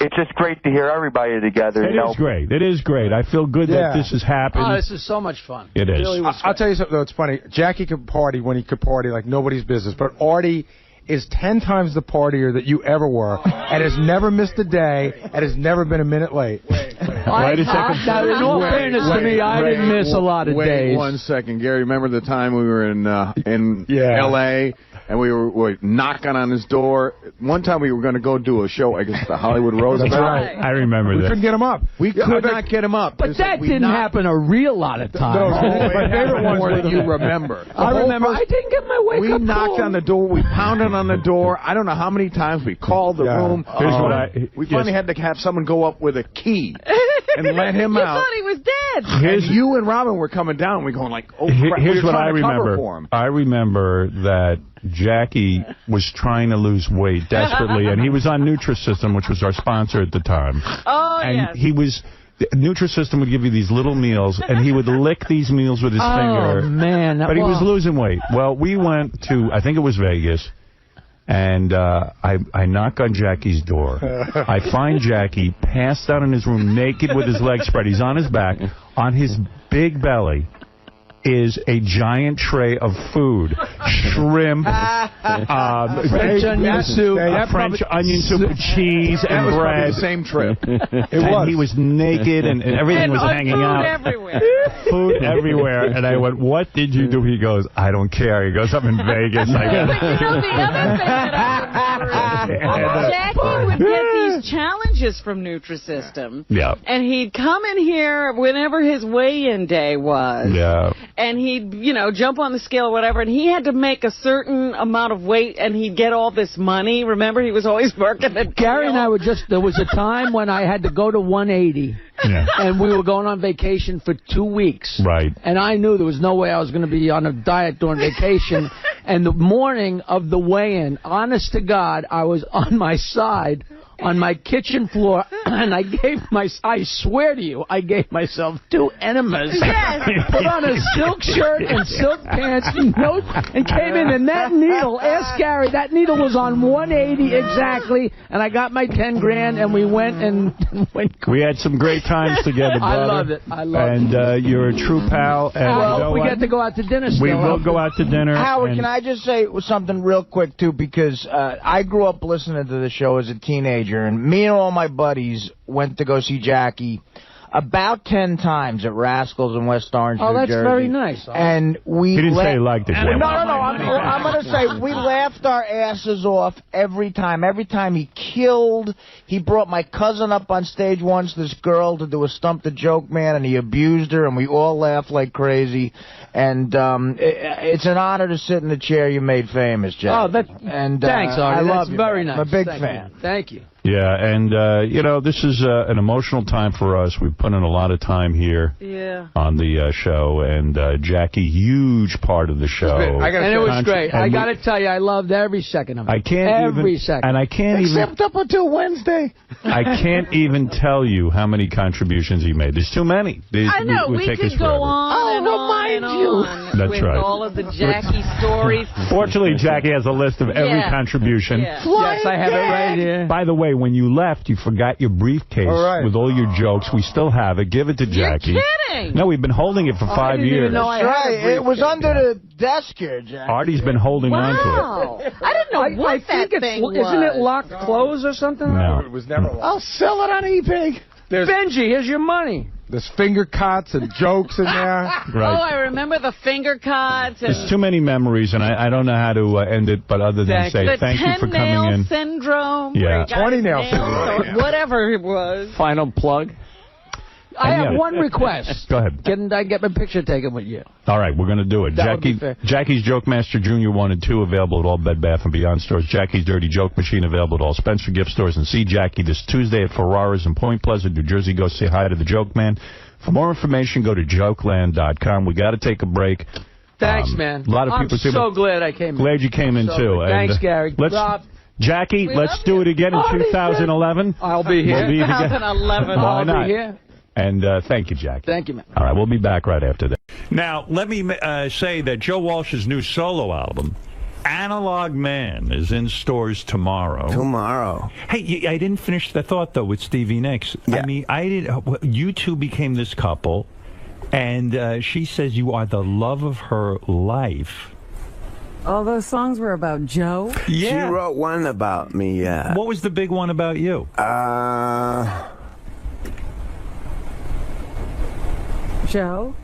it's just great to hear everybody together. It is great. It is great. I feel good that this has happened. Oh, this is so much fun. It is. Really I'll tell you something, though. It's funny. Jackie could party when he could party like nobody's business. But Artie is 10 times the partier that you ever were and has never missed a day and has never been a minute late. Wait a second. Now, in all fairness to me, I didn't miss a lot of days. Wait 1 second. Gary, remember the time we were in L.A., and we were knocking on his door. One time we were going to go do a show, I guess, at the Hollywood Roosevelt. That's right. I remember that. We couldn't get him up. We could not get him up. But that didn't happen a real lot of times. No, my favorite ones were that you remember. I remember. I didn't get my wake up We knocked on the door. We pounded on the door. I don't know how many times we called the room. Here's what we finally had to have someone go up with a key and let him You out. thought he was dead. And you and Robin were coming down. We're going like, oh, crap. Here's what I For remember. him. I remember that Jackie was trying to lose weight desperately, and he was on Nutrisystem, which was our sponsor at the time. Oh, and yes. he was... Nutrisystem would give you these little meals, and he would lick these meals with his finger. Oh, man. But he was losing weight. Well, we went to, I think it was Vegas, and I knock on Jackie's door. I find Jackie passed out in his room, naked with his legs spread. He's on his back. On his big belly is a giant tray of food. Shrimp, French onion soup, French onion soup, cheese, and was bread. the same trip. He was naked, and everything was hanging out. Everywhere. Food everywhere. And I went, what did you do? He goes, I don't care. He goes, I'm in Vegas. But you know, the other thing that I remember is Jackie would get these challenges from Nutrisystem. Yeah. And he'd come in here whenever his weigh-in day was. Yeah. And he'd, jump on the scale or whatever, and he had to make a certain amount of weight, and he'd get all this money. Remember, he was always working at Gary and I were there was a time when I had to go to 180, and we were going on vacation for 2 weeks. Right. And I knew there was no way I was going to be on a diet during vacation. And the morning of the weigh-in, honest to God, I was on my side on my kitchen floor, and I swear to you, I gave myself 2 enemas. Yes. Put on a silk shirt and silk pants, and came in, and that needle, ask Gary, that needle was on 180 exactly, and I got my 10 grand, and we went and went. We had some great times together, brother. I love it. I love it. And you're a true pal. And well, we get to go out to dinner still. We will go out to dinner. Howard, can I just say something real quick, too? Because I grew up listening to the show as a teenager, and me and all my buddies went to go see Jackie about 10 times at Rascals in West Orange, New Jersey. Oh, that's very nice. And we... He didn't say he liked it. No, I'm going to say we laughed our asses off every time. Every time he killed, he brought my cousin up on stage once, this girl, to do a Stump the Joke Man, and he abused her, and we all laughed like crazy. And it's an honor to sit in the chair you made famous, Jack. Oh, thanks, Artie. I love that's you. very nice. I'm a big Thank fan. You. Thank you. Yeah, and, this is an emotional time for us. We've put in a lot of time here on the show, and Jackie, huge part of the show. And it was great. I got to tell you, I loved every second of it. I can't every second. And I can't Except up until Wednesday. I can't even tell you how many contributions he made. There's too many. I know. We could go on and on and on That's with right. all of the Jackie stories. Fortunately, Jackie has a list of every contribution. Yeah. Yes, I have it right here. By the way, when you left, you forgot your briefcase with all your jokes. We still have it. Give it to Jackie. You're kidding. No, we've been holding it for 5 years. That's right. It was under the desk here, Jackie. Artie's been holding on to it. I didn't know what that thing was. Isn't it locked clothes or something? No. It was never locked. I'll sell it on eBay. Benji, here's your money. There's finger cuts and jokes in there. Right. Oh, I remember the finger cuts. And There's too many memories, and I don't know how to end it, but other than say thank you for coming in. The 10-nail syndrome. Yeah. 20-nail syndrome. Whatever it was. Final plug. I have one request. Go ahead. Can I get my picture taken with you? All right, we're going to do it. That would be fair. Jackie's Joke Master Jr. 1 and 2 available at all Bed Bath & Beyond stores. Jackie's Dirty Joke Machine available at all Spencer gift stores. And see Jackie this Tuesday at Ferrara's in Point Pleasant, New Jersey. Go say hi to the Joke Man. For more information, go to jokeland.com. We got to take a break. Thanks, man. A lot of people I'm so glad I came in. Glad you came in, too. Thanks, Gary. Rob. Jackie, let's do it again in 2011. I'll be here. We'll be 2011. Why not? I'll be here. And thank you, Jackie. Thank you, man. All right, we'll be back right after that. Now, let me say that Joe Walsh's new solo album, Analog Man, is in stores tomorrow. Hey, I didn't finish the thought, though, with Stevie Nicks. Yeah. I mean, you two became this couple, and she says you are the love of her life. All those songs were about Joe? Yeah. She wrote one about me, yeah. What was the big one about you? Joe?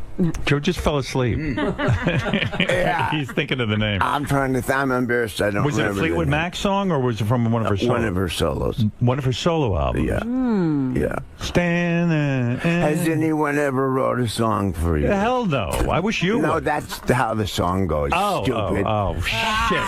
Joe just fell asleep. Yeah. He's thinking of the name. I'm trying to. I'm embarrassed. I don't. Was it a Fleetwood Mac song, or was it from one of her solos? One of her solos. One of her solo albums. Yeah. Yeah. Stand there. Has anyone ever wrote a song for you? Hell no. I wish you No, would. that's how the song goes. Stupid. Oh, shit.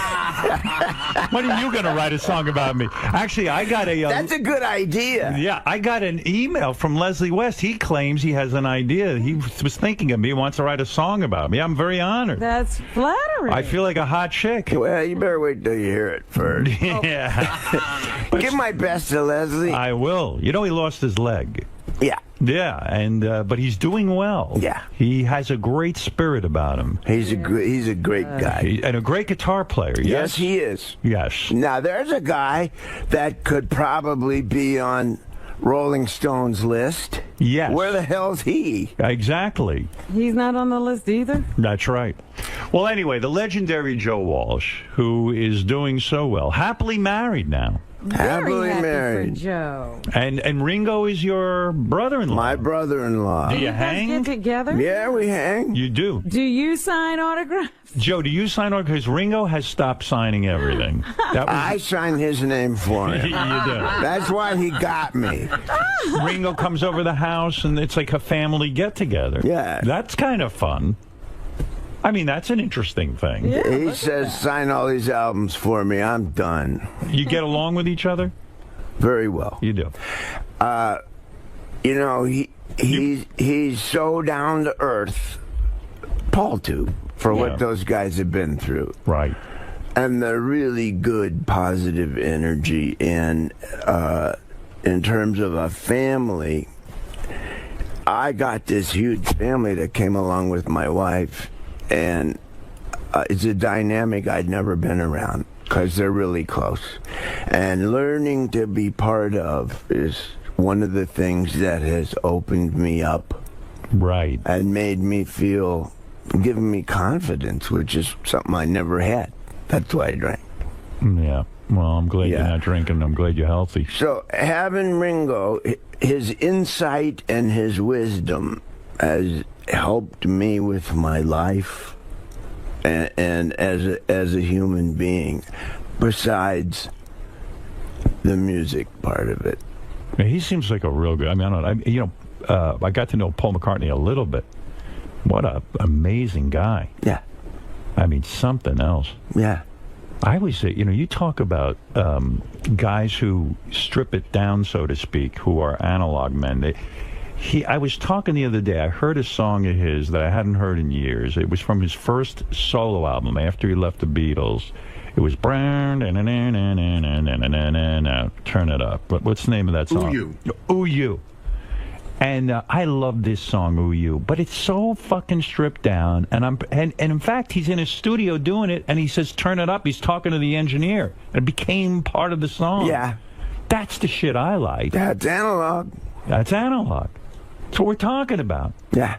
When are you going to write a song about me? Actually, I got a... That's a good idea. Yeah, I got an email from Leslie West. He claims he has an idea. He was thinking of me, wants to write a song about me. I'm very honored. That's flattering. I feel like a hot chick. Well, you better wait till you hear it first. Yeah. Give my best to Leslie. I will. You know, he lost his leg. Yeah. Yeah, and but he's doing well. Yeah. He has a great spirit about him. He's a great guy. And a great guitar player. Yes, he is. Yes. Now, there's a guy that could probably be on Rolling Stone's list. Yes. Where the hell's he? Exactly. He's not on the list either? That's right. Well, anyway, the legendary Joe Walsh, who is doing so well, happily married now. Happily Very married. happy for Joe. And Ringo is your brother-in-law. My brother-in-law. Do you guys hang? get together? Yeah, we hang. You do. Do you sign autographs? Joe, do you sign autographs? Because Ringo has stopped signing everything. That was... I signed his name for him. You do. That's why he got me. Ringo comes over the house, and it's like a family get-together. Yeah. That's kind of fun. I mean, that's an interesting thing. Yeah, He says, sign all these albums for me. I'm done. You get along with each other? Very well. You do. You know, he's so down to earth, Paul too, for what those guys have been through. Right. And the really good positive energy. And in terms of a family, I got this huge family that came along with my wife. And it's a dynamic I'd never been around because they're really close. And learning to be part of is one of the things that has opened me up. Right. And made me feel, given me confidence, which is something I never had. That's why I drank. Yeah. Well, I'm glad you're not drinking. I'm glad you're healthy. So having Ringo, his insight and his wisdom has helped me with my life and as a human being, besides the music part of it. Yeah, he seems like a real good. I mean, I don't know. I got to know Paul McCartney a little bit. What a amazing guy. Yeah. I mean, something else. Yeah. I always say, you talk about guys who strip it down, so to speak, who are analog men. I was talking the other day, I heard a song of his that I hadn't heard in years. It was from his first solo album after he left the Beatles. It was Turn It Up. But what's the name of that song? Ooh You. Ooh You. And I love this song, Ooh You, but it's so fucking stripped down. And in fact, he's in his studio doing it, and he says, turn it up. He's talking to the engineer. It became part of the song. Yeah. That's the shit I like. That's analog. That's analog. That's what we're talking about. Yeah.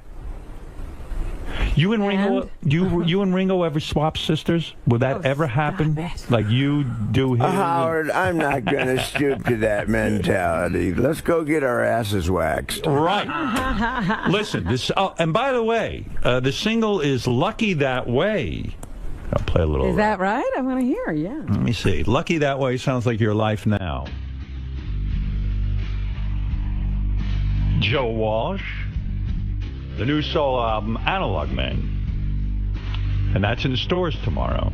You and Ringo, you and Ringo ever swap sisters? Would that ever happen? Like you do him? Howard, I'm not going to stoop to that mentality. Let's go get our asses waxed. Right. Listen, this. Oh, and by the way, the single is "Lucky That Way." I'll play a little. Is that right? I want to hear. Yeah. Let me see. "Lucky That Way" sounds like your life now. Joe Walsh. The new solo album, Analog Men. And that's in stores tomorrow.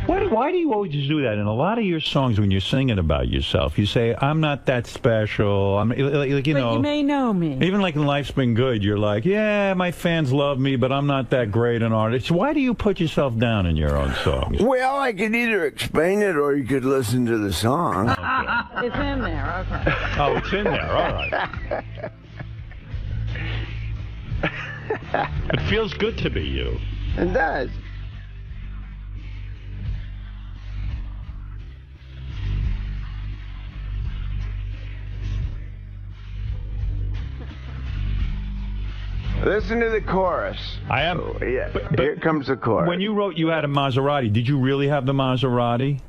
Why do you always do that? In a lot of your songs, when you're singing about yourself, you say, I'm not that special. I'm like, you know. But you may know me. Even like in Life's Been Good, you're like, yeah, my fans love me, but I'm not that great an artist. Why do you put yourself down in your own songs? Well, I could either explain it or you could listen to the song. Okay. It's in there, okay. Oh, it's in there, all right. It feels good to be you. It does. Listen to the chorus. I am. Yeah, here comes the chorus. When you wrote you had a Maserati, did you really have the Maserati?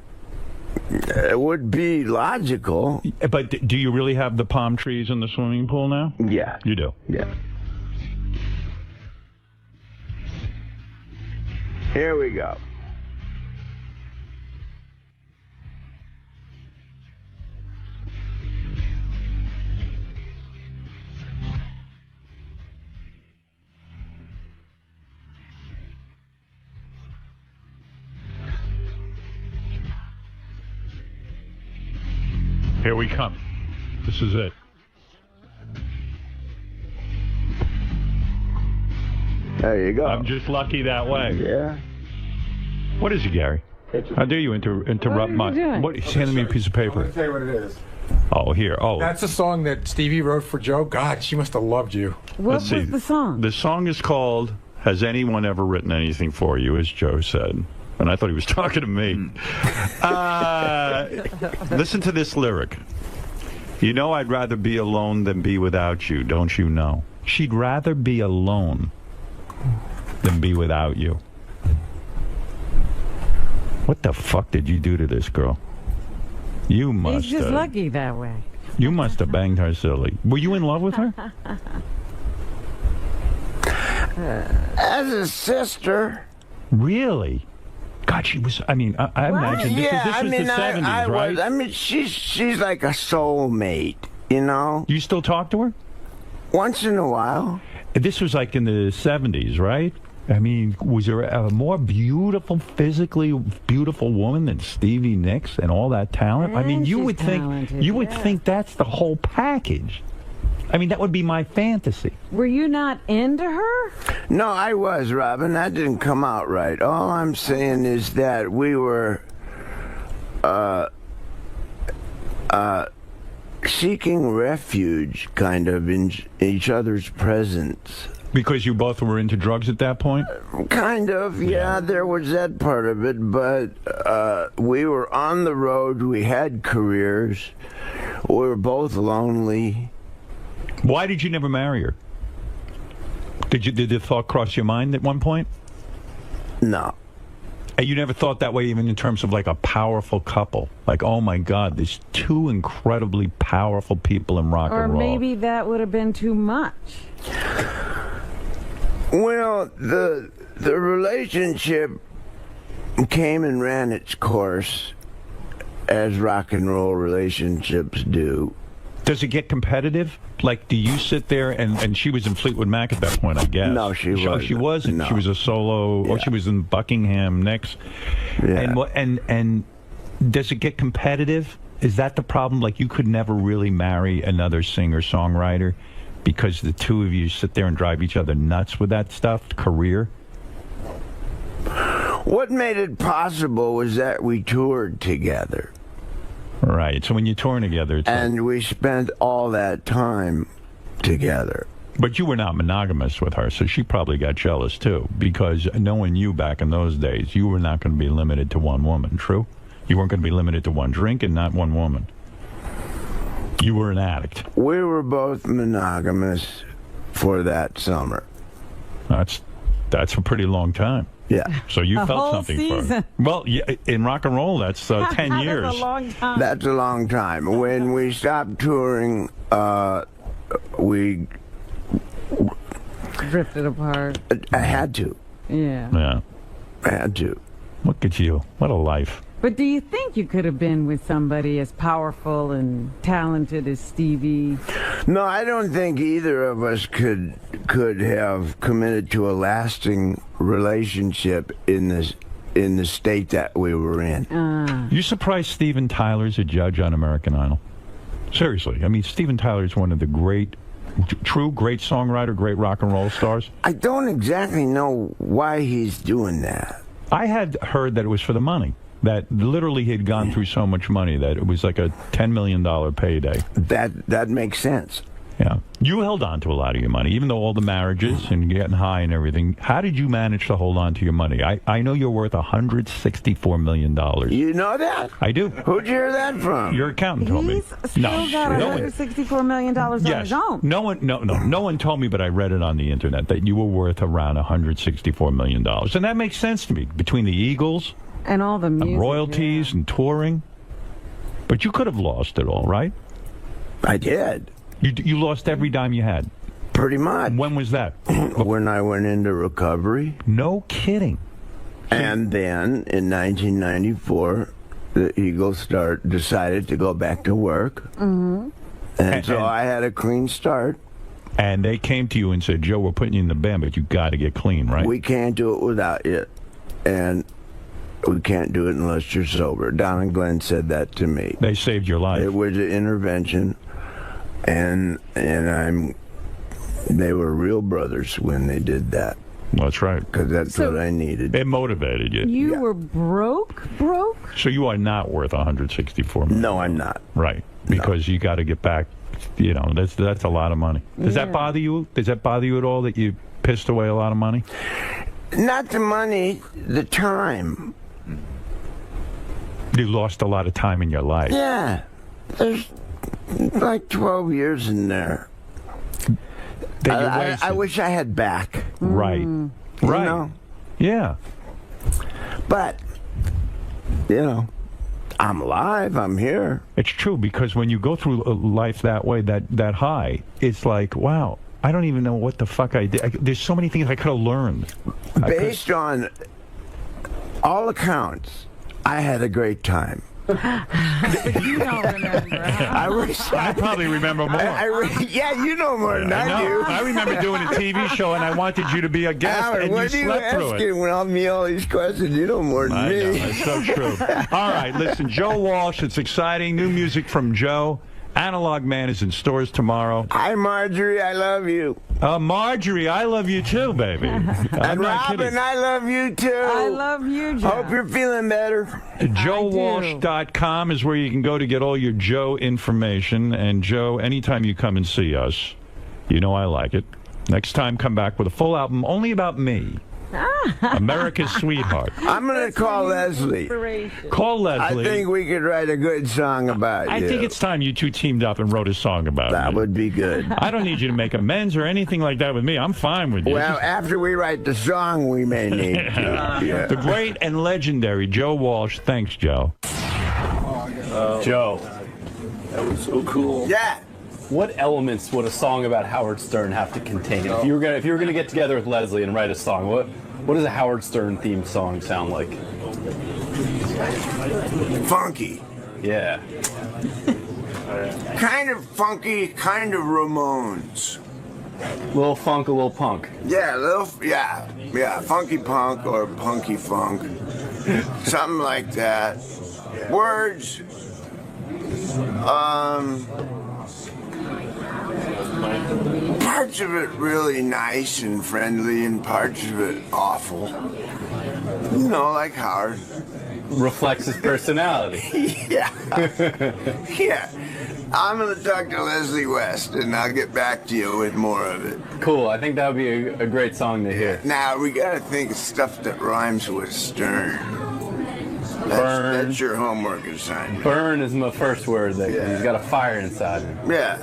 It would be logical. But do you really have the palm trees in the swimming pool now? Yeah. You do? Yeah. Here we go. Here we come. This is it. There you go. I'm just lucky that way. Yeah. What is it, Gary? How dare you interrupt my... What? He's handing me a piece of paper. I'll tell you what it is. Oh, here. Oh. That's a song that Stevie wrote for Joe. God, she must have loved you. What was the song? The song is called Has Anyone Ever Written Anything For You, as Joe said. And I thought he was talking to me. Listen to this lyric. You know I'd rather be alone than be without you, don't you know? She'd rather be alone than be without you. What the fuck did you do to this girl? You must He's just lucky that way. You must have banged her silly. Were you in love with her? As a sister. Really? God, she was. I mean, I imagine this was the 70s, right? I mean, she's like a soulmate, you know. You still talk to her? Once in a while. This was like in the 70s, right? I mean, was there a more beautiful, physically beautiful woman than Stevie Nicks and all that talent? And I mean, you would talented, think that's the whole package. I mean, that would be my fantasy. Were you not into her? No, I was, Robin. That didn't come out right. All I'm saying is that we were seeking refuge, kind of, in each other's presence. Because you both were into drugs at that point? Kind of, yeah, there was that part of it, but we were on the road, we had careers, we were both lonely. Why did you never marry her? Did the thought cross your mind at one point? No. And you never thought that way even in terms of like a powerful couple? Like, oh my God, there's two incredibly powerful people in rock and roll. Or maybe that would have been too much. Well, the relationship came and ran its course, as rock and roll relationships do. Does it get competitive? Like, do you sit there and she was in Fleetwood Mac at that point, I guess? No, she wasn't. She wasn't. No. She was a solo, or she was in Buckingham next. Yeah. And does it get competitive? Is that the problem? Like, you could never really marry another singer-songwriter because the two of you sit there and drive each other nuts with that stuff, career? What made it possible was that we toured together. Right. So when you're touring together, it's and we spent all that time together. But you were not monogamous with her, so she probably got jealous too. Because knowing you back in those days, you were not going to be limited to one woman. True? You weren't going to be limited to one drink and not one woman. You were an addict. We were both monogamous for that summer. That's a pretty long time. Yeah. So you A felt whole something season. for her. Well, yeah, in rock and roll, that's 10 years. That's a long time. That's a long time. When we stopped touring, we Drifted apart. I had to. Yeah. Yeah. I had to. Look at you. What a life. But do you think you could have been with somebody as powerful and talented as Stevie? No, I don't think either of us could have committed to a lasting relationship in the state that we were in. You surprised Steven Tyler's a judge on American Idol? Seriously. I mean, Steven Tyler's one of the great songwriter, great rock and roll stars. I don't exactly know why he's doing that. I had heard that it was for the money. That literally he had gone through so much money that it was like a $10 million payday. That makes sense. Yeah. You held on to a lot of your money, even though all the marriages and getting high and everything. How did you manage to hold on to your money? I know you're worth $164 million. You know that? I do. Who'd you hear that from? Your accountant told me. He's still got $164 million on his own. No one told me, but I read it on the internet that you were worth around $164 million. And that makes sense to me, between the Eagles and all the music, and royalties and touring. But you could have lost it all, right? I did. You lost every dime you had? Pretty much. When was that? When I went into recovery. No kidding. And then, in 1994, the Eagles decided to go back to work. Mm-hmm. And so I had a clean start. And they came to you and said, Joe, we're putting you in the band, but you got to get clean, right? We can't do it without you. And we can't do it unless you're sober. Don and Glenn said that to me. They saved your life. It was an intervention. And they were real brothers when they did that. That's right. Because that's what I needed. It motivated you. You were broke? So you are not worth $164 million. No, I'm not. Right. Because you got to get back. You know, that's a lot of money. Does that bother you? Does that bother you at all that you pissed away a lot of money? Not the money, the time. You lost a lot of time in your life. Yeah. There's like 12 years in there. I wish I had back. Right. Right. You know? Yeah. But, you know, I'm alive. I'm here. It's true, because when you go through life that way, that high, it's like, wow, I don't even know what the fuck I did. There's so many things I could have learned. Based on all accounts, I had a great time. But you don't remember. I probably remember more. Yeah, you know more than I do. I remember doing a TV show, and I wanted you to be a guest, Howard, and you slept through it. When I'm me all these questions, you know more than me. I know, that's so true. All right, listen, Joe Walsh, it's exciting. New music from Joe. Analog Man is in stores tomorrow. Hi, Marjorie, I love you. Marjorie, I love you too, baby. And Robin, I love you too. I love you, Joe. Hope you're feeling better. JoeWalsh.com is where you can go to get all your Joe information. And Joe, anytime you come and see us, you know I like it. Next time, come back with a full album only about me. America's Sweetheart. I'm going to call Leslie. Call Leslie. I think we could write a good song about you. I think it's time you two teamed up and wrote a song about that. me. Would be good. I don't need you to make amends or anything like that with me. I'm fine with you. Well, after we write the song, we may need to. Yeah. The great and legendary Joe Walsh. Thanks, Joe. Joe. That was so cool. Yeah. What elements would a song about Howard Stern have to contain? If you were gonna get together with Leslie and write a song, what does a Howard Stern themed song sound like? Funky. Yeah. Kind of funky, kind of Ramones. Little funk, a little punk. Yeah, yeah, funky punk or punky funk. Something like that. Words. Parts of it really nice and friendly, and parts of it awful. You know, like Howard. Reflects his personality. Yeah. Yeah. I'm going to talk to Leslie West, and I'll get back to you with more of it. Cool. I think that would be a great song to hear. Now, we got to think of stuff that rhymes with Stern. Burn. That's your homework assignment. Burn is my first word. He's got a fire inside him. Yeah.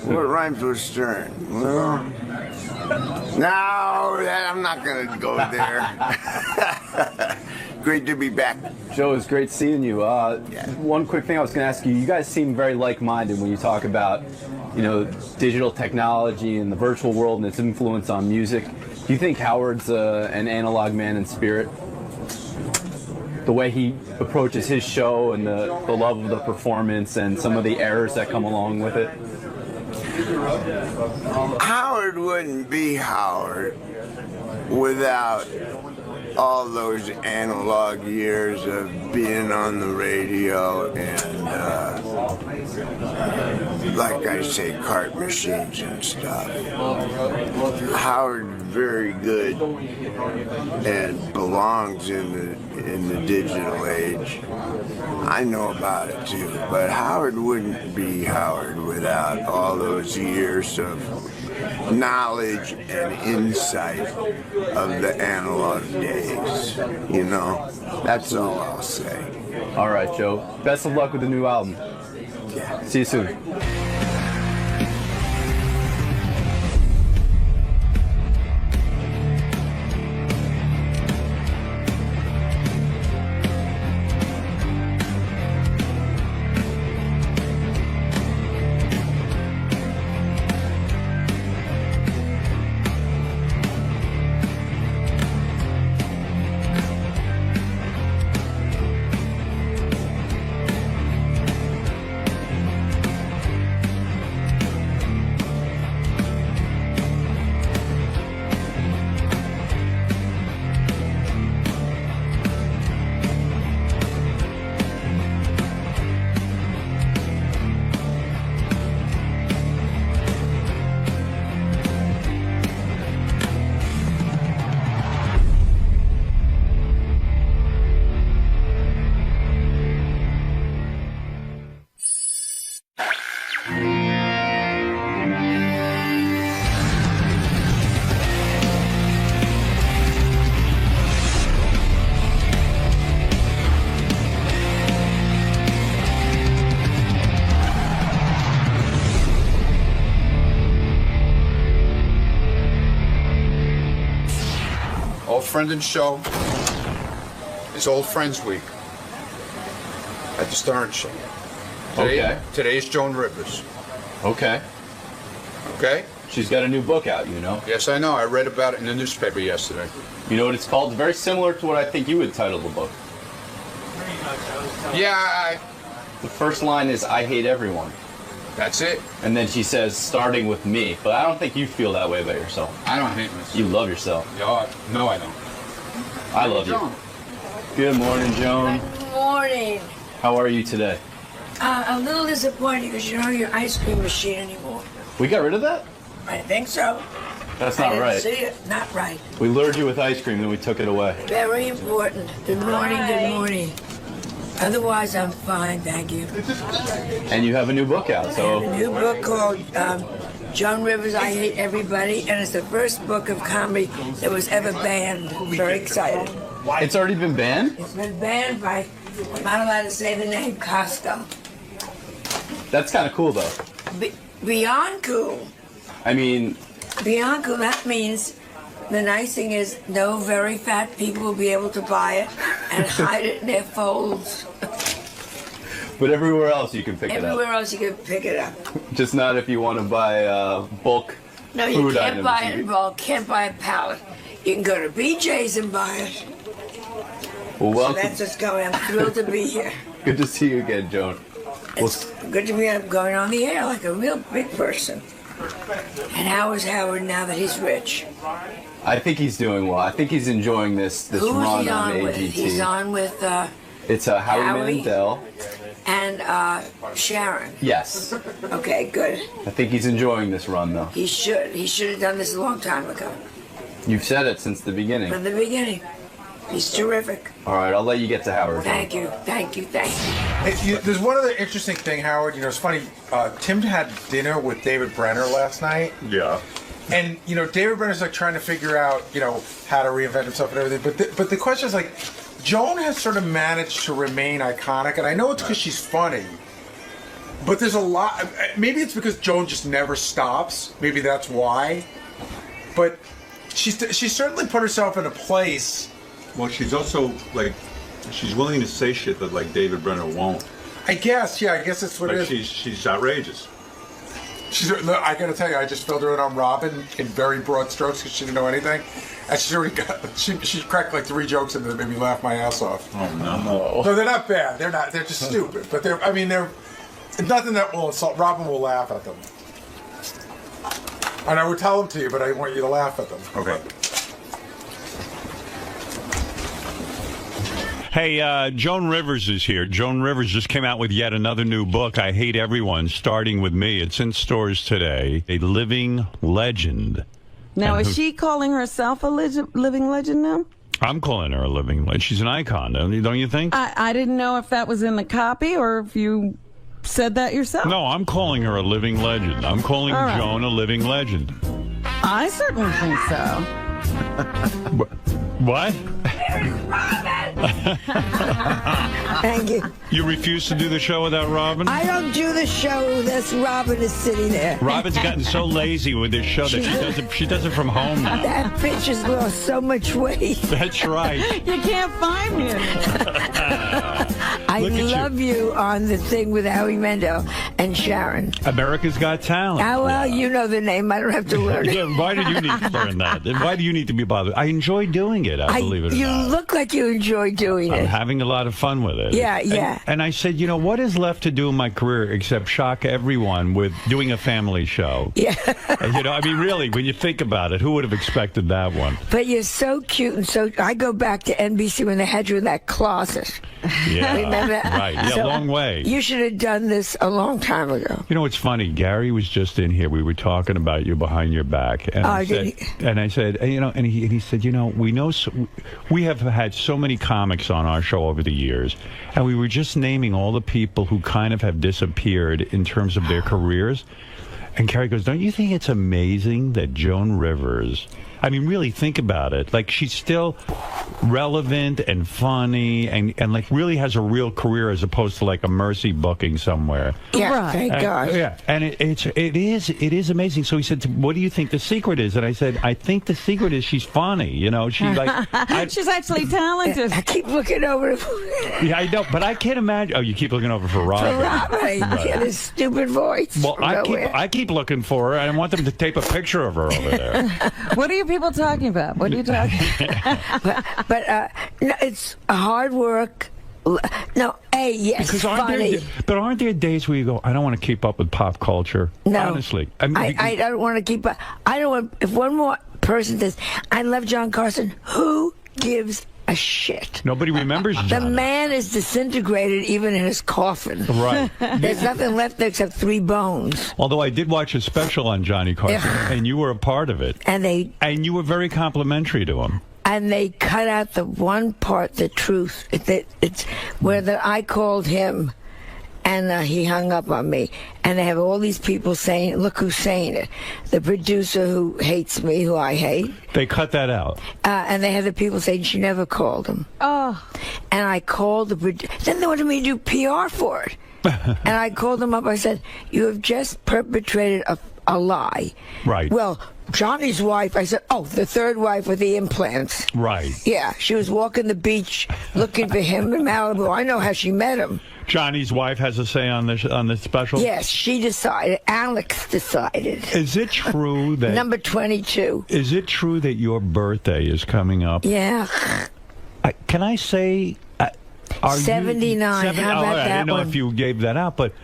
What rhymes with Stern? Well, no, I'm not going to go there. Great to be back. Joe, it's great seeing you. One quick thing I was going to ask you. You guys seem very like-minded when you talk about, digital technology and the virtual world and its influence on music. Do you think Howard's an analog man in spirit? The way he approaches his show and the love of the performance and some of the errors that come along with it? Howard wouldn't be Howard without all those analog years of being on the radio and, like I say, cart machines and stuff. Howard very good and belongs in the digital age. I know about it too, but Howard wouldn't be Howard without all those years of knowledge and insight of the analog days. You know, that's all I'll say. All right, Joe. Best of luck with the new album. Yeah. See you soon. Friend and show is Old Friends Week at the Stern Show. Today's Joan Rivers. Okay. Okay? She's got a new book out, you know. Yes, I know. I read about it in the newspaper yesterday. You know what it's called? It's very similar to what I think you would title the book. Yeah, The first line is, I hate everyone. That's it. And then she says, starting with me. But I don't think you feel that way about yourself. I don't hate myself. You love yourself. Yeah, no, I don't. I love you. Good morning, Joan. Good morning. How are you today? A little disappointed because you don't have your ice cream machine anymore. We got rid of that? I think so. That's not I didn't right. see it. Not right. We lured you with ice cream, then we took it away. Very important. Good morning, good morning. Otherwise, I'm fine, thank you. And you have a new book out, so... I have a new book called Joan Rivers, I Hate Everybody, and it's the first book of comedy that was ever banned. Very excited. It's already been banned? It's been banned by, I'm not allowed to say the name, Costco. That's kind of cool, though. Beyond cool. I mean... Beyond cool, that means the nice thing is no very fat people will be able to buy it and hide it in their folds. But everywhere else you can pick it up. Everywhere else you can pick it up. Just not if you want to buy bulk No, food you can't items. buy it in bulk, can't buy a pallet. You can go to BJ's and buy it. Well, So welcome. that's what's going on. I'm thrilled to be here. Good to see you again, Joan. It's good to be going on the air like a real big person. And how is Howard now that he's rich? I think he's doing well. I think he's enjoying this Who run is he on AGT. with? He's on with It's Howie Howie. Mandel. and Sharon. Yes. Okay, good. I think he's enjoying this run, though. He should. He should have done this a long time ago. You've said it since the beginning. From the beginning. He's terrific. All right, I'll let you get to Howard. Thank you. Thank you. Thank you. Hey, there's one other interesting thing, Howard. You know, it's funny. Tim had dinner with David Brenner last night. Yeah. And, you know, David Brenner's like trying to figure out, you know, how to reinvent himself and everything. But the question is like, Joan has sort of managed to remain iconic. And I know it's because she's funny. But there's a lot. Maybe it's because Joan just never stops. Maybe that's why. But she certainly put herself in a place. Well, she's also, like, she's willing to say shit that, like, David Brenner won't. I guess, yeah, I guess that's what like it is. She's outrageous. Look, I gotta tell you, I just filled her in on Robin in very broad strokes because she didn't know anything. And she's already got, she cracked like 3 jokes in there that made me laugh my ass off. Oh, no. No, they're not bad. They're not. They're just stupid. But they're nothing that will insult. Robin will laugh at them. And I would tell them to you, but I want you to laugh at them. Okay. Hey, Joan Rivers is here. Joan Rivers just came out with yet another new book, I Hate Everyone, Starting With Me. It's in stores today. A living legend. Now, is she calling herself a living legend now? I'm calling her a living legend. She's an icon, don't you think? I didn't know if that was in the copy or if you said that yourself. No, I'm calling her a living legend. I'm calling Joan a living legend. I certainly think so. What? Thank you. You refuse to do the show without Robin? I don't do the show unless Robin is sitting there. Robin's gotten so lazy with this show that she does it from home now. That bitch has lost so much weight. That's right. You can't find me anymore. I love you on the thing with Howie Mandel and Sharon. America's Got Talent. Ah, well, you know the name. I don't have to learn it. Yeah, why do you need to learn that? And why do you need to be bothered? I enjoy doing it, I believe it or You not. look like you enjoy doing I'm it. having a lot of fun with it. Yeah, yeah. And I said, what is left to do in my career except shock everyone with doing a family show? Yeah. I mean, really, when you think about it, who would have expected that one? But you're so cute and so... I go back to NBC when they had you in that closet. Yeah. Remember that? Right. Yeah, So long way. You should have done this a long time ago. You know, it's funny. Gary was just in here. We were talking about you behind your back. And I said, and he said, we have had so many comics on our show over the years, and we were just naming all the people who kind of have disappeared in terms of their careers. And Gary goes, don't you think it's amazing that Joan Rivers, I mean, really think about it. Like, she's still relevant and funny and like really has a real career as opposed to like a Mercy booking somewhere. Yeah, thank God. Yeah, and it is amazing. So he said, what do you think the secret is? And I said, I think the secret is she's funny. She's actually talented. I keep looking over. Yeah, I know, but I can't imagine. Oh, you keep looking over for Robin. For Robin, right. His stupid voice. Well, I keep looking for her. I want them to tape a picture of her over there. What are you people talking about? What are you talking about? But no, it's hard work. No, yes, because funny. Aren't there days where you go, I don't want to keep up with pop culture? No. Honestly. I don't want to keep up. I don't want, if one more person says, I love John Carson, who gives a shit? Nobody remembers John. The man is disintegrated even in his coffin. Right. There's nothing left there except 3 bones. Although I did watch a special on Johnny Carson, and you were a part of it. And you were very complimentary to him. And they cut out the one part, the truth. It's where I called him, and he hung up on me. And they have all these people saying, look who's saying it. The producer who hates me, who I hate. They cut that out. And they have the people saying she never called him. Oh. And I called the producer. Then they wanted me to do PR for it. And I called them up. I said, you have just perpetrated a lie. Right. Well, Johnny's wife, I said, the third wife with the implants. Right. Yeah, she was walking the beach looking for him in Malibu. I know how she met him. Johnny's wife has a say on the special? Yes, she decided. Alex decided. Is it true that... Number 22. Is it true that your birthday is coming up? Yeah. Can I say... 79. How about I that didn't know one? if you gave that out, but...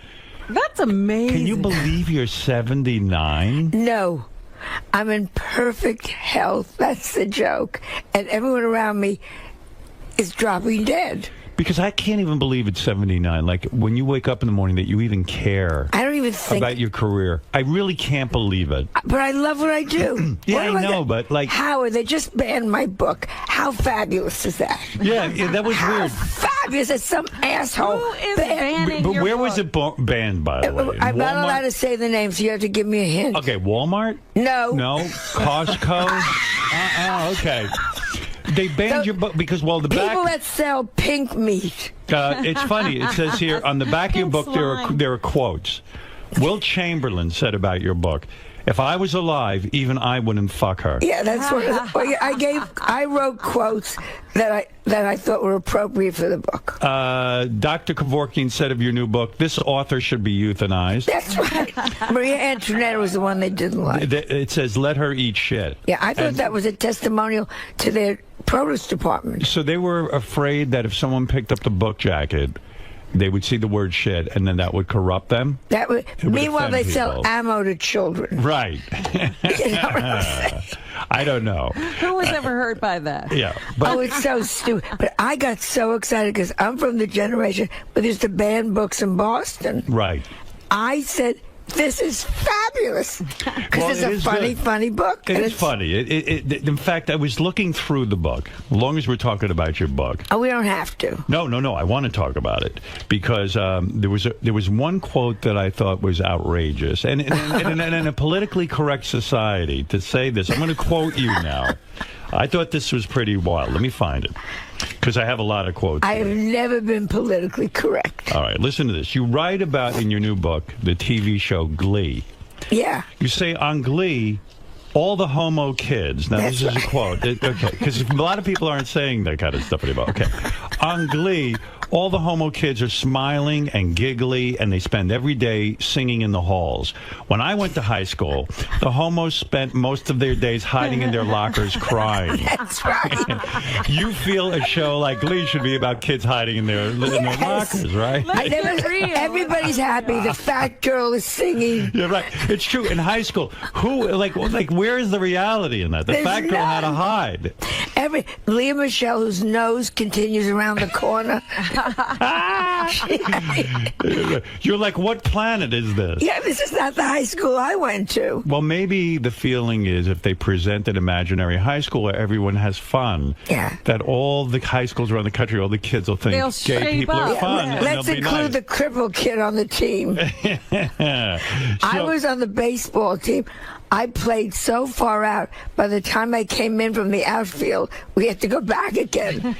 That's amazing. Can you believe you're 79? No. I'm in perfect health. That's the joke. And everyone around me is dropping dead. Because I can't even believe it's 79. Like, when you wake up in the morning that you even care I don't even think about your career. I really can't believe it. But I love what I do. Yeah, I know, but like... Howard, they just banned my book. How fabulous is that? Yeah, that was weird. Fabulous that some asshole... Who is banning But your where book? was it banned, by the way? I'm not Walmart? allowed to say the name, so you have to give me a hint. Okay, Walmart? No. No? Costco? Okay. They banned your book because, well, the back... People that sell pink meat. It's funny. It says here, on the back of your book, there are quotes. Wilt Chamberlain said about your book, if I was alive, even I wouldn't fuck her. Yeah, that's what I wrote quotes that I thought were appropriate for the book. Dr. Kevorkian said of your new book, this author should be euthanized. That's right. Maria Antoinette was the one they didn't like. It says, let her eat shit. Yeah, I thought that was a testimonial to their produce department. So they were afraid that if someone picked up the book jacket, they would see the word shit, and then that would corrupt them? That would. Meanwhile, they sell people. ammo to children. Right. I don't know. Who was ever hurt by that? Yeah. But, it's so stupid. But I got so excited because I'm from the generation where they used to ban books in Boston. Right. I said, this is fabulous because it's a funny book. It is funny. In fact, I was looking through the book, as long as we're talking about your book. Oh, we don't have to. No. I want to talk about it because there was one quote that I thought was outrageous. And in a politically correct society, to say this, I'm going to quote you now. I thought this was pretty wild. Let me find it, because I have a lot of quotes. I have never been politically correct. All right, listen to this. You write about, in your new book, the TV show Glee. Yeah. You say, on Glee, all the homo kids. Now, this is a quote. Okay, because a lot of people aren't saying that kind of stuff anymore. Okay. On Glee, all the homo kids are smiling and giggly, and they spend every day singing in the halls. When I went to high school, the homos spent most of their days hiding in their lockers crying. That's right. You feel a show like Glee should be about kids hiding in their lockers, right? Everybody's happy. The fat girl is singing. Yeah, right. It's true. In high school, where is the reality in that? The fat girl had to hide. 𝗦𝗵cie𝘄, whose nose continues around the corner. You're like, what planet is this? Yeah, this is not the high school I went to. Well, maybe the feeling is if they present an imaginary high school where everyone has fun, that all the high schools around the country, all the kids will think gay people are fun. Yeah, let's include the crippled kid on the team. I was on the baseball team. I played so far out, by the time I came in from the outfield, we had to go back again.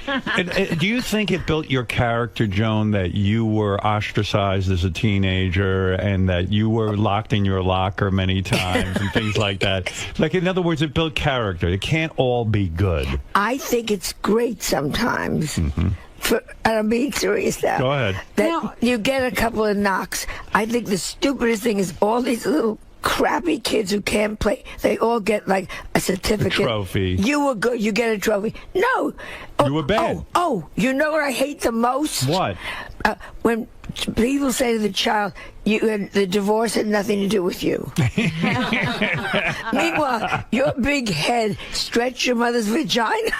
Do you think it built your character, Joan, that you were ostracized as a teenager and that you were locked in your locker many times and things like that? Like, in other words, it built character. It can't all be good. I think it's great sometimes. Mm-hmm. And I'm being serious now. Go ahead. That you get a couple of knocks. I think the stupidest thing is all these little crappy kids who can't play, they all get like a certificate. A trophy. You were good, you get a trophy. No. You were bad. Oh, you know what I hate the most? What? When people say to the child, the divorce had nothing to do with you. Meanwhile, your big head stretched your mother's vagina.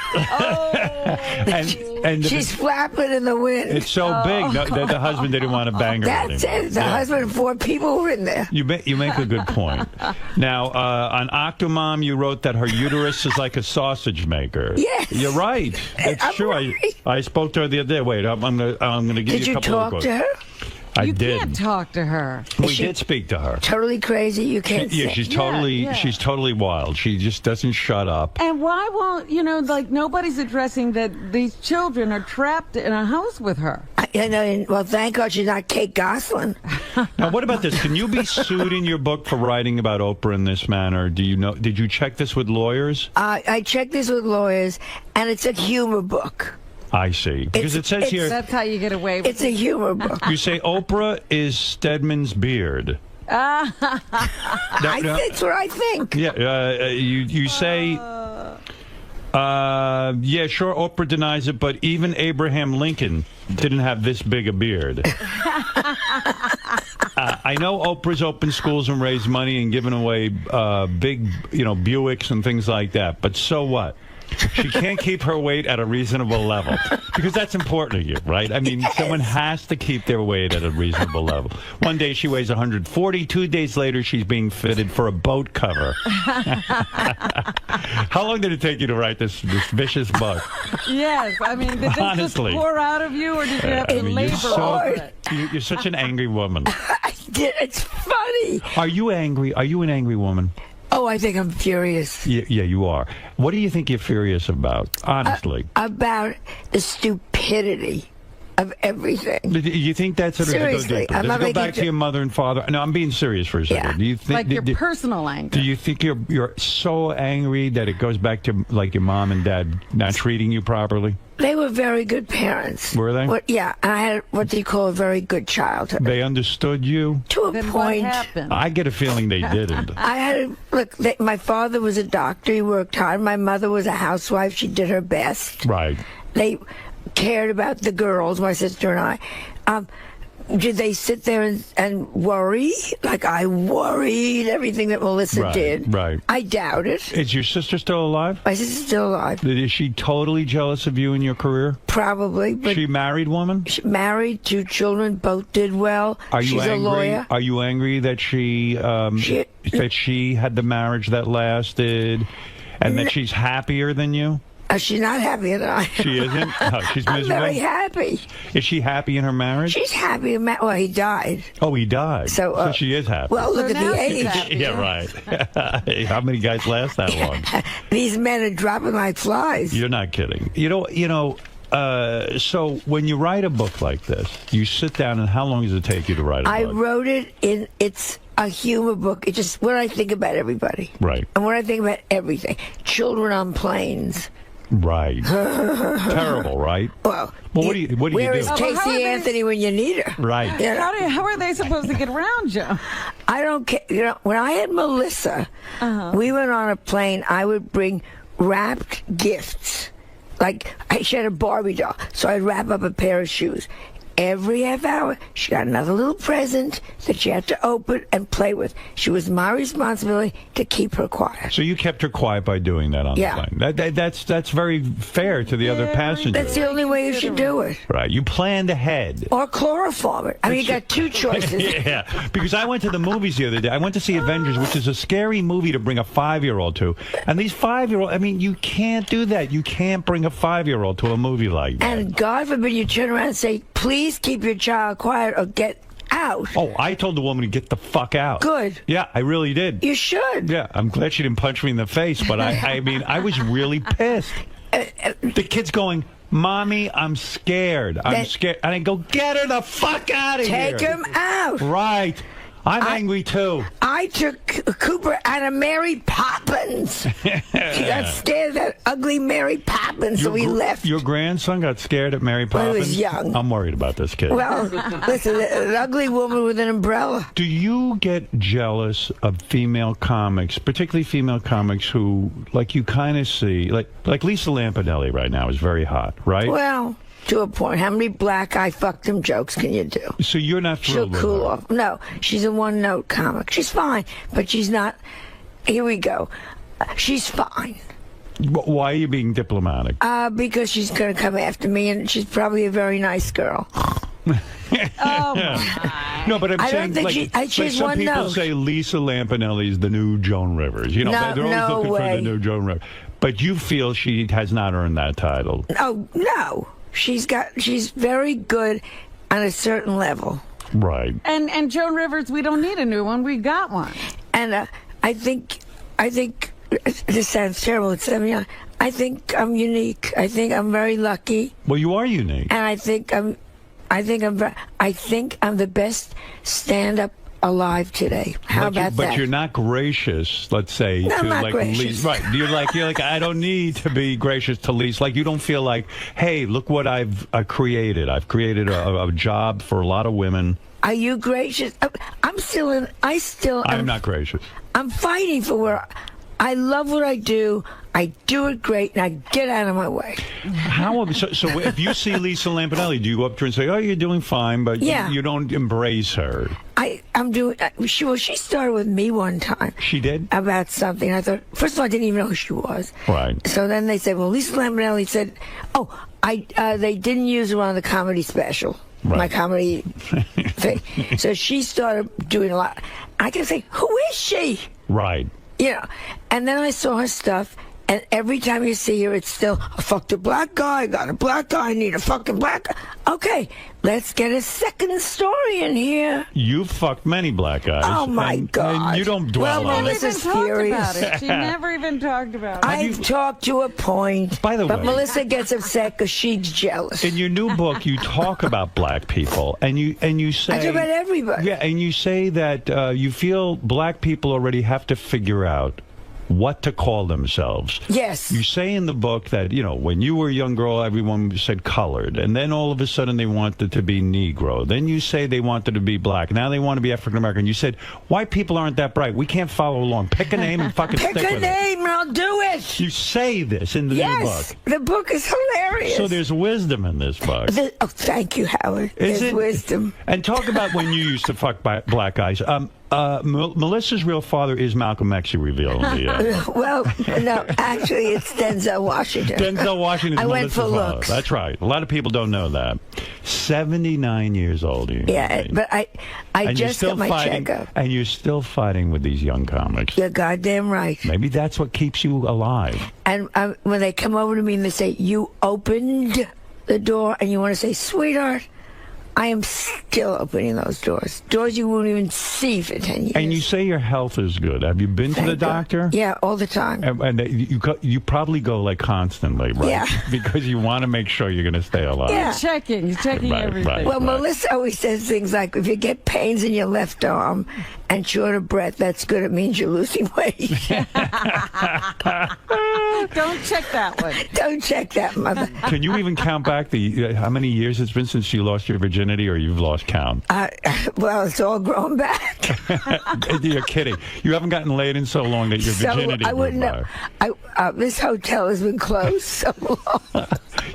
and she's flapping in the wind. It's so big that the husband didn't want to bang her. That's anymore. it. The husband and 4 people were in there. You make a good point. Now, on Octomom, you wrote that her uterus is like a sausage maker. Yes. You're right. It's true. Right. I spoke to her the other day. Wait, I'm gonna give you a couple of quotes. Did you talk to her? I you did. can't talk to her. We did speak to her. Totally crazy. You can't. She's totally wild. She just doesn't shut up. And why won't nobody's addressing that these children are trapped in a house with her? Well, thank God she's not Kate Gosselin. Now, what about this? Can you be sued in your book for writing about Oprah in this manner? Do you know? Did you check this with lawyers? I checked this with lawyers, and it's a humor book. I see. Because it says here... That's how you get away with it. It's a humor book. You say Oprah is Stedman's beard. That's what I think. Yeah, you say... yeah, sure, Oprah denies it, but even Abraham Lincoln didn't have this big a beard. I know Oprah's opened schools and raised money and given away big, Buicks and things like that, but so what? She can't keep her weight at a reasonable level, because that's important to you, right? I mean, someone has to keep their weight at a reasonable level. One day she weighs 140. 2 days later, she's being fitted for a boat cover. How long did it take you to write this vicious book? Yes, I mean, did this just pour out of you, or did you have to labor over it? You're such an angry woman. It's funny. Are you angry? Are you an angry woman? Oh, I think I'm furious. Yeah, you are. What do you think you're furious about, honestly? About the stupidity of everything. Do you think that's sort of seriously? Does it go back to your mother and father? No, I'm being serious for a second. Yeah. Do you think like your personal anger? Do you think you're so angry that it goes back to like your mom and dad not treating you properly? They were very good parents. Were they? Yeah, I had what they call a very good childhood. They understood you? To a point. What happened? I get a feeling they didn't. My father was a doctor. He worked hard. My mother was a housewife. She did her best. Right. cared about the girls, my sister and I, did they sit there and worry like I worried everything that Melissa did? Right. I doubt it. Is your sister still alive? My sister's still alive. Is she totally jealous of you and your career? Probably. But she married woman? She married, 2 children, both did well. She's a lawyer. Are you angry that she had the marriage that lasted and that she's happier than you? She's not happier than I am. She isn't? Oh, she's miserable? I'm very happy. Is she happy in her marriage? She's happy. Well, he died. Oh, he died. So she is happy. Well, look at the age. Yeah, right. How many guys last that long? These men are dropping like flies. You're not kidding. So when you write a book like this, you sit down, and how long does it take you to write a book? I wrote it it's a humor book. It's just what I think about everybody. Right. And what I think about everything. Children on planes. Right. Terrible, right? Well, what do you do? Where is Casey Anthony when you need her? Right. How are they supposed to get around you? I don't care. When I had Melissa, we went on a plane. I would bring wrapped gifts. Like, she had a Barbie doll, so I'd wrap up a pair of shoes. Every half hour, she got another little present that she had to open and play with. She was my responsibility to keep her quiet. So you kept her quiet by doing that on the plane. That's very fair to the other passengers. That's the only way you should do it. Right. You planned ahead. Or chloroform it. I mean, you got 2 choices. Yeah. Because I went to the movies the other day. I went to see Avengers, which is a scary movie to bring a 5-year-old to. And these 5-year-olds, I mean, you can't do that. You can't bring a 5-year-old to a movie like that. And God forbid you turn around and say, please keep your child quiet or get out. Oh, I told the woman to get the fuck out. Good. Yeah, I really did. You should. Yeah, I'm glad she didn't punch me in the face, but I mean, I was really pissed. The kid's going, Mommy, I'm scared. I'm scared. And I go, get her the fuck out of here. Take him out. Right. I'm angry, too. I took Cooper out of Mary Poppins. He got scared of that ugly Mary Poppins, so he left. Your grandson got scared at Mary Poppins? When he was young. I'm worried about this kid. Well, listen, an ugly woman with an umbrella. Do you get jealous of female comics, particularly female comics who, like, you kind of see, like Lisa Lampanelli right now is very hot, right? Well, to a point. How many black eye fucked him jokes can you do? So you're not thrilled with her? She'll cool off. No, she's a one-note comic. She's fine, but she's not. Here we go. She's fine. Why are you being diplomatic? Because she's going to come after me, and she's probably a very nice girl. Oh, my. No, but I'm saying, don't think she's some one people note. say Lisa Lampanelli is the new Joan Rivers. You know, they're always looking for the new Joan Rivers. But you feel she has not earned that title. Oh, no. She's very good on a certain level. Right. And Joan Rivers, we don't need a new one. We got one. And I think this sounds terrible. I think I'm unique. I think I'm very lucky. Well, you are unique. And I think I'm the best stand-up alive today. How about that? But you're not gracious, let's say, no, to I'm not like gracious. Lisa. Right. You're like I don't need to be gracious to Lisa. Like you don't feel like, hey, look what I've created. I've created a job for a lot of women. Are you gracious? I'm not gracious. I'm fighting for where I love what I do. I do it great, and I get out of my way. So if you see Lisa Lampanelli, do you go up to her and say, "Oh, you're doing fine," but you don't embrace her? I'm doing. She started with me one time. She did? About something. I thought, first of all, I didn't even know who she was. Right. So then they said, well, Lisa Lampanelli said, they didn't use her on the comedy special. Right. My comedy thing. So she started doing a lot. I kept saying, who is she? Right. Yeah. And then I saw her stuff, and every time you see her, it's still, I fucked a black guy, I got a black guy, I need a fucking black guy. Okay, let's get a second story in here. You've fucked many black guys. Oh, my God. And you don't dwell on it. Melissa's furious. She never even talked about it. I've talked to a point. By the way. But Melissa gets upset because she's jealous. In your new book, you talk about black people, and you say... I talk about everybody. Yeah, and you say that you feel black people already have to figure out what to call themselves. Yes. You say in the book that, you know, when you were a young girl, everyone said colored, and then all of a sudden they wanted to be Negro. Then you say they wanted to be black. Now they want to be African American. You said, white people aren't that bright. We can't follow along. Pick a name and fucking stick with it. Pick a name and I'll do it. You say this in the new book. Yes, the book is hilarious. So there's wisdom in this book. Oh, thank you, Howard. There's wisdom. And talk about when you used to fuck black guys. Melissa's real father is 𝗦𝗵cie revealed. Well, no, actually, it's Denzel Washington. Denzel Washington is I went Melissa's for father. looks. That's right. A lot of people don't know that. 79 years old. Yeah, but I just got my checkup. And you're still fighting with these young comics. You're goddamn right. Maybe that's what keeps you alive. And when they come over to me and they say, you opened the door, and you want to say, sweetheart, I am still opening those doors. Doors you won't even see for 10 years. And you say your health is good. Have you been to the doctor? Yeah, all the time. And you probably go like constantly, right? Yeah. Because you want to make sure you're going to stay alive. Yeah. You're checking everything. Well, Melissa always says things like, if you get pains in your left arm and short of breath, that's good. It means you're losing weight. Don't check that one. Don't check that, mother. Can you even count back how many years it's been since you lost your virginity, or you've lost count? Well, it's all grown back. You're kidding. You haven't gotten laid in so long that your virginity I wouldn't know. This hotel has been closed so long.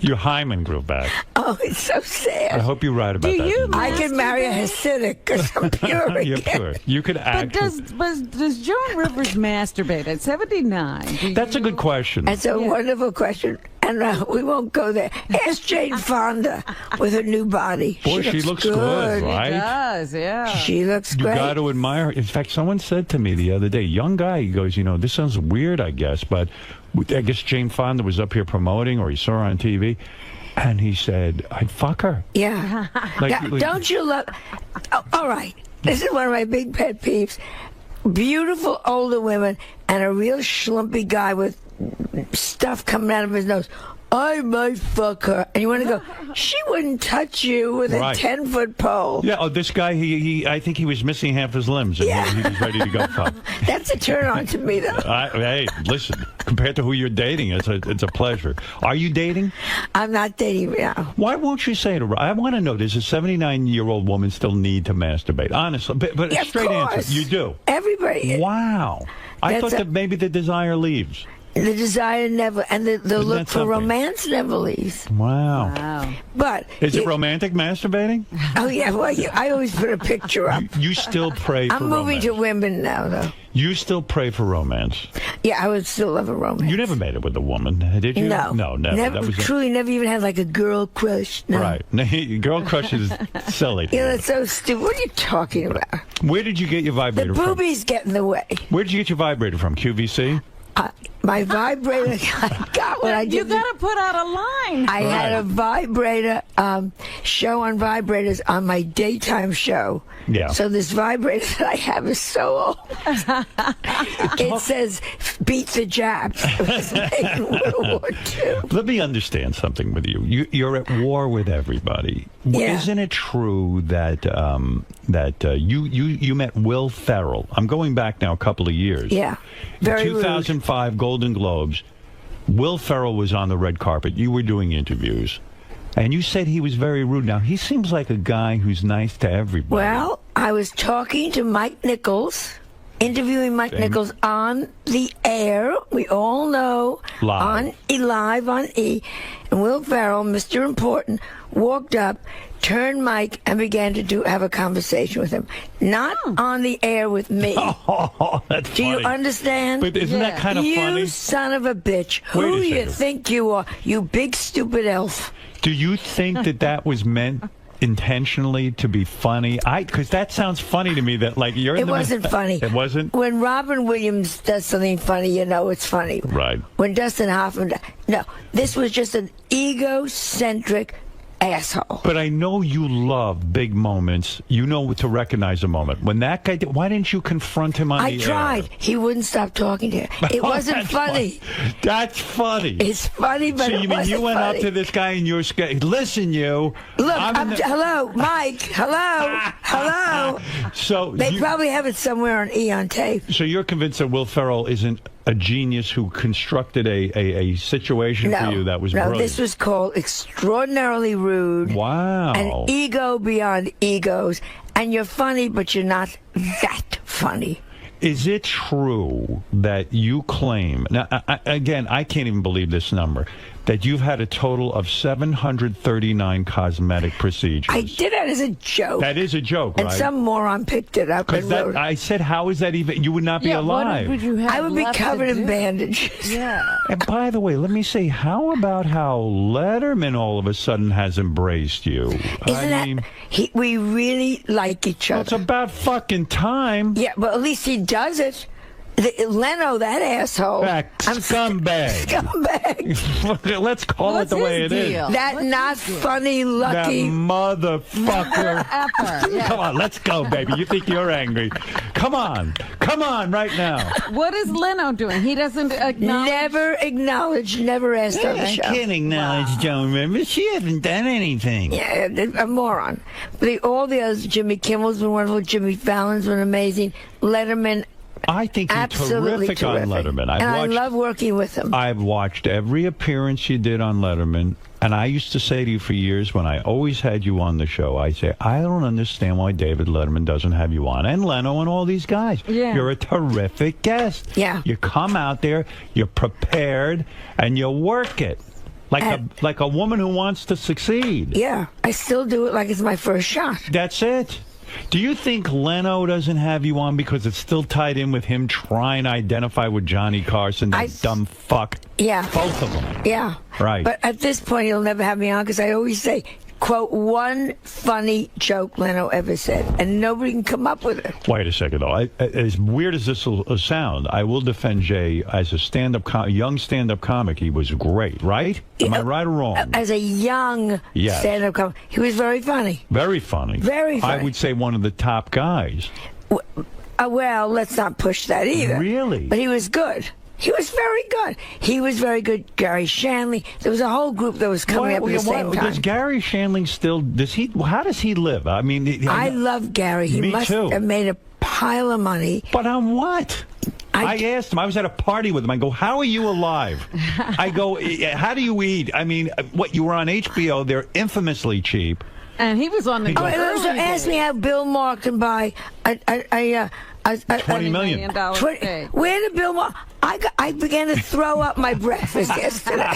Your hymen grew back. Oh, it's so sad. I hope you write about that. I could marry a Hasidic because I'm pure. You're pure. You could act. But does Joan Rivers masturbate at 79? That's a good question. That's a wonderful question. And we won't go there. Ask Jane Fonda with her new body. Boy, she looks good, right? She does, yeah. She looks great. You got to admire her. In fact, someone said to me the other day, young guy, he goes, you know, this sounds weird, I guess, but I guess Jane Fonda was up here promoting, or he saw her on TV, and he said, I'd fuck her. Yeah. Don't you love... Oh, all right. This is one of my big pet peeves. Beautiful older women and a real schlumpy guy with stuff coming out of his nose. I might fuck her. And you want to go, she wouldn't touch you with a 10-foot pole. Yeah, this guy, I think he was missing half his limbs, and he was ready to go fuck. That's a turn-on to me, though. Hey, listen, compared to who you're dating, it's a pleasure. Are you dating? I'm not dating now. Why won't you say it? I want to know, does a 79-year-old woman still need to masturbate? Honestly, but a straight answer, you do. Everybody. Wow. I thought that maybe the desire leaves. The desire never, and the look for romance never leaves. Wow. But is it romantic masturbating? Oh yeah. Well, I always put a picture up. You still pray for romance. I'm moving to women now, though. You still pray for romance? Yeah, I would still love a romance. You never made it with a woman, did you? No. No, never. Truly never even had like a girl crush. No. Right. Girl crush is silly. Yeah, that's so stupid. What are you talking about? Where did you get your vibrator from? The boobies get in the way. Where did you get your vibrator from? QVC? My vibrator, I got what I did. You got to put out a line. I had a vibrator show on vibrators on my daytime show. Yeah. So this vibrator that I have is so old. It says, beat the Japs. It was made in World War II. Let me understand something with you. You're at war with everybody. Yeah. Isn't it true that you met Will Ferrell? I'm going back now a couple of years. Yeah. Very in 2005 Golden Globes, Will Ferrell was on the red carpet. You were doing interviews. And you said he was very rude. Now, he seems like a guy who's nice to everybody. Well, I was talking to Mike Nichols, interviewing Mike Nichols on the air. We all know. Live. Live on E. And Will Ferrell, Mr. Important, walked up, turned Mike, and began to have a conversation with him. Not on the air with me. Oh, that's Do you understand? But isn't that kind of funny? You son of a bitch. Who do you think you are? You big stupid elf. Do you think that was meant intentionally to be funny? Because that sounds funny to me. That like you're. It wasn't funny. It wasn't. When Robin Williams does something funny, you know it's funny. Right. When Dustin Hoffman, no, this was just an egocentric asshole. But I know you love big moments. You know to recognize a moment. When that guy did, why didn't you confront him on the air? I tried. He wouldn't stop talking to her. It wasn't funny. That's funny. It's funny, but so you mean you went up to this guy and you're scared? Listen, you. Look, hello, Mike. Hello. So they probably have it somewhere on E on tape. So you're convinced that Will Ferrell isn't a genius who constructed a situation for you that was brilliant. No, this was called Extraordinarily Rude. Wow. An ego beyond egos. And you're funny, but you're not that funny. Is it true that you claim, now, again, I can't even believe this number, that you've had a total of 739 cosmetic procedures? I did it as a joke. That is a joke, right? And some moron picked it up and wrote it. I said, how is that even? You would not be alive. What would you have I would be covered in bandages. Yeah. And by the way, let me say, how about how Letterman all of a sudden has embraced you? We really like each other. It's about fucking time. Yeah, but at least he does it. Leno, that asshole. Scumbag. Scumbag. Let's call it the way it is. That not funny, lucky. That motherfucker. Come on, let's go, baby. You think you're angry. Come on, right now. What is Leno doing? He doesn't acknowledge. Never acknowledge, never asked on the show. I can't acknowledge Joan Rivers. She hasn't done anything. Yeah, a moron. But all the others, Jimmy Kimmel's been wonderful, Jimmy Fallon's been amazing, Letterman. I think you're terrific on Letterman. I love working with him. I've watched every appearance you did on Letterman, and I used to say to you for years when I always had you on the show, I say, I don't understand why David Letterman doesn't have you on, and Leno and all these guys. Yeah. You're a terrific guest. Yeah. You come out there, you're prepared, and you work it. Like a woman who wants to succeed. Yeah, I still do it like it's my first shot. That's it. Do you think Leno doesn't have you on because it's still tied in with him trying to identify with Johnny Carson, that dumb fuck? Yeah. Both of them. Yeah. Right. But at this point, he'll never have me on because I always say, quote, one funny joke Leno ever said, and nobody can come up with it. Wait a second, though. As weird as this will sound, I will defend Jay as a young stand-up comic. He was great, right? Am I right or wrong? As a young stand-up comic, he was very funny. Very funny. Very funny. I would say one of the top guys. Well, let's not push that either. Really? But he was good. He was very good. He was very good. Gary Shanley. There was a whole group that was coming up at the same time. Does Gary Shanley still? How does he live? I mean, I love Gary. He must have made a pile of money. But on what? I asked him. I was at a party with him. I go, "How are you alive?" I go, "How do you eat?" I mean, what, you were on HBO? They're infamously cheap. And he was on the. Ask me how Bill Maher can buy $20 million. Where did Bill Maher? I began to throw up my breakfast yesterday.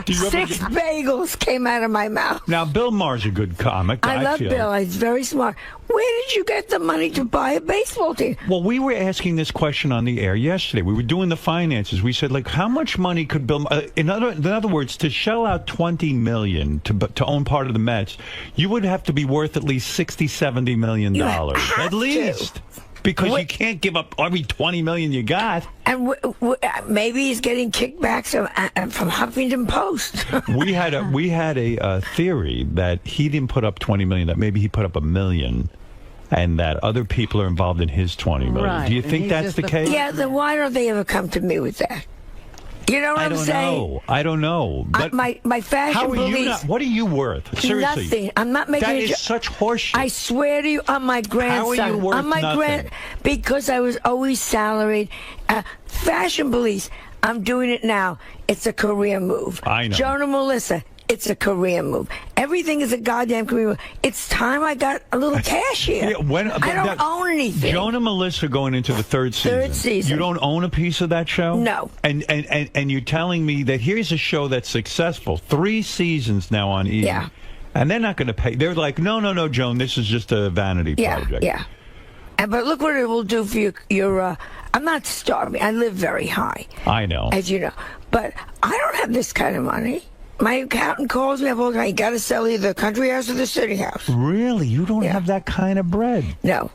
6 bagels came out of my mouth. Now, Bill Maher's a good comic. I love Bill. He's very smart. Where did you get the money to buy a baseball team? Well, we were asking this question on the air yesterday. We were doing the finances. We said, like, how much money could Bill... in other words, to shell out $20 million to own part of the Mets, you would have to be worth at least $60, $70 million. At least. Because you can't give up every $20 million you got. And maybe he's getting kickbacks from Huffington Post. we had a theory that he didn't put up $20 million, that maybe he put up $1 million, and that other people are involved in his $20 million. Right. Do you think that's the case? Yeah, then why don't they ever come to me with that? You know what I'm saying? I don't know. But my fashion beliefs. What are you worth? Seriously. Nothing. I'm not making that is such horseshit. I swear to you, on my grandson. How are you worth on my nothing? Because I was always salaried. Fashion beliefs. I'm doing it now. It's a career move. I know. Joan and Melissa. It's a career move. Everything is a goddamn career move. It's time I got a little cash here. I don't own anything. Joan and Melissa going into the third season. Third season. You don't own a piece of that show? No. And you're telling me that here's a show that's successful. 3 seasons now on E! Yeah. And they're not going to pay. They're like, no, Joan, this is just a vanity project. Yeah. But look what it will do for your I'm not starving. I live very high. I know. As you know. But I don't have this kind of money. My accountant calls me up all the time. You got to sell either the country house or the city house. Really? You don't have that kind of bread? No.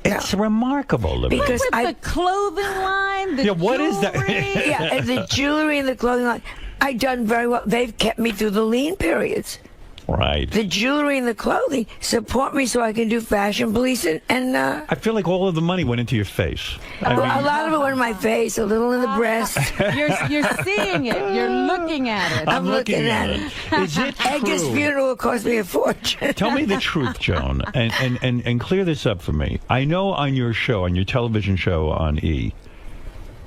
It's remarkable, Libby. Because the clothing line, the what is that? Yeah, the jewelry and the clothing line. I've done very well. They've kept me through the lean periods. Right. The jewelry and the clothing support me so I can do fashion police and I feel like all of the money went into your face. A lot of it went in my face, a little in the breast. You're seeing it. You're looking at it. I'm looking at it. Is it true? Edgar's funeral cost me a fortune. Tell me the truth, Joan, and clear this up for me. I know on your show, on your television show on E!,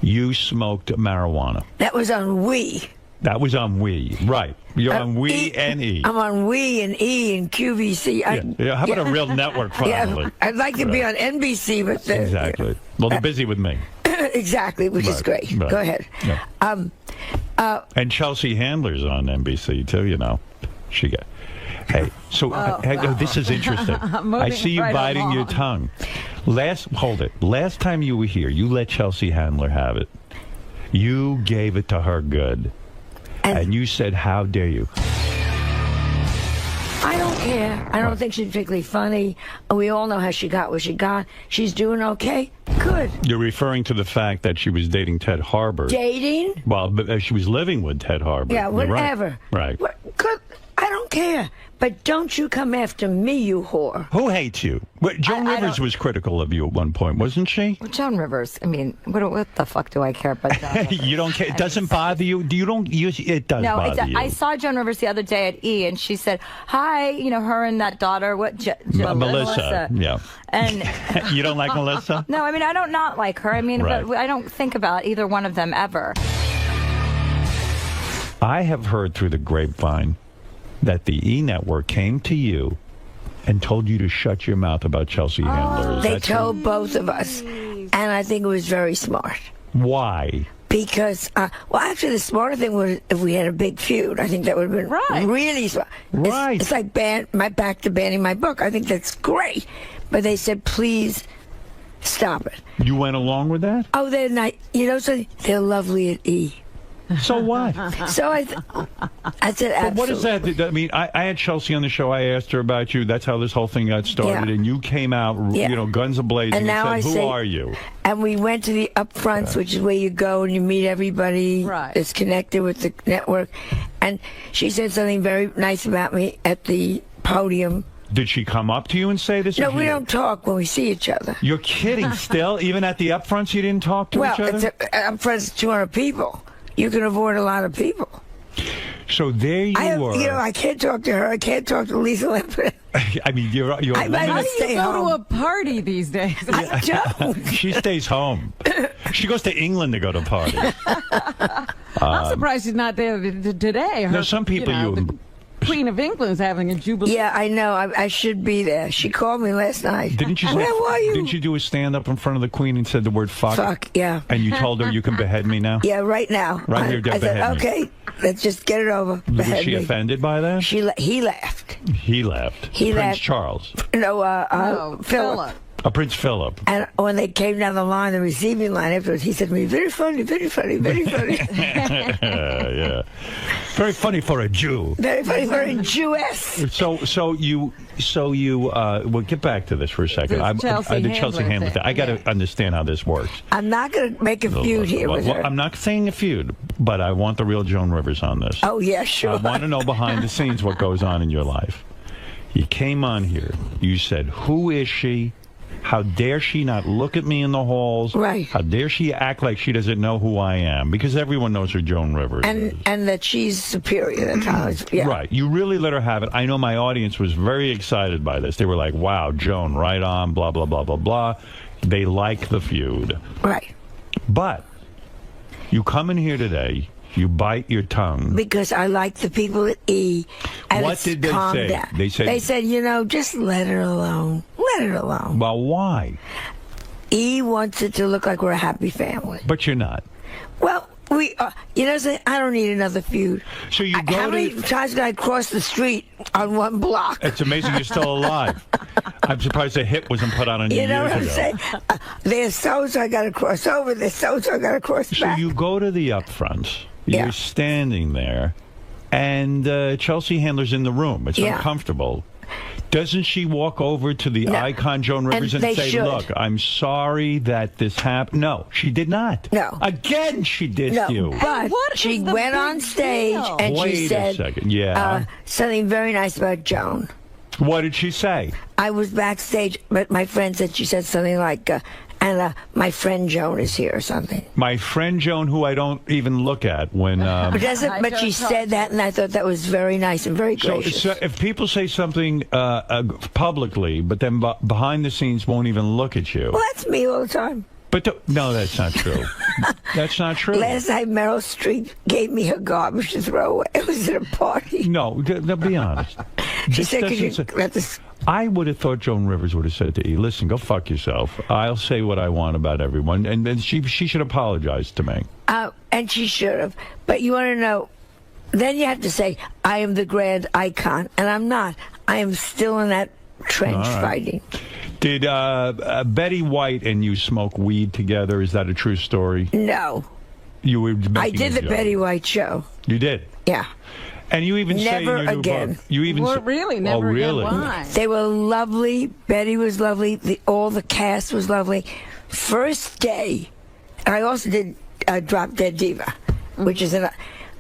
you smoked marijuana. That was on We. That was on We, right. You're on We and E. I'm on We and E and QVC. Yeah. How about a real network finally? Yeah, I'd like to be on NBC, but... Exactly. Well, they're busy with me. Exactly, which is great. Right. Go ahead. Yeah. And Chelsea Handler's on NBC, too, you know. She got... Hey, so this is interesting. I see you biting your tongue. Hold it. Last time you were here, you let Chelsea Handler have it. You gave it to her good. And you said, how dare you? I don't care. I don't think she's particularly funny. We all know how she got what she got. She's doing okay. Good. You're referring to the fact that she was dating Ted Harbor. Dating? Well, but she was living with Ted Harbor. Yeah, whatever. Right. Good. I don't care. But don't you come after me, you whore. Who hates you? Joan Rivers was critical of you at one point, wasn't she? Well, Joan Rivers. I mean, what the fuck do I care about Joan Rivers? You don't care? It doesn't bother you? It does bother you. I saw Joan Rivers the other day at E, and she said, hi, you know, her and that daughter, Melissa. Yeah. And you don't like Melissa? No, I mean, I don't not like her. I mean, right. But I don't think about either one of them ever. I have heard through the grapevine that the E! Network came to you and told you to shut your mouth about Chelsea Handler. They told both of us, and I think it was very smart. Why? Because, well, actually, the smarter thing was if we had a big feud. I think that would have been really smart. Right. It's like back to banning my book. I think that's great. But they said, please stop it. You went along with that? Oh, they're not. You know something? They're lovely at E! So what? So I said, absolutely. But what is that? I mean, I had Chelsea on the show. I asked her about you. That's how this whole thing got started. Yeah. And you came out, you know, guns a-blazing and now said, who are you? And we went to the upfronts, which is where you go and you meet everybody that's connected with the network. And she said something very nice about me at the podium. Did she come up to you and say this? No, we don't talk when we see each other. You're kidding still? Even at the upfronts you didn't talk to each other? Well, upfronts 200 people. You can avoid a lot of people. So there you were. You know, I can't talk to her. I can't talk to Lisa Lamprey. I mean, you're How do you go to a party these days? I don't. She stays home. She goes to England to go to parties. I'm surprised she's not there today. There's some people the Queen of England's having a jubilee. Yeah, I know. I should be there. She called me last night. Didn't you? Where were you? Didn't you do a stand-up in front of the Queen and said the word fuck? Fuck, yeah. And you told her you can behead me now? Yeah, right now. Right here, I said, okay, let's just get it over. Was she offended by that? He laughed. He laughed. Prince Charles. No, Philip. Prince Philip. And when they came down the line, the receiving line afterwards, he said to me, very funny, very funny, very funny. Yeah. Very funny for a Jew. Very funny for a Jewess. So you, we'll get back to this for a second. The Chelsea Handler thing. I got to understand how this works. I'm not going to make a feud here with her. I'm not saying a feud, but I want the real Joan Rivers on this. Oh, yeah, sure. I want to know behind the scenes what goes on in your life. You came on here. You said, who is she? How dare she not look at me in the halls? Right. How dare she act like she doesn't know who I am? Because everyone knows who Joan Rivers is. And that she's superior. That's how it's, yeah. Right. You really let her have it. I know my audience was very excited by this. They were like, wow, Joan, right on, blah, blah, blah, blah, blah. They like the feud. Right. But you come in here today, you bite your tongue. Because I like the people at E! And what did they say? Down. They said, you know, just let her alone. Let her alone. Well, why? E! Wants it to look like we're a happy family. But you're not. Well, we you know, I don't need another feud. So you go How many times did I cross the street on one block? It's amazing you're still alive. I'm surprised a hit wasn't put on you You know what I'm ago. saying? There's so-and-so I got to cross over. There's so-and-so I got to cross back. So you go to the upfront. You're standing there, and Chelsea Handler's in the room. It's uncomfortable. Doesn't she walk over to the icon Joan Rivers and say, look, I'm sorry that this happened? No, she did not. No. Again, she dissed you. But she went on stage and she said something very nice about Joan. What did she say? I was backstage, but my friend said she said something like, and my friend Joan is here or something. My friend Joan, who I don't even look at when... but she said that, and I thought that was very nice and very gracious. So if people say something publicly, but then behind the scenes won't even look at you... Well, that's me all the time. But no, that's not true. That's not true. Last night, Meryl Streep gave me her garbage to throw away. It was at a party. No, be honest. She said, I would have thought Joan Rivers would have said to E, listen, go fuck yourself. I'll say what I want about everyone. And then she should apologize to me. And she should have. But you want to know, then you have to say, I am the grand icon. And I'm not. I am still in that trench fighting. Did Betty White and you smoke weed together? Is that a true story? No. You were I did the Betty White show. You did? Yeah. And you even say in your new again. book, you even really never again. Why? They were lovely. Betty was lovely. All the cast was lovely. First day, I also did Drop Dead Diva, which is